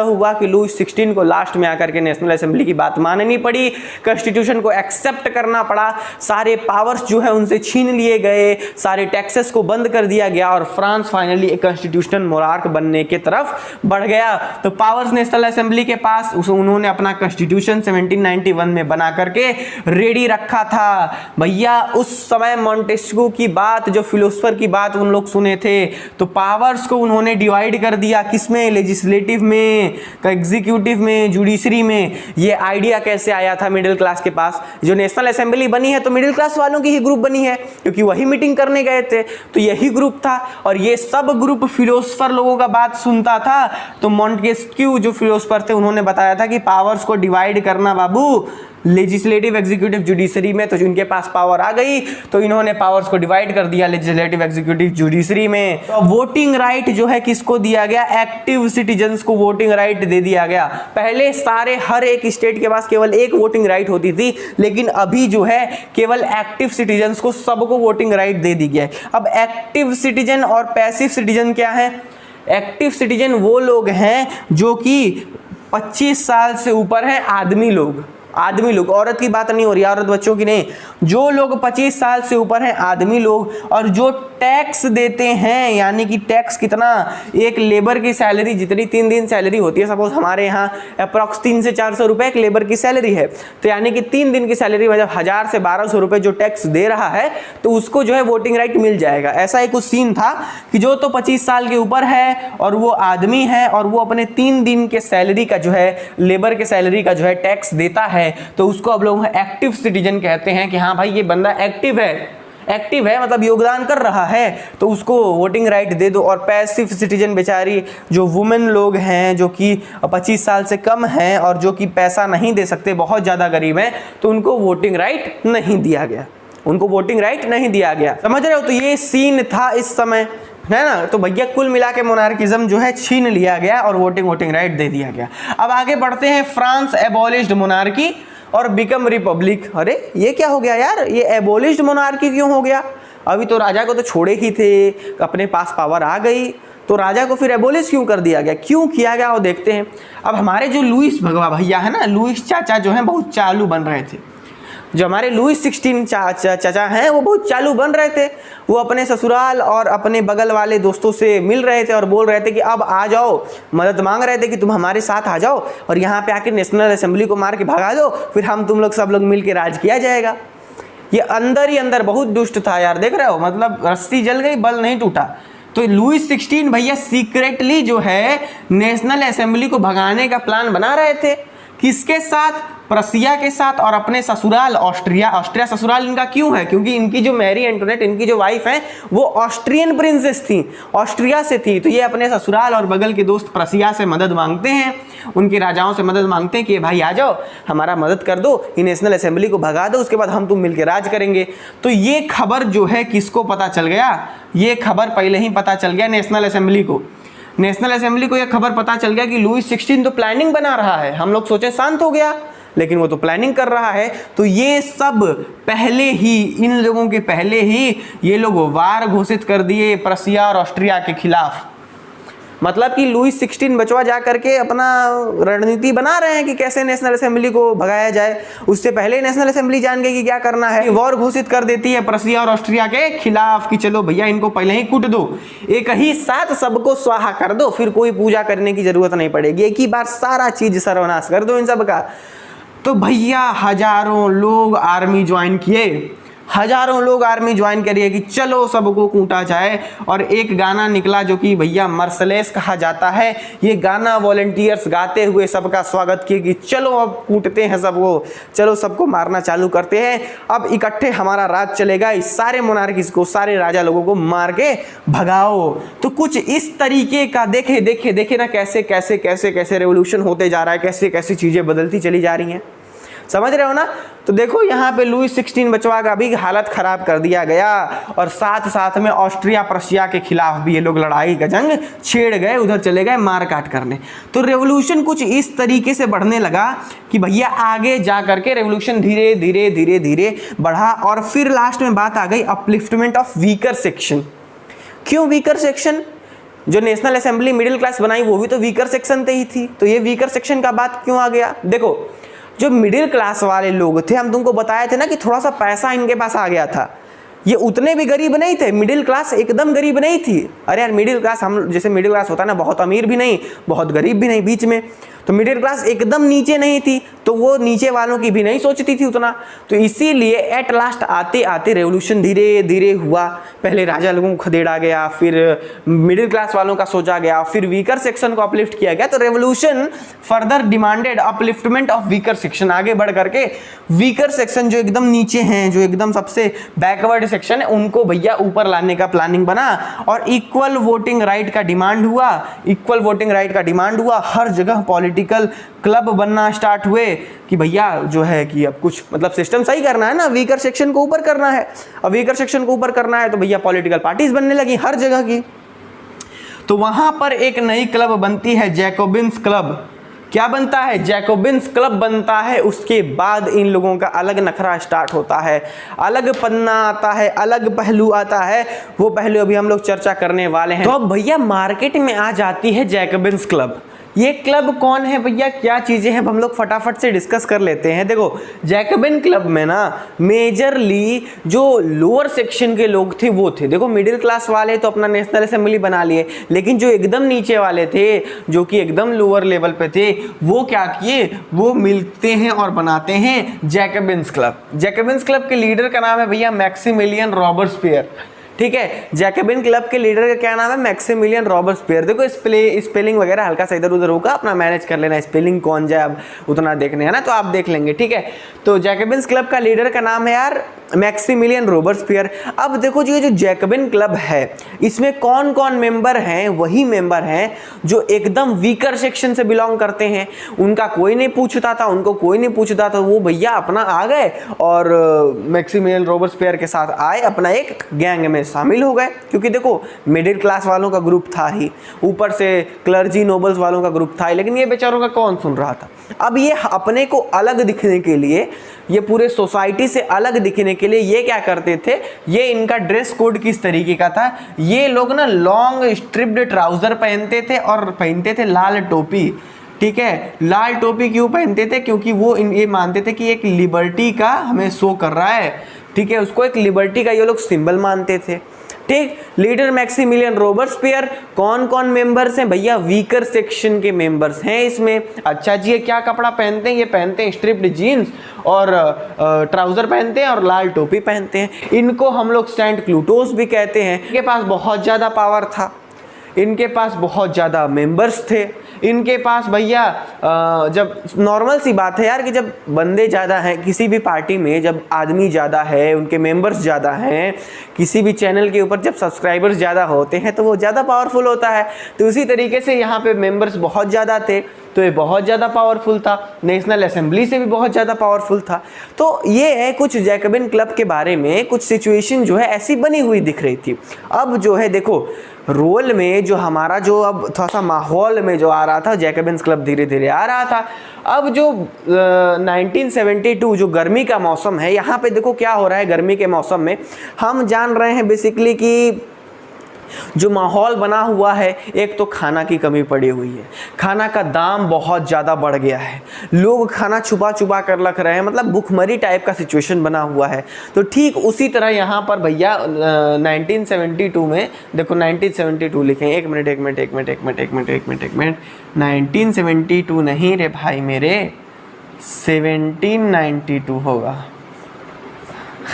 हुआ कि लुईस 16 को लास्ट में आकर के नेशनल असेंबली की बात माननी पड़ी, कॉन्स्टिट्यूशन को एक्सेप्ट करना पड़ा, सारे पावर्स जो है उनसे छीन लिए गए, सारे टैक्सेस को बंद कर दिया गया और फ्रांस फाइनली एक कॉन्स्टिट्यूशनल मोनार्क बनने की तरफ बढ़ गया। तो पावर्स नेशनल असेंबली के पास, उन्होंने अपना कॉन्स्टिट्यूशन 1791 में बना करके रेडी रखा था। भैया उस समय मॉन्टेस्क्यू की बात, जो फिलोसफर की बात उन लोग सुने थे, तो पावर्स को उन्होंने डिवाइड कर दिया, किसमें, लेजिस्लेटिव में, एग्जीक्यूटिव में, जुडिशरी में। ये आइडिया कैसे आया था मिडिल क्लास के पास। जो नेशनल असेंबली बनी है तो मिडिल क्लास वालों की ही ग्रुप बनी है, क्योंकि वही मीटिंग करने गए थे, तो यही ग्रुप था। और ये सब ग्रुप फिलोसफर लोगों का बात सुनता था। तो मॉन्टेस्क्यू जो फिलोसफर थे उन्होंने बताया था कि पावर्स को डिवाइड करना बाबू लेजिस्लेटिव, एग्जीक्यूटिव, जुडिशरी में। तो जिनके पास पावर आ गई तो इन्होंने पावर्स को डिवाइड कर दिया लेजिस्लेटिव, एग्जीक्यूटिव, जुडिशरी में। तो वोटिंग राइट जो है किसको दिया गया, एक्टिव सिटीजन्स को वोटिंग राइट दे दिया गया। पहले हर एक स्टेट के पास केवल एक वोटिंग राइट होती थी, लेकिन अभी जो है केवल एक्टिव सिटीजन्स को सबको वोटिंग राइट दे दी गया है। अब एक्टिव सिटीजन और पैसिव सिटीजन क्या है। एक्टिव सिटीजन वो लोग हैं जो कि 25 साल से ऊपर हैं, आदमी लोग, आदमी लोग, औरत की बात नहीं हो रही, औरत बच्चों की नहीं, जो लोग 25 साल से ऊपर हैं आदमी लोग, और जो टैक्स देते हैं, यानी कि टैक्स कितना, एक लेबर की सैलरी जितनी 3 दिन सैलरी होती है, सपोज हमारे यहाँ अप्रॉक्स 300 से 400 रुपए एक लेबर की सैलरी है, तो यानी कि 3 दिन की सैलरी मतलब 1000 से 1200 रुपए जो टैक्स दे रहा है, तो उसको जो है वोटिंग राइट मिल जाएगा। ऐसा एक कुछ सीन था कि जो तो 25 साल के ऊपर है और वो आदमी है और वो अपने 3 दिन के सैलरी का जो है, लेबर के सैलरी का जो है टैक्स देता है, तो उसको अब लोग एक्टिव सिटीजन कहते हैं कि हाँ भाई ये बंदा एक्टिव है मतलब योगदान कर रहा है, तो उसको वोटिंग राइट दे दो। और पैसिव सिटीजन बेचारी जो वुमेन लोग हैं जो कि 25 साल से कम हैं और जो कि पैसा नहीं दे सकते, बहुत ज़्यादा गरीब हैं, तो उनको वोटिंग राइट नहीं दिया गया, उनको वोटिंग राइट नहीं दिया गया। समझ रहे हो? तो ये सीन था इस समय, है ना। तो भैया कुल मिला के मोनार्किज्म जो है छीन लिया गया और वोटिंग राइट दे दिया गया। अब आगे बढ़ते हैं। फ्रांस एबॉलिश्ड मोनार्की और बिकम रिपब्लिक। अरे ये क्या हो गया यार, ये एबॉलिश्ड मोनार्की क्यों हो गया? अभी तो राजा को तो छोड़े ही थे, अपने पास पावर आ गई, तो राजा को फिर एबॉलिश क्यों कर दिया गया, क्यों किया गया वो देखते हैं। अब हमारे जो लुईस भगवा भैया है ना, लुईस चाचा जो हैं बहुत चालू बन रहे थे। जो हमारे लुईस 16 चाचा हैं वो बहुत चालू बन रहे थे। वो अपने ससुराल और अपने बगल वाले दोस्तों से मिल रहे थे और बोल रहे थे कि अब आ जाओ, मदद मांग रहे थे कि तुम हमारे साथ आ जाओ और यहाँ पे आके नेशनल असेंबली को मार के भगा दो, फिर हम तुम लोग सब लोग मिल के राज किया जाएगा। ये अंदर ही अंदर बहुत दुष्ट था यार, देख रहे हो, मतलब रस्सी जल गई बल नहीं टूटा। तो लुईस 16 भैया सीक्रेटली जो है नेशनल असेंबली को भगाने का प्लान बना रहे थे। किसके साथ? प्रसिया के साथ और अपने ससुराल ऑस्ट्रिया ससुराल इनका क्यों है? क्योंकि इनकी जो मैरी एंटोनेट, इनकी जो वाइफ है वो ऑस्ट्रियन प्रिंसेस थी, ऑस्ट्रिया से थी। तो ये अपने ससुराल और बगल के दोस्त प्रसिया से मदद मांगते हैं, उनके राजाओं से मदद मांगते हैं कि भाई आ जाओ, हमारा मदद कर दो, ये नेशनल असेंबली को भगा दो, उसके बाद हम तुम मिलकर राज करेंगे। तो ये खबर जो है किसको पता चल गया? ये खबर पहले ही पता चल गया नेशनल असेंबली को। नेशनल असेंबली को यह खबर पता चल गया कि लुईस 16 तो प्लानिंग बना रहा है। हम लोग सोचे शांत हो गया, लेकिन वो तो प्लानिंग कर रहा है। तो ये सब पहले ही, इन लोगों के पहले ही ये लोग वार घोषित कर दिए प्रसिया और ऑस्ट्रिया के खिलाफ। मतलब कि लुईस 16 बचवा जा करके अपना रणनीति बना रहे हैं कि कैसे नेशनल असेंबली को भगाया जाए। उससे पहले नेशनल असेंबली जान गई कि क्या करना है, वॉर घोषित कर देती है प्रसिया और ऑस्ट्रिया के खिलाफ कि चलो भैया इनको पहले ही कूट दो, एक ही साथ सबको स्वाहा कर दो, फिर कोई पूजा करने की जरूरत नहीं पड़ेगी, एक ही बार सारा चीज सर्वनाश कर दो इन सब का। तो भैया हजारों लोग आर्मी ज्वाइन किए, हजारों लोग आर्मी ज्वाइन करिए कि चलो सबको कूटा जाए। और एक गाना निकला जो कि भैया मर्सलेस कहा जाता है। ये गाना वॉलंटियर्स गाते हुए सबका स्वागत किए कि चलो अब कूटते हैं सबको, चलो सबको मारना चालू करते हैं, अब इकट्ठे हमारा राज चलेगा, इस सारे मोनार्किस को, सारे राजा लोगों को मार के भगाओ। तो कुछ इस तरीके का देखे ना कैसे कैसे कैसे कैसे रेवोल्यूशन होते जा रहा है, कैसे कैसे चीज़ें बदलती चली जा रही हैं, समझ रहे हो ना। तो देखो यहाँ पे लुईस 16 बचवा का भी हालत खराब कर दिया गया और साथ साथ में ऑस्ट्रिया प्रशिया के खिलाफ भी ये लोग लड़ाई का जंग छेड़ गए, उधर चले गए मार काट करने। तो रेवोल्यूशन कुछ इस तरीके से बढ़ने लगा कि भैया आगे जा करके रेवोल्यूशन धीरे धीरे धीरे धीरे बढ़ा। और फिर लास्ट में बात आ गई अपलिफ्टमेंट ऑफ वीकर सेक्शन। क्यों वीकर सेक्शन? जो नेशनल असेंबली मिडिल क्लास बनाई वो भी तो वीकर सेक्शन से ही थी, तो ये वीकर सेक्शन का बात क्यों आ गया? देखो जो मिडिल क्लास वाले लोग थे, हम तुमको बताए थे ना कि थोड़ा सा पैसा इनके पास आ गया था, ये उतने भी गरीब नहीं थे, मिडिल क्लास एकदम गरीब नहीं थी। अरे यार मिडिल क्लास, हम जैसे मिडिल क्लास होता है ना, बहुत अमीर भी नहीं बहुत गरीब भी नहीं, बीच में, तो मिडिल क्लास एकदम नीचे नहीं थी, तो वो नीचे वालों की भी नहीं सोचती थी उतना। तो इसीलिए एट लास्ट आते आते रेवोल्यूशन धीरे धीरे हुआ। पहले राजा लोगों को खदेड़ा गया, फिर मिडिल क्लास वालों का सोचा गया, फिर वीकर सेक्शन को अपलिफ्ट किया गया। तो revolution further demanded upliftment of weaker section. आगे बढ़ करके वीकर सेक्शन जो एकदम नीचे हैं, जो एकदम सबसे बैकवर्ड सेक्शन है, उनको भैया ऊपर लाने का प्लानिंग बना और इक्वल वोटिंग राइट का डिमांड हुआ। इक्वल वोटिंग राइट का डिमांड हुआ, हर जगह पॉलिटिकल क्लब बनना स्टार्ट हुए कि भैया जो है कि अब कुछ मतलब सिस्टम सही करना है ना, वीकर सेक्शन को ऊपर करना है। अब वीकर सेक्शन को ऊपर करना है तो भैया पॉलिटिकल पार्टीज बनने लगी हर जगह की। तो वहां पर एक नई क्लब बनती है, जैकोबिन्स क्लब। क्या बनता है? जैकोबिन्स क्लब बनता है। उसके बाद इन लोगों का अलग नखरा स्टार्ट होता है, अलग पन्ना आता है, अलग पहलू आता है। वो पहलू अभी हम लोग चर्चा करने वाले हैं। तो अब भैया मार्केट में आ जाती है जैकोबिन्स क्लब। ये क्लब कौन है भैया, क्या चीज़ें हैं, हम लोग फटाफट से डिस्कस कर लेते हैं। देखो जैकबिन क्लब में ना मेजरली जो लोअर सेक्शन के लोग थे वो थे। देखो मिडिल क्लास वाले तो अपना नेशनल असेंबली बना लिए, लेकिन जो एकदम नीचे वाले थे, जो कि एकदम लोअर लेवल पे थे, वो क्या किए, वो मिलते हैं और बनाते हैं जैकबिन्स क्लब। जैकबिन्स क्लब के लीडर का नाम है भैया मैक्सिमिलियन रॉबर्सपियर। ठीक है, जैकबिन क्लब के लीडर का क्या नाम है, मैक्सिमिलियन रॉबर्सपियर। देखो स्पेलिंग वगैरह हल्का सा इधर उधर होगा, अपना मैनेज कर लेना, स्पेलिंग कौन जाए अब उतना देखने है ना, तो आप देख लेंगे। ठीक है, तो जैकबिन्स क्लब का लीडर का नाम है यार मैक्सिमिलियन रॉबर्सपियर। अब देखो जी, ये जो जैकबिन क्लब है इसमें कौन कौन मेंबर हैं, वही मेंबर हैं जो एकदम वीकर सेक्शन से बिलोंग करते हैं। उनका कोई नहीं पूछता था, उनको कोई नहीं पूछता था, वो भैया अपना आ गए और मैक्सिमिलियन रॉबर्सपियर के साथ आए, अपना एक गैंग में शामिल हो गए। क्योंकि देखो मिडिल क्लास वालों का ग्रुप था ही, ऊपर से क्लर्जी नोबल्स वालों का ग्रुप था, लेकिन ये बेचारों का कौन सुन रहा था। अब ये अपने को अलग दिखने के लिए, ये पूरे सोसाइटी से अलग दिखने के लिए ये क्या करते थे, ये इनका ड्रेस कोड किस तरीके का था, ये लोग ना लॉन्ग स्ट्रिप्ड ट्राउजर पहनते थे और पहनते थे लाल टोपी। ठीक है, लाल टोपी क्यों पहनते थे, क्योंकि वो ये मानते थे कि एक लिबर्टी का हमें शो कर रहा है। ठीक है, उसको एक लिबर्टी का ये लोग सिंबल मानते थे। ठीक, लीडर मैक्सिमिलियन रॉबर्सपियर। कौन कौन मेंबर्स हैं भैया, वीकर सेक्शन के मेंबर्स हैं इसमें। अच्छा जी, ये क्या कपड़ा पहनते हैं, ये पहनते हैं स्ट्रिप्ड जीन्स और ट्राउजर पहनते हैं और लाल टोपी पहनते हैं। इनको हम लोग सेंट क्लूटोस भी कहते हैं। इनके पास बहुत ज़्यादा पावर था, इनके पास बहुत ज़्यादा मेंबर्स थे, इनके पास भैया जब नॉर्मल सी बात है यार कि जब बंदे ज़्यादा हैं किसी भी पार्टी में, जब आदमी ज़्यादा है, उनके मेंबर्स ज़्यादा हैं, किसी भी चैनल के ऊपर जब सब्सक्राइबर्स ज़्यादा होते हैं तो वो ज़्यादा पावरफुल होता है। तो उसी तरीके से यहाँ पे मेंबर्स बहुत ज़्यादा थे तो ये बहुत ज़्यादा पावरफुल था, नेशनल असेंबली से भी बहुत ज़्यादा पावरफुल था। तो ये है कुछ जैकबिन क्लब के बारे में, कुछ सिचुएशन जो है ऐसी बनी हुई दिख रही थी। अब जो है देखो रोल में जो हमारा जो अब थोड़ा सा माहौल में जो आ रहा था, जैकबिन्स क्लब धीरे धीरे आ रहा था। अब जो 1972 जो गर्मी का मौसम है, यहाँ पे देखो क्या हो रहा है गर्मी के मौसम में, हम जान रहे हैं बेसिकली कि जो माहौल बना हुआ है, एक तो खाना की कमी पड़ी हुई है, खाना का दाम बहुत ज़्यादा बढ़ गया है, लोग खाना छुपा छुपा कर रख रहे हैं, मतलब भुखमरी टाइप का सिचुएशन बना हुआ है। तो ठीक उसी तरह यहाँ पर भैया 1972 में देखो 1972 लिखें, एक मिनट 1972 नहीं रे भाई मेरे, 1792 होगा।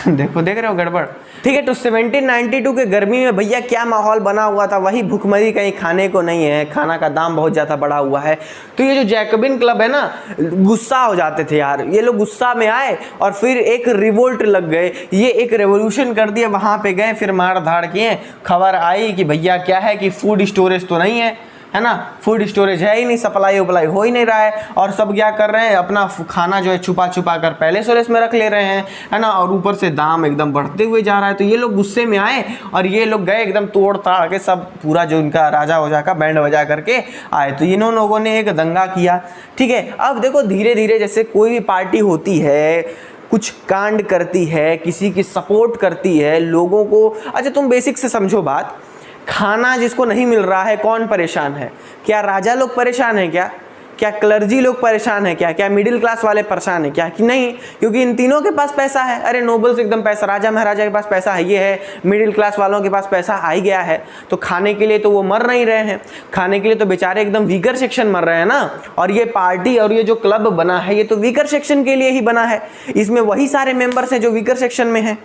देखो देख रहे हो गड़बड़। ठीक है, तो 1792 के गर्मी में भैया क्या माहौल बना हुआ था, वही भुखमरी, कहीं खाने को नहीं है, खाना का दाम बहुत ज़्यादा बढ़ा हुआ है। तो ये जो जैकबिन क्लब है ना, गुस्सा हो जाते थे यार, ये लोग गुस्सा में आए और फिर एक रिवोल्ट लग गए, ये एक रेवोल्यूशन कर दिया, वहाँ पे गए, फिर मार धाड़ किए। खबर आई कि भैया क्या है कि फूड स्टोरेज तो नहीं है ना, फूड स्टोरेज है ही नहीं, सप्लाई उपलाई हो ही नहीं रहा है, और सब क्या कर रहे हैं, अपना खाना जो है छुपा छुपा कर पहले स्टोरेज में रख ले रहे हैं, है ना, और ऊपर से दाम एकदम बढ़ते हुए जा रहा है। तो ये लोग गुस्से में आए और ये लोग गए एकदम तोड़ ताड़ के, सब पूरा जो इनका राजा वजा का बैंड बजा करके आए। तो इन लोगों ने एक दंगा किया। ठीक है, अब देखो धीरे धीरे जैसे कोई भी पार्टी होती है, कुछ कांड करती है, किसी की सपोर्ट करती है लोगों को। अच्छा तुम बेसिक से समझो बात, खाना जिसको नहीं मिल रहा है कौन परेशान है, क्या राजा लोग परेशान हैं, क्या क्लर्जी लोग परेशान है, क्या मिडिल क्लास वाले परेशान है क्या, कि नहीं, क्योंकि इन तीनों के पास पैसा है। अरे नोबल्स एकदम पैसा, राजा महाराजा के पास पैसा है, ये है, मिडिल क्लास वालों के पास पैसा आ ही गया है, तो खाने के लिए तो वो मर नहीं रहे हैं, खाने के लिए तो बेचारे एकदम वीकर सेक्शन मर रहे हैं ना। और ये पार्टी और ये जो क्लब बना है ये तो वीकर सेक्शन के लिए ही बना है, इसमें वही सारे मेंबर्स हैं जो वीकर सेक्शन में हैं।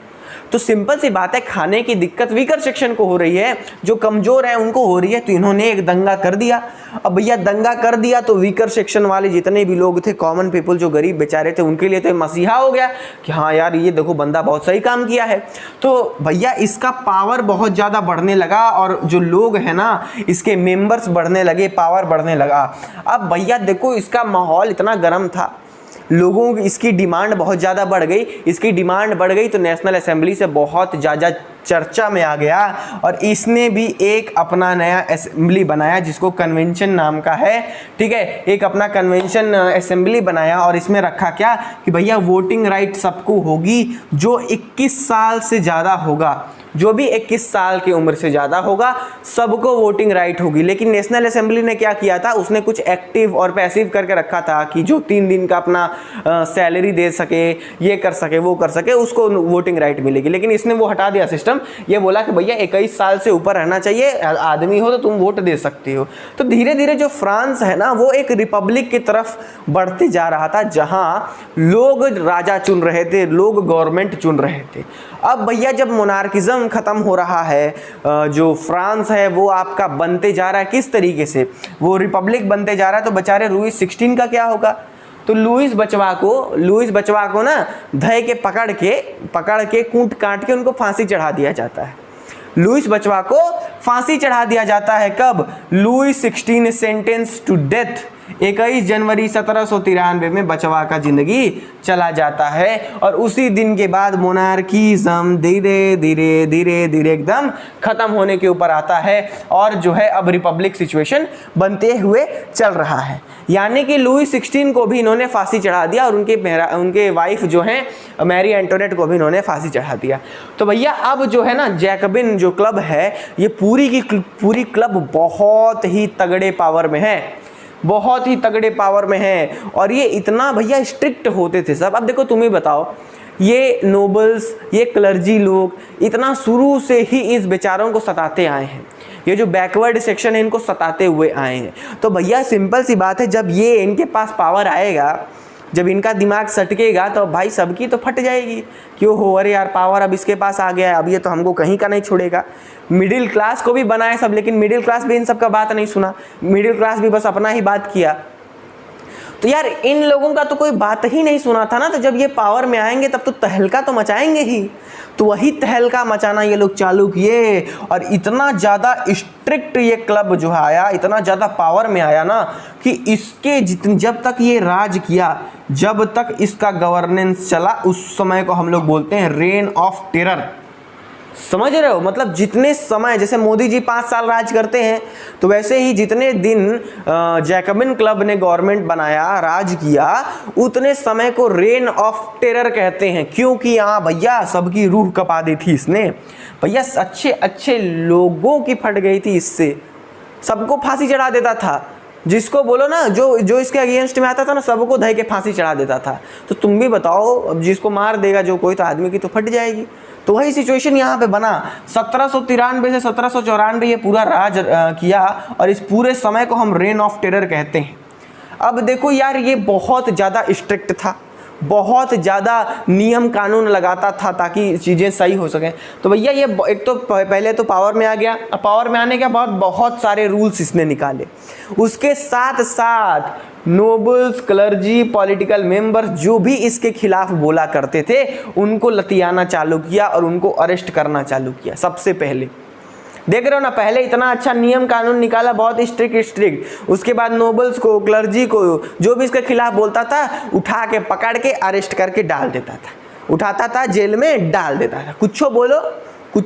तो सिंपल सी बात है, खाने की दिक्कत वीकर सेक्शन को हो रही है, जो कमजोर है उनको हो रही है, तो इन्होंने एक दंगा कर दिया। अब भैया दंगा कर दिया तो वीकर सेक्शन वाले जितने भी लोग थे, कॉमन पीपल जो गरीब बेचारे थे, उनके लिए तो मसीहा हो गया कि हाँ यार ये देखो बंदा बहुत सही काम किया है। तो भैया इसका पावर बहुत ज़्यादा बढ़ने लगा और जो लोग हैं ना इसके मेंबर्स बढ़ने लगे, पावर बढ़ने लगा। अब भैया देखो इसका माहौल इतना गर्म था, लोगों की इसकी डिमांड बहुत ज़्यादा बढ़ गई, इसकी डिमांड बढ़ गई तो नेशनल असेंबली से बहुत ज़्यादा चर्चा में आ गया और इसने भी एक अपना नया असेंबली बनाया जिसको कन्वेंशन नाम का है। ठीक है, एक अपना कन्वेंशन असेंबली बनाया और इसमें रखा क्या कि भैया वोटिंग राइट सबको होगी जो 21 साल से ज़्यादा होगा, जो भी 21 साल की उम्र से ज़्यादा होगा सबको वोटिंग राइट होगी। लेकिन नेशनल असेंबली ने क्या किया था, उसने कुछ एक्टिव और पैसिव करके रखा था कि जो 3 दिन का अपना सैलरी दे सके, ये कर सके, वो कर सके, उसको वोटिंग राइट मिलेगी। लेकिन इसने वो हटा दिया सिस्टम, ये बोला कि भैया 21 साल से ऊपर रहना चाहिए, आदमी हो तो तुम वोट दे सकते हो। तो धीरे धीरे जो फ्रांस है ना वो एक रिपब्लिक की तरफ बढ़ते जा रहा था, जहां लोग राजा चुन रहे थे, लोग गवर्नमेंट चुन रहे थे। अब भैया जब मोनार्किज्म खत्म हो रहा है, जो फ्रांस है वो आपका बनते जा रहा है, किस तरीके से वो रिपब्लिक बनते जा रहा है, तो बेचारे लुई 16 का क्या होगा। तो लुईस बचवा को ना धय के पकड़ के कूट काट के उनको फांसी चढ़ा दिया जाता है। लुईस बचवा को फांसी चढ़ा दिया जाता है कब, लुई 16 सेंटेंस टू डेथ 21 जनवरी 1793 में बचवा का जिंदगी चला जाता है। और उसी दिन के बाद मोनार्किज्म धीरे धीरे एकदम खत्म होने के ऊपर आता है और जो है अब रिपब्लिक सिचुएशन बनते हुए चल रहा है। यानी कि लुई 16 को भी इन्होंने फांसी चढ़ा दिया और उनके वाइफ जो हैं मैरी एंटोनेट को भी इन्होंने फांसी चढ़ा दिया। तो भैया अब जो है ना जैकबिन जो क्लब है, ये पूरी की पूरी क्लब बहुत ही तगड़े पावर में है, बहुत ही तगड़े पावर में है। और ये इतना भैया स्ट्रिक्ट होते थे सब। अब देखो तुम ही बताओ, ये नोबल्स, ये क्लर्जी लोग इतना शुरू से ही इस बेचारों को सताते आए हैं, ये जो बैकवर्ड सेक्शन है इनको सताते हुए आए हैं। तो भैया सिंपल सी बात है, जब ये इनके पास पावर आएगा, जब इनका दिमाग सटकेगा तो भाई सबकी तो फट जाएगी। क्यों हो, अरे यार पावर अब इसके पास आ गया है, अब ये तो हमको कहीं का नहीं छोड़ेगा। मिडिल क्लास को भी बनाए सब, लेकिन मिडिल क्लास भी इन सब का बात नहीं सुना, मिडिल क्लास भी बस अपना ही बात किया। तो यार इन लोगों का तो कोई बात ही नहीं सुना था ना। तो जब ये पावर में आएंगे तब तो तहलका तो मचाएंगे ही। तो वही तहलका मचाना ये लोग चालू किए और इतना ज़्यादा स्ट्रिक्ट ये क्लब जो है आया, इतना ज़्यादा पावर में आया ना कि इसके जब तक ये राज किया, जब तक इसका गवर्नेंस चला, उस समय को हम लोग बोलते हैं रेन ऑफ टेरर। समझ रहे हो, मतलब जितने समय, जैसे मोदी जी 5 साल राज करते हैं, तो वैसे ही जितने दिन जैकबिन क्लब ने गवर्नमेंट बनाया, राज किया, उतने समय को रेन ऑफ टेरर कहते हैं। क्योंकि हाँ भैया सबकी रूह कपा दी थी इसने। भैया अच्छे अच्छे लोगों की फट गई थी इससे, सबको फांसी चढ़ा देता था। जिसको बोलो ना, जो इसके अगेंस्ट में आता था ना, सबको धय के फांसी चढ़ा देता था। तो तुम भी बताओ, अब जिसको मार देगा जो कोई, तो आदमी की तो फट जाएगी। तो वही सिचुएशन यहाँ पे बना। 1793 से 1794 ये पूरा राज किया और इस पूरे समय को हम रेन ऑफ टेरर कहते हैं। अब देखो यार, ये बहुत ज़्यादा स्ट्रिक्ट था, बहुत ज़्यादा नियम कानून लगाता था ताकि चीज़ें सही हो सकें। तो भैया ये एक तो पहले तो पावर में आ गया, अब पावर में आने के बाद बहुत सारे रूल्स इसने निकाले। उसके साथ साथ नोबल्स, क्लर्जी, पॉलिटिकल मेंबर्स जो भी इसके खिलाफ बोला करते थे उनको लतियाना चालू किया और उनको अरेस्ट करना चालू किया। सबसे पहले देख रहे हो ना, पहले इतना अच्छा नियम कानून निकाला, बहुत स्ट्रिक्ट। उसके बाद नोबल्स को, क्लर्जी को, जो भी इसके खिलाफ बोलता था उठा के पकड़ के अरेस्ट करके डाल देता था, उठाता था जेल में डाल देता था। कुछ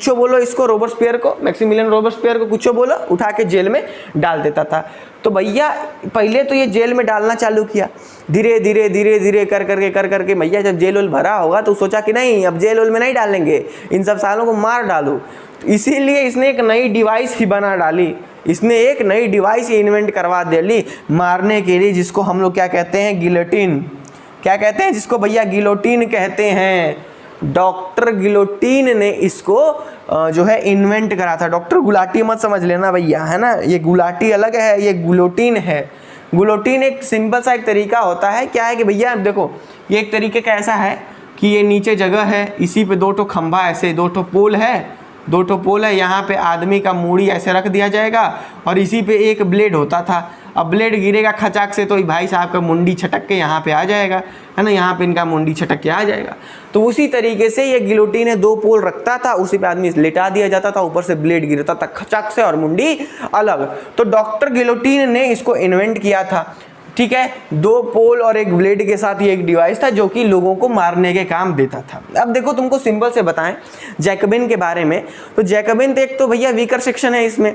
बोलो इसको, रोबेस्पियर को, मैक्सिमिलियन रोबेस्पियर को कुछ बोलो, उठा के जेल में डाल देता था। तो भैया पहले तो ये जेल में डालना चालू किया, धीरे धीरे कर करके भैया जब जेल उल भरा होगा तो सोचा कि नहीं, अब जेल उल में नहीं डालेंगे, इन सब सालों को मार डालूं। तो इसीलिए इसने एक नई डिवाइस ही बना डाली, इसने एक नई डिवाइस इन्वेंट करवा दी मारने के लिए, जिसको हम लोग क्या कहते हैं, गिलोटिन। क्या कहते हैं जिसको भैया, गिलोटिन कहते हैं। डॉक्टर गिलोटिन ने इसको जो है इन्वेंट करा था। डॉक्टर गुलाटी मत समझ लेना भैया, है ना, ये गुलाटी अलग है, ये गुलोटिन है। गुलोटिन एक सिंपल सा एक तरीका होता है। क्या है कि भैया देखो, ये एक तरीके का ऐसा है कि ये नीचे जगह है, इसी पे 2 खंभा, ऐसे 2 पोल है, यहाँ पे आदमी का मूड़ी ऐसे रख दिया जाएगा और इसी पे एक ब्लेड होता था। अब ब्लेड गिरेगा खचाक से तो भाई साहब का मुंडी छटक के यहाँ पे आ जाएगा, है ना, यहाँ पे इनका मुंडी छटक के आ जाएगा। तो उसी तरीके से ये गिलोटिन है, 2 पोल रखता था, उसी पे आदमी लेटा दिया जाता था, ऊपर से ब्लेड गिरता था खचाक से और मुंडी अलग। तो डॉक्टर गिलोटिन ने इसको इन्वेंट किया था, ठीक है। 2 पोल और एक ब्लेड के साथ ये एक डिवाइस था जो कि लोगों को मारने के काम देता था। अब देखो तुमको सिंपल से बताएं जैकबिन के बारे में, तो जैकबिन तो एक तो भैया वीकर सेक्शन है इसमें,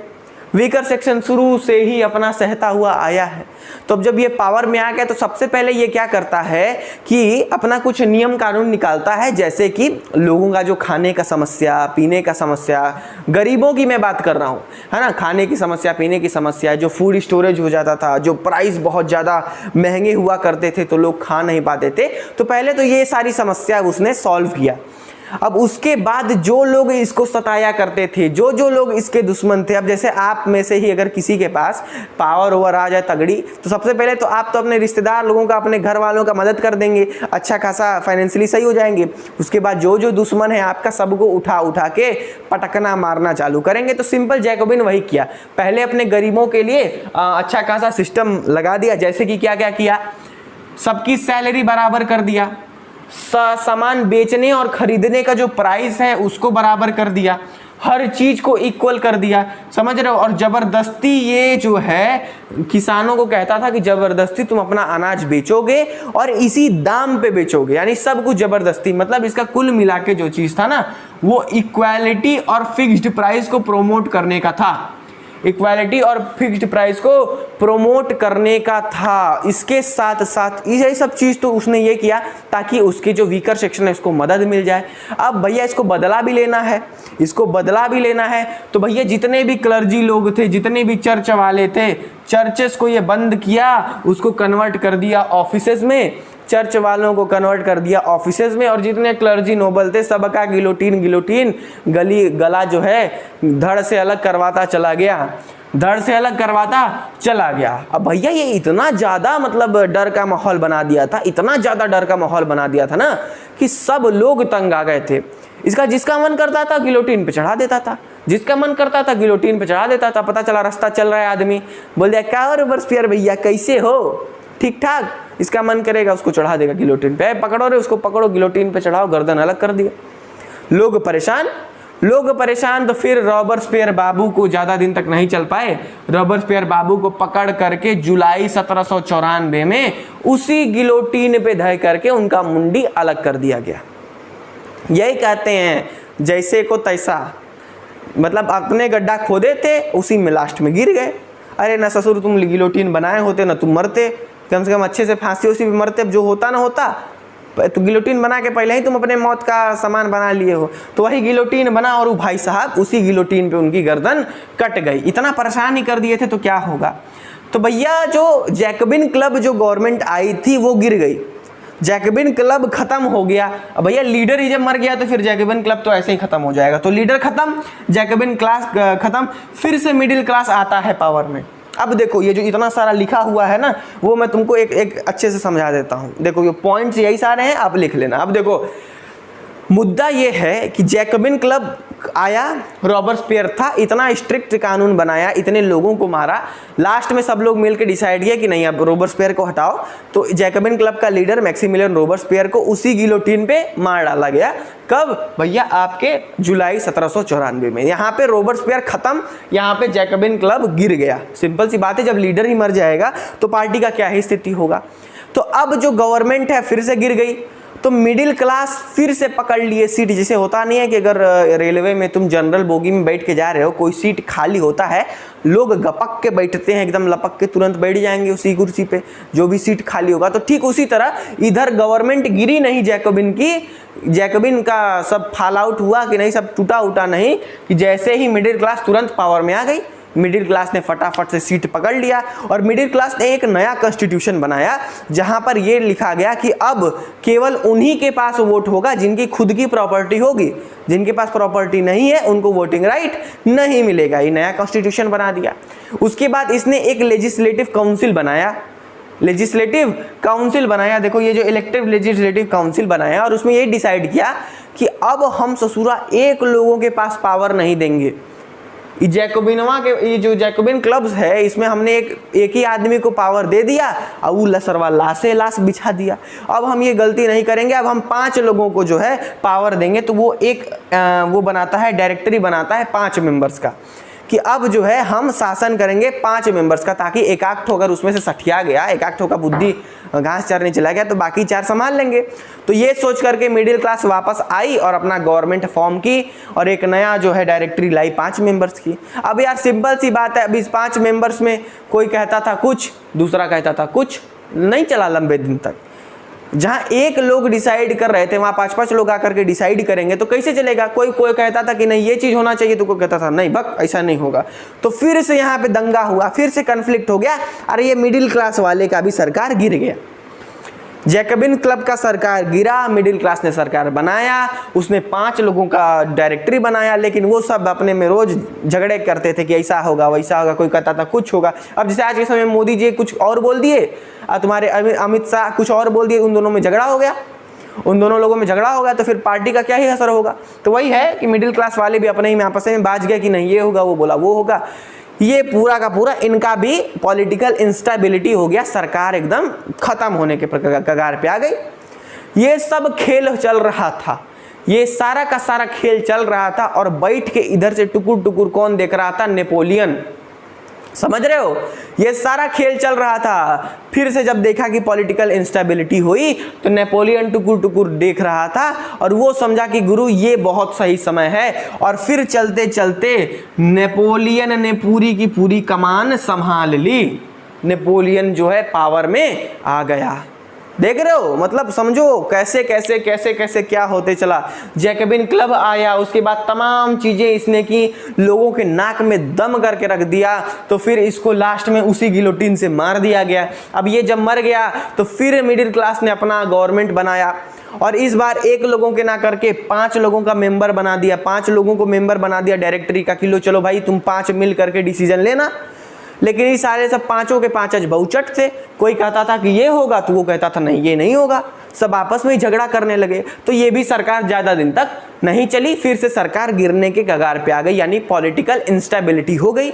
वीकर सेक्शन शुरू से ही अपना सहता हुआ आया है। तो अब जब ये पावर में आ गया तो सबसे पहले ये क्या करता है कि अपना कुछ नियम कानून निकालता है, जैसे कि लोगों का जो खाने का समस्या, पीने का समस्या, गरीबों की मैं बात कर रहा हूँ, है ना, खाने की समस्या, पीने की समस्या, जो फूड स्टोरेज हो जाता था, जो प्राइस बहुत ज़्यादा महंगे हुआ करते थे तो लोग खा नहीं पाते थे, तो पहले तो ये सारी समस्या उसने सॉल्व किया। अब उसके बाद जो लोग इसको सताया करते थे, जो लोग इसके दुश्मन थे, अब जैसे आप में से ही अगर किसी के पास पावर ओवर आ जाए तगड़ी, तो सबसे पहले तो आप तो अपने रिश्तेदार लोगों का, अपने घर वालों का मदद कर देंगे, अच्छा खासा फाइनेंशियली सही हो जाएंगे। उसके बाद जो दुश्मन है आपका, सबको उठा के पटकना मारना चालू करेंगे। तो सिंपल जैकोबिन वही किया, पहले अपने गरीबों के लिए अच्छा खासा सिस्टम लगा दिया, जैसे कि क्या क्या किया, सबकी सैलरी बराबर कर दिया, सामान बेचने और खरीदने का जो प्राइस है उसको बराबर कर दिया, हर चीज को इक्वल कर दिया, समझ रहे हो। और जबरदस्ती ये जो है किसानों को कहता था कि जबरदस्ती तुम अपना अनाज बेचोगे और इसी दाम पे बेचोगे, यानी सब कुछ जबरदस्ती। मतलब इसका कुल मिला के जो चीज था ना, वो इक्वालिटी और फिक्स्ड प्राइस को प्रोमोट करने का था, इक्वालिटी और फिक्स्ड प्राइस को प्रोमोट करने का था। इसके साथ साथ यही सब चीज तो उसने ये किया ताकि उसके जो वीकर सेक्शन है उसको मदद मिल जाए। अब भैया इसको बदला भी लेना है, तो भैया जितने भी क्लर्जी लोग थे, जितने भी चर्च वाले थे, चर्चेस को ये बंद किया, उसको कन्वर्ट कर दिया ऑफिसेज में, चर्च वालों को कन्वर्ट कर दिया ऑफिसेज में, और जितने क्लर्जी नोबल थे सबका गिलोटीन गला जो है धड़ से अलग करवाता चला गया। अब भैया ये इतना ज़्यादा मतलब डर का माहौल बना दिया था, ना कि सब लोग तंग आ गए थे। इसका जिसका मन करता था गिलोटीन पे चढ़ा देता था, पता चला रास्ता चल रहा है आदमी, बोल दिया क्या रोबर्सपियर भैया कैसे हो, ठीक ठाक, इसका मन करेगा उसको चढ़ा देगा गिलोटीन पे, पकड़ो रे उसको, पकड़ो गिलोटीन पे चढ़ाओ, गर्दन अलग कर दिया। लोग परेशान। तो फिर रॉबर्सपियर बाबू को ज़्यादा दिन तक नहीं चल पाए, रॉबर्सपियर बाबू को पकड़ करके जुलाई 1794 में उसी गिलोटीन पे धय करके उनका मुंडी अलग कर दिया गया। यही कहते हैं जैसे को तैसा, मतलब अपने गड्ढा खोदे थे उसी में लास्ट में गिर गए। अरे ना ससुर तुम गिलोटीन बनाए होते ना तुम मरते, कम से कम अच्छे से फांसी उसी पे मरते, जो होता ना होता, तो गिलोटीन बना के पहले ही तुम अपने मौत का सामान बना लिए हो। तो वही गिलोटीन बना और वो भाई साहब उसी गिलोटीन पे उनकी गर्दन कट गई। इतना परेशान ही कर दिए थे तो क्या होगा। तो भैया जो जैकोबिन क्लब जो गवर्नमेंट आई थी वो गिर गई, जैकोबिन क्लब खत्म हो गया। अब भैया लीडर ही जब मर गया तो फिर जैकोबिन क्लब तो ऐसे ही खत्म हो जाएगा। तो लीडर खत्म, जैकोबिन क्लास खत्म, फिर से मिडिल क्लास आता है पावर में। अब देखो ये जो इतना सारा लिखा हुआ है ना, वो मैं तुमको एक अच्छे से समझा देता हूँ। देखो ये पॉइंट्स यही सारे हैं, आप लिख लेना। अब देखो मुद्दा ये है कि जैकोबिन क्लब आया, रॉबर्सपियर था, इतना स्ट्रिक्ट कानून बनाया, इतने लोगों को मारा, लास्ट में सब लोग मिलकर डिसाइड किया कि नहीं अब रॉबर्सपियर को हटाओ। तो जैकोबिन क्लब का लीडर मैक्सिमिलियन रॉबर्सपियर को उसी गिलोटीन पे मार डाला गया। कब भैया? आपके जुलाई 1794 में। यहाँ पे रॉबर्सपियर खत्म, यहाँ पे जैकोबिन क्लब गिर गया। सिंपल सी बात है, जब लीडर ही मर जाएगा तो पार्टी का क्या ही स्थिति होगा। तो अब जो गवर्नमेंट है फिर से गिर गई, तो मिडिल क्लास फिर से पकड़ लिए सीट। जैसे होता नहीं है कि अगर रेलवे में तुम जनरल बोगी में बैठ के जा रहे हो, कोई सीट खाली होता है, लोग गपक के बैठते हैं, एकदम लपक के तुरंत बैठ जाएंगे उसी कुर्सी पे जो भी सीट खाली होगा। तो ठीक उसी तरह इधर गवर्नमेंट गिरी नहीं जैकोबिन की, जैकोबिन का सब फॉल आउट हुआ कि नहीं, सब टूटा उटा नहीं, कि जैसे ही मिडिल क्लास तुरंत पावर में आ गई, मिडिल क्लास ने फटाफट से सीट पकड़ लिया। और मिडिल क्लास ने एक नया कॉन्स्टिट्यूशन बनाया जहां पर यह लिखा गया कि अब केवल उन्हीं के पास वोट होगा जिनकी खुद की प्रॉपर्टी होगी, जिनके पास प्रॉपर्टी नहीं है उनको वोटिंग राइट नहीं मिलेगा। ये नया कॉन्स्टिट्यूशन बना दिया। उसके बाद इसने एक लेजिस्लेटिव काउंसिल बनाया, देखो ये जो इलेक्टिव लेजिस्लेटिव काउंसिल बनाया, और उसमें ये डिसाइड किया कि अब हम ससुरा एक लोगों के पास पावर नहीं देंगे। जैकोबिनवा के ये जो जैकोबिन क्लब्स है, इसमें हमने एक ही आदमी को पावर दे दिया और वो लसरवा लाश बिछा दिया। अब हम ये गलती नहीं करेंगे, अब हम 5 लोगों को जो है पावर देंगे। तो वो वो बनाता है, डायरेक्टरी बनाता है 5 मेंबर्स का, कि अब जो है हम शासन करेंगे 5 मेंबर्स का, ताकि एकाक ठो अगर उसमें से सठिया गया, एकाक ठो का बुद्धि घास चरने चला गया तो बाकी 4 संभाल लेंगे। तो ये सोच करके मिडिल क्लास वापस आई और अपना गवर्नमेंट फॉर्म की और एक नया जो है डायरेक्टरी लाई 5 मेंबर्स की। अब यार सिंपल सी बात है, अब इस 5 मेंबर्स में कोई कहता था कुछ, दूसरा कहता था कुछ, नहीं चला लंबे दिन तक। जहां एक लोग डिसाइड कर रहे थे वहां 5-5 लोग आकर के डिसाइड करेंगे तो कैसे चलेगा। कोई कहता था कि नहीं ये चीज होना चाहिए, तो कोई कहता था नहीं भक ऐसा नहीं होगा। तो फिर से यहाँ पे दंगा हुआ, फिर से कन्फ्लिक्ट हो गया। अरे ये मिडिल क्लास वाले का भी सरकार गिर गया। जैकबिन क्लब का सरकार गिरा, मिडिल क्लास ने सरकार बनाया, उसने 5 लोगों का डायरेक्टरी बनाया, लेकिन वो सब अपने में रोज झगड़े करते थे कि ऐसा होगा वैसा होगा, कोई कहता था कुछ होगा। अब जैसे आज के समय मोदी जी कुछ और बोल दिए और तुम्हारे अमित शाह कुछ और बोल दिए, उन दोनों में झगड़ा हो गया, उन दोनों लोगों में झगड़ा हो गया, तो फिर पार्टी का क्या ही असर होगा। तो वही है कि मिडिल क्लास वाले भी अपने ही में आपस में बाज गए कि नहीं ये होगा, वो बोला वो होगा। ये पूरा का पूरा इनका भी पॉलिटिकल इंस्टेबिलिटी हो गया, सरकार एकदम खत्म होने के कगार पे आ गई। ये सब खेल चल रहा था, ये सारा का सारा खेल चल रहा था और बैठ के इधर से टुकुर टुकुर कौन देख रहा था? नेपोलियन। समझ रहे हो, ये सारा खेल चल रहा था। फिर से जब देखा कि पॉलिटिकल इंस्टेबिलिटी हुई तो नेपोलियन टुकुर टुकुर देख रहा था और वो समझा कि गुरु ये बहुत सही समय है। और फिर चलते चलते नेपोलियन ने पूरी की पूरी कमान संभाल ली। नेपोलियन जो है पावर में आ गया। देख रहे हो, मतलब समझो कैसे कैसे कैसे कैसे क्या होते चला। जैकबिन क्लब आया, उसके बाद तमाम चीजें इसने की, लोगों के नाक में दम करके रख दिया। तो फिर इसको लास्ट में उसी गिलोटिन से मार दिया गया। अब ये जब मर गया तो फिर मिडिल क्लास ने अपना गवर्नमेंट बनाया और इस बार 1 लोगों के ना करके 5 लोगों का मेंबर बना दिया। 5 लोगों को मेंबर बना दिया डायरेक्टरी का कि लो चलो भाई तुम 5 मिल करके डिसीजन लेना। लेकिन ये सारे सब 5 के 5 बहुचट थे। कोई कहता था कि ये होगा तो वो कहता था नहीं ये नहीं होगा। सब आपस में ही झगड़ा करने लगे। तो ये भी सरकार ज़्यादा दिन तक नहीं चली, फिर से सरकार गिरने के कगार पे आ गई, यानी पॉलिटिकल इंस्टेबिलिटी हो गई।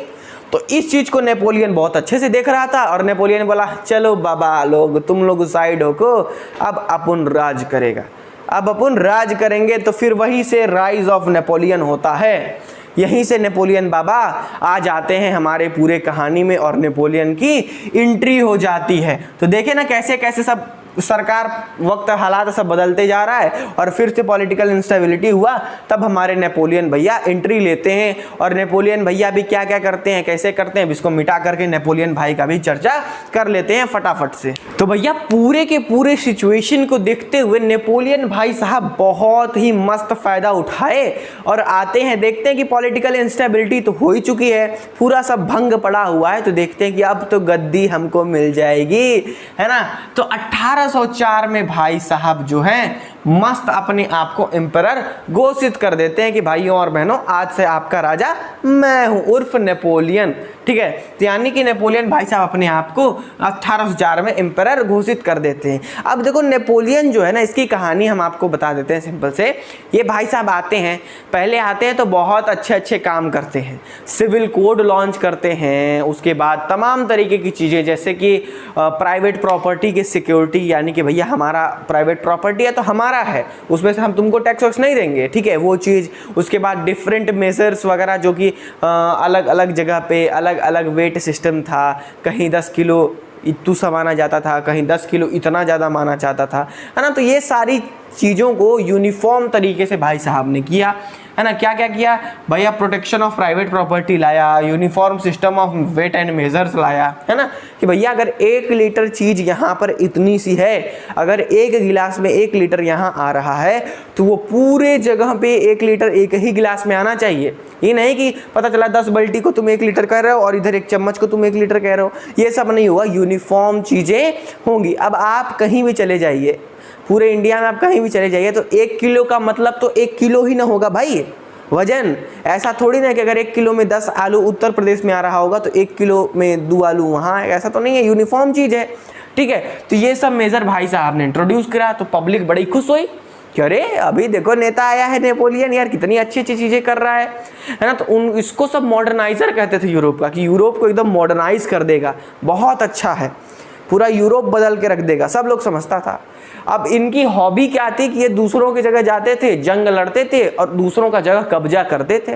तो इस चीज़ को नेपोलियन बहुत अच्छे से देख रहा था और नेपोलियन बोला चलो बाबा लोग तुम लोग साइड हो को, अब अपन राज करेगा, अब अपन राज करेंगे। तो फिर वहीं से राइज ऑफ नेपोलियन होता है। यहीं से नेपोलियन बाबा आ जाते हैं हमारे पूरे कहानी में और नेपोलियन की एंट्री हो जाती है। तो देखे ना कैसे कैसे सब सरकार वक्त हालात सब बदलते जा रहा है और फिर से पॉलिटिकल इंस्टेबिलिटी हुआ। तब हमारे नेपोलियन भैया एंट्री लेते हैं और नेपोलियन भैया भी क्या क्या करते हैं, कैसे करते हैं, इसको मिटा करके नेपोलियन भाई का भी चर्चा कर लेते हैं फटाफट से। तो भैया पूरे के पूरे सिचुएशन को देखते हुए नेपोलियन भाई साहब बहुत ही मस्त फायदा उठाए और आते हैं, देखते हैं कि पॉलिटिकल इंस्टेबिलिटी तो हो ही चुकी है, पूरा सब भंग पड़ा हुआ है। तो देखते हैं कि अब तो गद्दी हमको मिल जाएगी, है ना। तो 1804 में भाई साहब जो हैं मस्त अपने आप को एम्परर घोषित कर देते हैं कि भाइयों और बहनों आज से आपका राजा मैं हूं, उर्फ नेपोलियन। ठीक है, तो यानी कि नेपोलियन भाई साहब अपने आप को 1804 में एम्परर घोषित कर देते हैं। अब देखो नेपोलियन जो है ना, इसकी कहानी हम आपको बता देते हैं सिंपल से। ये भाई साहब आते हैं, पहले आते हैं तो बहुत अच्छे अच्छे काम करते हैं, सिविल कोड लॉन्च करते हैं, उसके बाद तमाम तरीके की चीज़ें जैसे कि प्राइवेट प्रॉपर्टी की सिक्योरिटी, यानी कि भैया हमारा प्राइवेट प्रॉपर्टी है तो हमारा है, उसमें से हम तुमको टैक्स वैक्स नहीं देंगे, ठीक है वो चीज़। उसके बाद डिफरेंट मेजर्स वगैरह जो कि अलग अलग जगह पे अलग अलग वेट सिस्टम था, कहीं 10 किलो इतू सा माना जाता था, कहीं 10 किलो इतना ज़्यादा माना जाता था, है ना। तो ये सारी चीज़ों को यूनिफॉर्म तरीके से भाई साहब ने किया, है ना। क्या क्या किया भैया, प्रोटेक्शन ऑफ प्राइवेट प्रॉपर्टी लाया, uniform system of weight and measures लाया, है ना। कि भैया अगर 1 लीटर चीज़ यहाँ पर इतनी सी है, अगर 1 गिलास में 1 लीटर यहाँ आ रहा है तो वो पूरे जगह पे 1 लीटर एक ही गिलास में आना चाहिए। ये नहीं कि पता चला 10 बाल्टी को तुम 1 लीटर कह रहे हो और इधर 1 चम्मच को तुम 1 लीटर कह रहे हो, ये सब नहीं हुआ, यूनिफॉर्म चीज़ें होंगी। अब आप कहीं भी चले जाइए, पूरे इंडिया में आप कहीं भी चले जाइए तो 1 किलो का मतलब तो 1 किलो ही ना होगा भाई वजन। ऐसा थोड़ी ना कि अगर 1 किलो में 10 आलू उत्तर प्रदेश में आ रहा होगा तो 1 किलो में 2 आलू वहाँ, ऐसा तो नहीं है, यूनिफॉर्म चीज़ है, ठीक है। तो ये सब मेजर भाई साहब ने इंट्रोड्यूस करा तो पब्लिक बड़ी खुश हुई कि अरे अभी देखो नेता आया है नेपोलियन, यार कितनी अच्छी अच्छी चीज़ें कर रहा है ना। तो इसको सब मॉडर्नाइजर कहते थे यूरोप का, कि यूरोप को एकदम मॉडर्नाइज कर देगा, बहुत अच्छा है, पूरा यूरोप बदल के रख देगा, सब लोग समझता था। अब इनकी हॉबी क्या थी कि ये दूसरों की जगह जाते थे, जंग लड़ते थे और दूसरों का जगह कब्जा करते थे।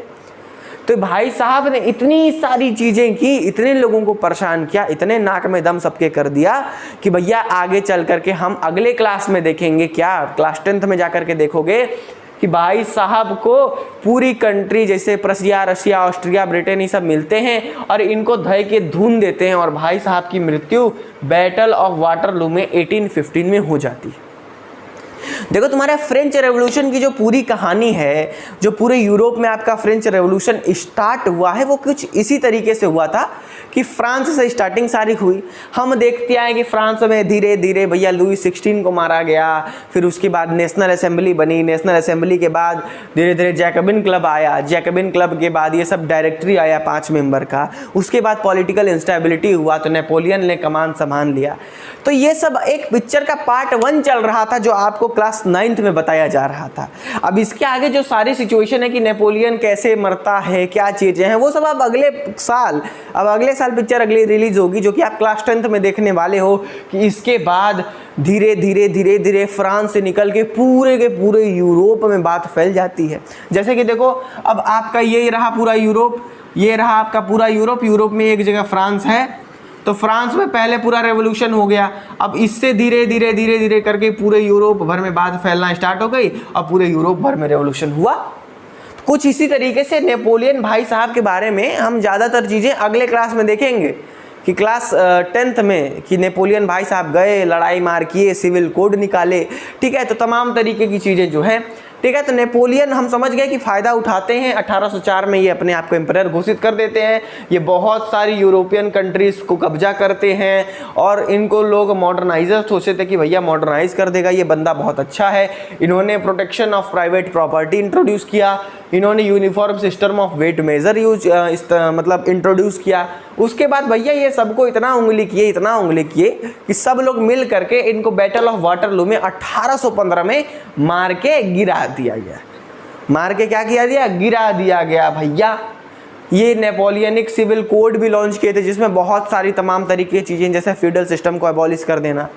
तो भाई साहब ने इतनी सारी चीजें की, इतने लोगों को परेशान किया, इतने नाक में दम सबके कर दिया कि भैया आगे चल करके हम अगले क्लास में देखेंगे, क्या क्लास 10th में जाकर के देखोगे कि भाई साहब को पूरी कंट्री जैसे प्रसिया, रशिया, ऑस्ट्रिया, ब्रिटेन ये सब मिलते हैं और इनको धय के धुन देते हैं और भाई साहब की मृत्यु बैटल ऑफ वाटरलू में 1815 में हो जाती है। देखो तुम्हारा फ्रेंच रेवोल्यूशन की जो पूरी कहानी है, जो पूरे यूरोप में आपका फ्रेंच रेवोल्यूशन स्टार्ट हुआ है, वो कुछ इसी तरीके से हुआ था कि फ्रांस से स्टार्टिंग सारी हुई। हम देखते आए कि फ्रांस में धीरे धीरे भैया लुई 16 को मारा गया, फिर उसके बाद नेशनल असेंबली बनी, नेशनल असेंबली के बाद धीरे धीरे जैकबिन क्लब आया, जैकबिन क्लब के बाद ये सब डायरेक्टरी आया 5 मेंबर का, उसके बाद पॉलिटिकल इंस्टेबिलिटी हुआ तो नेपोलियन ने कमान संभाल लिया। तो ये सब एक पिक्चर का पार्ट 1 चल रहा था जो आपको क्लास 9th में बताया जा रहा था। अब इसके आगे जो सारी सिचुएशन है कि नेपोलियन कैसे मरता है, क्या चीजें हैं, वो सब अब अगले साल पिक्चर अगली रिलीज होगी, जो कि आप क्लास 10th में देखने वाले हो कि इसके बाद धीरे धीरे फ्रांस से निकल के पूरे यूरोप में बात फैल जाती है। जैसे कि देखो अब आपका ये रहा पूरा यूरोप, ये रहा आपका पूरा यूरोप, यूरोप में एक जगह फ्रांस है, तो फ्रांस में पहले पूरा रेवोल्यूशन हो गया। अब इससे धीरे धीरे करके पूरे यूरोप भर में बात फैलना स्टार्ट हो गई और पूरे यूरोप भर में रेवोल्यूशन हुआ। कुछ इसी तरीके से नेपोलियन भाई साहब के बारे में हम ज़्यादातर चीज़ें अगले क्लास में देखेंगे कि क्लास 10th में कि नेपोलियन भाई साहब गए, लड़ाई मार किए, सिविल कोड निकाले, ठीक है, तो तमाम तरीके की चीज़ें जो है, ठीक है। तो नेपोलियन हम समझ गए कि फ़ायदा उठाते हैं। 1804 में ये अपने आप को एम्परर घोषित कर देते हैं, ये बहुत सारी यूरोपियन कंट्रीज़ को कब्जा करते हैं और इनको लोग मॉडर्नाइजर सोचते थे कि भैया मॉडर्नाइज कर देगा ये बंदा, बहुत अच्छा है। इन्होंने protection of private property introduce किया, इन्होंने uniform system of weight measure मतलब इंट्रोड्यूस किया। उसके बाद भैया ये सबको इतना उंगली किए कि सब लोग मिल करके इनको बैटल ऑफ वाटरलू में 1815 में मार के गिरा दिया गया। मार के क्या किया दिया? गिरा दिया गया भैया। ये नेपोलियनिक सिविल कोड भी लॉन्च किए थे जिसमें बहुत सारी तमाम तरीके की चीज़ें, जैसे फ्यूडल सिस्टम को एबॉलिश कर देना।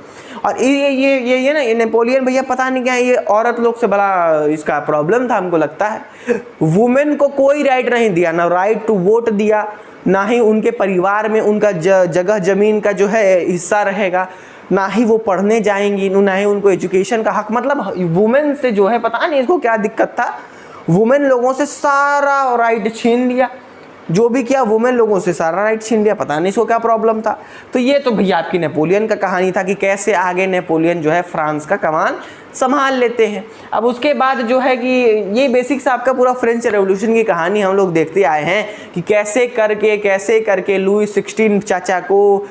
और ये ना, ये नेपोलियन भैया पता नहीं क्या, ये औरत लोग से बड़ा इसका प्रॉब्लम था हमको लगता है। वुमेन को कोई राइट नहीं दिया, ना राइट टू वोट दिया, ना ही उनके परिवार में उनका जगह जमीन का जो है हिस्सा रहेगा, ना ही वो पढ़ने जाएंगी, ना ही उनको एजुकेशन का हक। मतलब वुमेन से जो है पता नहीं इसको क्या दिक्कत था, वुमेन लोगों से सारा राइट छीन लिया। जो भी किया वुमेन लोगों से सारा राइट छीन लिया, पता नहीं इसको क्या प्रॉब्लम था। तो ये तो भैया आपकी नेपोलियन का कहानी था कि कैसे आगे नेपोलियन जो है फ्रांस का कमान संभाल लेते हैं। अब उसके बाद जो है कि ये बेसिक से आपका पूरा फ्रेंच रेवोल्यूशन की कहानी हम लोग देखते आए हैं कि कैसे करके लुई 16 चाचा को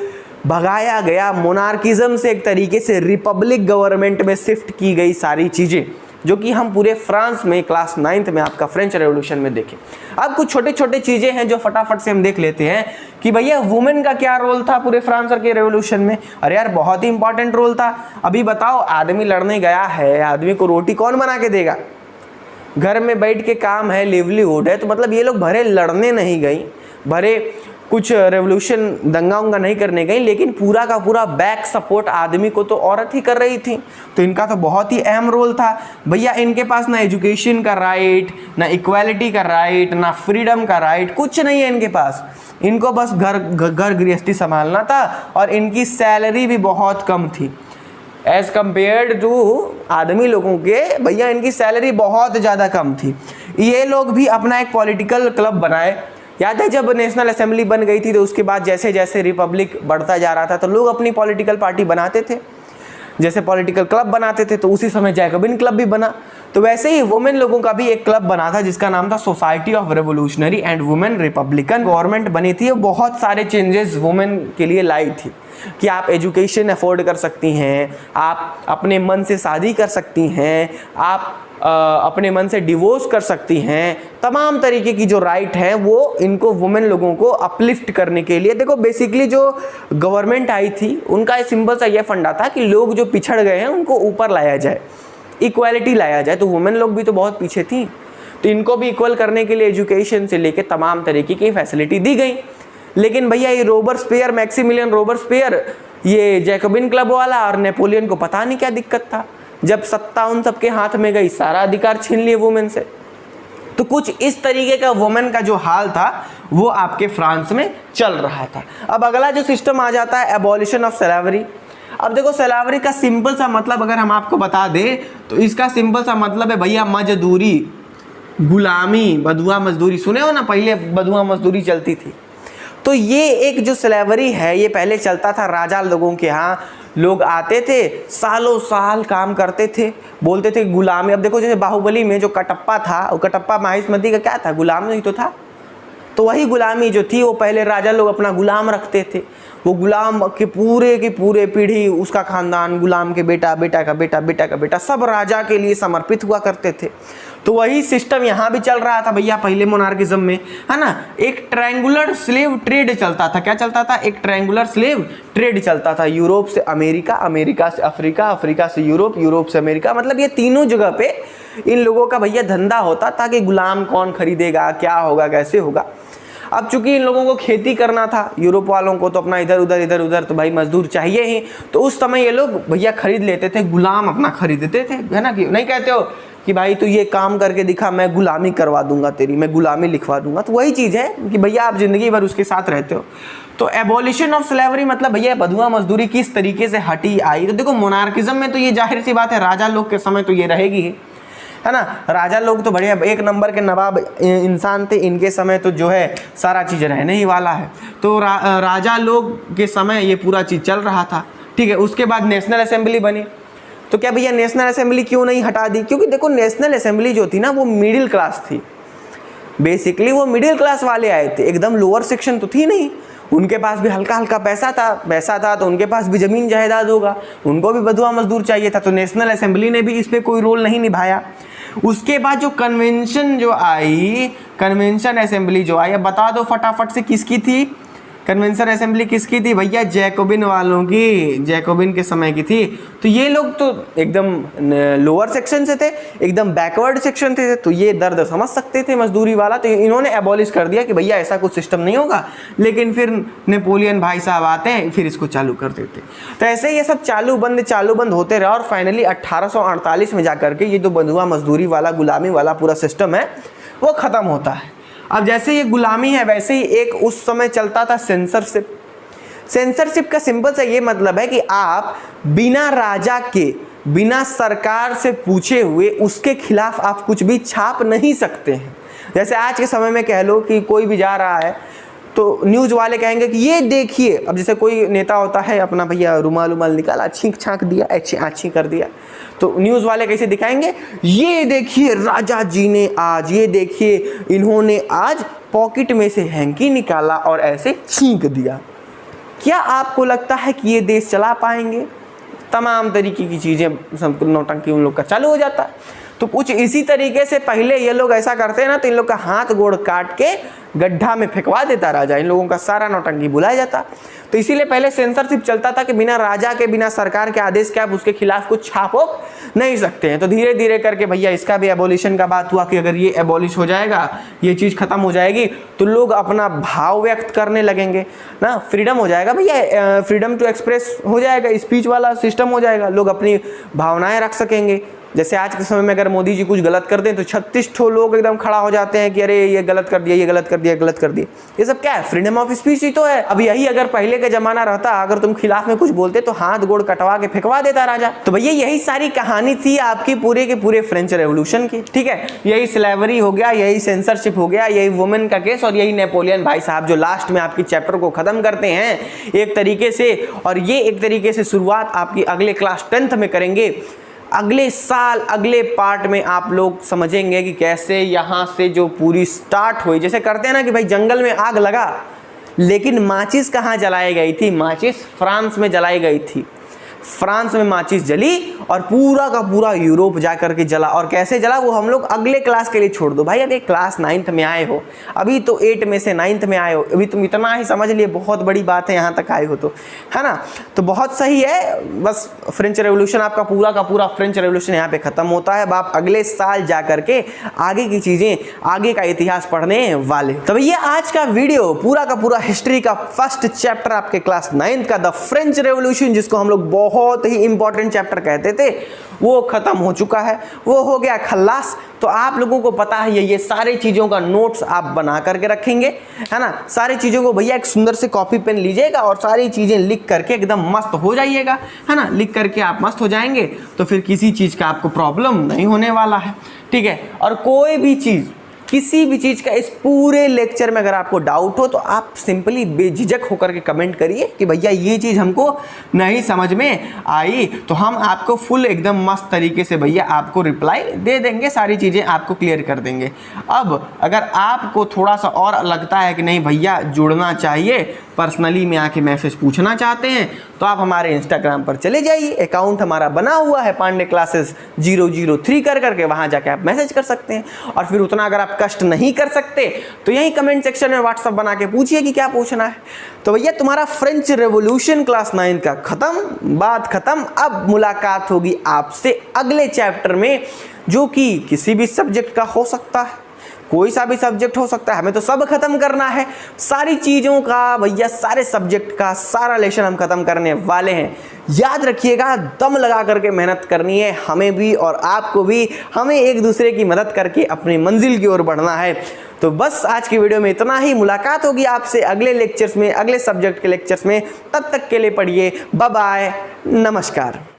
भगाया गया, मोनार्किज्म से एक तरीके से रिपब्लिक गवर्नमेंट में शिफ्ट की गई सारी चीज़ें, जो कि हम पूरे फ्रांस में क्लास 9th में आपका फ्रेंच रेवोल्यूशन में देखें। अब कुछ छोटे छोटे चीज़ें हैं जो फटाफट से हम देख लेते हैं कि भैया वुमेन का क्या रोल था पूरे फ्रांस के रेवोल्यूशन में। अरे यार बहुत ही इंपॉर्टेंट रोल था। अभी बताओ, आदमी लड़ने गया है, आदमी को रोटी कौन बना के देगा? घर में बैठ के काम है, लिवलीहुड है। तो मतलब ये लोग भरे लड़ने नहीं गई, भरे कुछ रेवोल्यूशन दंगा उंगा नहीं करने गई, लेकिन पूरा का पूरा बैक सपोर्ट आदमी को तो औरत ही कर रही थी। तो इनका तो बहुत ही अहम रोल था भैया। इनके पास ना एजुकेशन का राइट, ना इक्वालिटी का राइट, ना फ्रीडम का राइट, कुछ नहीं है इनके पास। इनको बस घर गृहस्थी संभालना था और इनकी सैलरी भी बहुत कम थी एज कम्पेयर्ड टू आदमी लोगों के। भैया इनकी सैलरी बहुत ज़्यादा कम थी। ये लोग भी अपना एक पॉलिटिकल क्लब बनाए। याद है जब नेशनल असेंबली बन गई थी तो उसके बाद जैसे जैसे रिपब्लिक बढ़ता जा रहा था तो लोग अपनी पॉलिटिकल पार्टी बनाते थे, जैसे पॉलिटिकल क्लब बनाते थे। तो उसी समय जैकबिन क्लब भी बना। तो वैसे ही वुमेन लोगों का भी एक क्लब बना था जिसका नाम था society of revolutionary and women Republican. Government बनी थी, बहुत सारे चेंजेस वुमेन के लिए लाई थी कि आप एजुकेशन अफोर्ड कर सकती हैं, आप अपने मन से शादी कर सकती हैं, आप अपने मन से डिवोर्स कर सकती हैं। तमाम तरीके की जो राइट है वो इनको वुमेन लोगों को अपलिफ्ट करने के लिए। देखो बेसिकली जो गवर्नमेंट आई थी उनका सिंपल सा ये फंडा था कि लोग जो पिछड़ गए हैं उनको ऊपर लाया जाए, इक्वालिटी लाया जाए। तो वुमेन लोग भी तो बहुत पीछे थी, तो इनको भी इक्वल करने के लिए एजुकेशन से लेके तमाम तरीके की फैसिलिटी दी गई। लेकिन भैया ये रोबर्सपियर, मैक्सिमिलियन रोबर्सपियर, ये जैकबिन क्लब वाला और नेपोलियन को पता नहीं क्या दिक्कत था। जब सत्ता उन सबके हाथ में गई, सारा अधिकार छीन लिए वुमेन से। तो कुछ इस तरीके का वुमेन का जो हाल था वो आपके फ्रांस में चल रहा था। अब अगला जो सिस्टम आ जाता है एबॉलिशन ऑफ स्लेवरी। अब देखो स्लेवरी का सिंपल सा मतलब अगर हम आपको बता दें तो इसका सिंपल सा मतलब है भैया मजदूरी, गुलामी, बधुआ मजदूरी। सुने हो ना, पहले बधुआ मजदूरी चलती थी। तो ये एक जो स्लेवरी है ये पहले चलता था राजा लोगों के यहाँ। लोग आते थे, सालों साल काम करते थे, बोलते थे गुलामी। अब देखो जैसे बाहुबली में जो कटप्पा था, वो कटप्पा माहिष्मती का क्या था, गुलाम नहीं तो था। तो वही गुलामी जो थी वो पहले राजा लोग अपना गुलाम रखते थे। वो गुलाम के पूरे पीढ़ी, उसका खानदान, गुलाम के बेटा, बेटा का बेटा, बेटा का बेटा, सब राजा के लिए समर्पित हुआ करते थे। तो वही सिस्टम यहाँ भी चल रहा था भैया पहले मोनार्किज्म में, है ना। एक ट्रायंगुलर स्लेव ट्रेड चलता था। क्या चलता था? एक ट्रायंगुलर स्लेव ट्रेड चलता था। यूरोप से अमेरिका, अमेरिका से अफ्रीका, अफ्रीका से यूरोप, यूरोप से अमेरिका। मतलब ये तीनों जगह पे इन लोगों का भैया धंधा होता था कि गुलाम कौन खरीदेगा, क्या होगा, कैसे होगा। अब चूंकि इन लोगों को खेती करना था, यूरोप वालों को तो अपना इधर उधर तो भाई मजदूर चाहिए ही। तो उस समय ये लोग भैया खरीद लेते थे, गुलाम अपना खरीदते थे, है ना। कि नहीं कहते हो कि भाई तू ये काम करके दिखा, मैं गुलामी करवा दूंगा तेरी, मैं गुलामी लिखवा दूंगा। तो वही चीज़ है कि भैया आप जिंदगी भर उसके साथ रहते हो। तो एबॉलिशन ऑफ स्लेवरी मतलब भैया बधुआ मजदूरी किस तरीके से हटी आई। तो देखो मोनार्किज्म में तो ये जाहिर सी बात है, राजा लोग के समय तो ये रहेगी ही, है ना। राजा लोग तो बढ़िया एक नंबर के नवाब इंसान थे, इनके समय तो जो है सारा चीज़ रहने ही वाला है। तो राजा लोग के समय ये पूरा चीज़ चल रहा था, ठीक है। उसके बाद नेशनल असेंबली बनी। तो क्या भैया नेशनल असेंबली क्यों नहीं हटा दी? क्योंकि देखो नेशनल असेंबली जो थी ना वो मिडिल क्लास थी, बेसिकली वो मिडिल क्लास वाले आए थे, एकदम लोअर सेक्शन तो थी नहीं। उनके पास भी हल्का हल्का पैसा था तो उनके पास भी ज़मीन जायदाद होगा, उनको भी बधुआ मजदूर चाहिए था। तो नेशनल असेंबली ने भी इस पर कोई रोल नहीं निभाया। उसके बाद जो कन्वेंशन जो आई, कन्वेंशन असेंबली जो आई, अब बता दो फटाफट से किसकी थी कन्वेंशन असेंबली? किसकी थी भैया? जैकोबिन वालों की, जैकोबिन के समय की थी। तो ये लोग तो एकदम लोअर सेक्शन से थे, एकदम बैकवर्ड सेक्शन थे। तो ये दर्द समझ सकते थे मजदूरी वाला। तो इन्होंने एबॉलिश कर दिया कि भैया ऐसा कुछ सिस्टम नहीं होगा। लेकिन फिर नेपोलियन भाई साहब आते हैं, फिर इसको चालू कर देते। तो ऐसे ये सब चालू बंद होते रहे और फाइनली 1848 में जाकर के ये जो बंधुआ मजदूरी वाला, गुलामी वाला पूरा सिस्टम है वो ख़त्म होता है। अब जैसे ये गुलामी है वैसे ही एक उस समय चलता था सेंसरशिप। सेंसरशिप का सिंपल सा ये मतलब है कि आप बिना राजा के, बिना सरकार से पूछे हुए उसके खिलाफ आप कुछ भी छाप नहीं सकते हैं। जैसे आज के समय में कह लो कि कोई भी जा रहा है तो न्यूज़ वाले कहेंगे कि ये देखिए। अब जैसे कोई नेता होता है, अपना भैया रुमाल निकाला, छींक छाँक दिया, अच्छी कर दिया, तो न्यूज़ वाले कैसे दिखाएंगे? ये देखिए राजा जी ने आज, ये देखिए इन्होंने आज पॉकेट में से हैंकी निकाला और ऐसे छींक दिया। क्या आपको लगता है कि ये देश चला पाएंगे? तमाम तरीके की चीज़ें, सब नौटंकी उन लोग का चालू हो जाता है। तो कुछ इसी तरीके से पहले ये लोग ऐसा करते हैं ना, तो इन लोग का हाथ गोड़ काट के गड्ढा में फेंकवा देता राजा, इन लोगों का सारा नौटंकी बुलाया जाता। तो इसीलिए पहले सेंसरशिप चलता था कि बिना राजा के, बिना सरकार के आदेश के आप उसके खिलाफ कुछ छापो नहीं सकते हैं। तो धीरे धीरे करके भैया इसका भी एबॉलिशन का बात हुआ कि अगर ये एबॉलिश हो जाएगा, ये चीज़ खत्म हो जाएगी तो लोग अपना भाव व्यक्त करने लगेंगे ना, फ्रीडम हो जाएगा भैया, फ्रीडम टू एक्सप्रेस हो जाएगा, स्पीच वाला सिस्टम हो जाएगा, लोग अपनी भावनाएं रख सकेंगे। जैसे आज के समय में अगर मोदी जी कुछ गलत कर दें तो 36 ठो लोग एकदम खड़ा हो जाते हैं कि अरे ये गलत कर दिया, ये गलत कर दिया, गलत कर दिया। ये सब क्या है? फ्रीडम ऑफ स्पीच ही तो है। अब यही अगर पहले का जमाना रहता, अगर तुम खिलाफ में कुछ बोलते तो हाथ गोड़ कटवा के फेंकवा देता राजा। तो भैया यही सारी कहानी थी आपकी पूरे के पूरे फ्रेंच रेवोल्यूशन की, ठीक है। यही स्लेवरी हो गया, यही सेंसरशिप हो गया, यही वुमेन का केस, और यही नेपोलियन भाई साहब जो लास्ट में आपकी चैप्टर को खत्म करते हैं एक तरीके से। और ये एक तरीके से शुरुआत आपकी अगले क्लास 10th में करेंगे। अगले साल अगले पार्ट में आप लोग समझेंगे कि कैसे यहाँ से जो पूरी स्टार्ट हुई। जैसे करते हैं ना कि भाई जंगल में आग लगा, लेकिन माचिस कहाँ जलाई गई थी? माचिस फ्रांस में जलाई गई थी। फ्रांस में माचिस जली और पूरा का पूरा यूरोप जा करके जला। और कैसे जला वो हम लोग अगले क्लास के लिए छोड़ दो भाई। अरे क्लास 9th में आए हो, अभी तो 8 में से 9th में आए हो, अभी तुम इतना ही समझ लिए, बहुत बड़ी बात है यहाँ तक आए हो तो, है ना। तो बहुत सही है। बस फ्रेंच रेवोल्यूशन आपका पूरा का पूरा फ्रेंच रेवोल्यूशन यहाँ पे खत्म होता है। अब आप अगले साल जा करके आगे की चीज़ें, आगे का इतिहास पढ़ने वाले। तो भैया आज का वीडियो पूरा का पूरा हिस्ट्री का फर्स्ट चैप्टर आपके क्लास 9th का द फ्रेंच रेवोल्यूशन, जिसको हम लोग बहुत ही इंपॉर्टेंट चैप्टर कहते थे वो खत्म हो चुका है, वो हो गया खल्लास। तो आप लोगों को पता है ये सारी चीज़ों का नोट्स आप बना करके रखेंगे, है ना। सारी चीज़ों को भैया एक सुंदर से कॉपी पेन लीजिएगा और सारी चीज़ें लिख करके एकदम मस्त हो जाइएगा, है ना। लिख करके आप मस्त हो जाएंगे तो फिर किसी चीज़ का आपको प्रॉब्लम नहीं होने वाला है, ठीक है। और कोई भी चीज़, किसी भी चीज़ का इस पूरे लेक्चर में अगर आपको डाउट हो तो आप सिंपली बेझिझक होकर के कमेंट करिए कि भैया ये चीज़ हमको नहीं समझ में आई, तो हम आपको फुल एकदम मस्त तरीके से भैया आपको रिप्लाई दे देंगे, सारी चीज़ें आपको क्लियर कर देंगे। अब अगर आपको थोड़ा सा और लगता है कि नहीं भैया जुड़ना चाहिए, पर्सनली में आके मैसेज पूछना चाहते हैं, तो आप हमारे इंस्टाग्राम पर चले जाइए, अकाउंट हमारा बना हुआ है पांडे क्लासेस 003 कर करके, वहाँ जाके आप मैसेज कर सकते हैं। और फिर उतना अगर आप कष्ट नहीं कर सकते तो यही कमेंट सेक्शन में व्हाट्सअप बना के पूछिए कि क्या पूछना है। तो भैया तुम्हारा फ्रेंच रेवोल्यूशन क्लास 9 का खत्म, बात खत्म। अब मुलाकात होगी आपसे अगले चैप्टर में, जो कि किसी भी सब्जेक्ट का हो सकता है, कोई सा भी सब्जेक्ट हो सकता है, हमें तो सब खत्म करना है, सारी चीज़ों का भैया, सारे सब्जेक्ट का सारा लेसन हम खत्म करने वाले हैं। याद रखिएगा, दम लगा करके मेहनत करनी है हमें भी और आपको भी, हमें एक दूसरे की मदद करके अपनी मंजिल की ओर बढ़ना है। तो बस आज की वीडियो में इतना ही, मुलाकात होगी आपसे अगले लेक्चर्स में, अगले सब्जेक्ट के लेक्चर्स में। तब तक के लिए पढ़िए, बाय बाय, नमस्कार।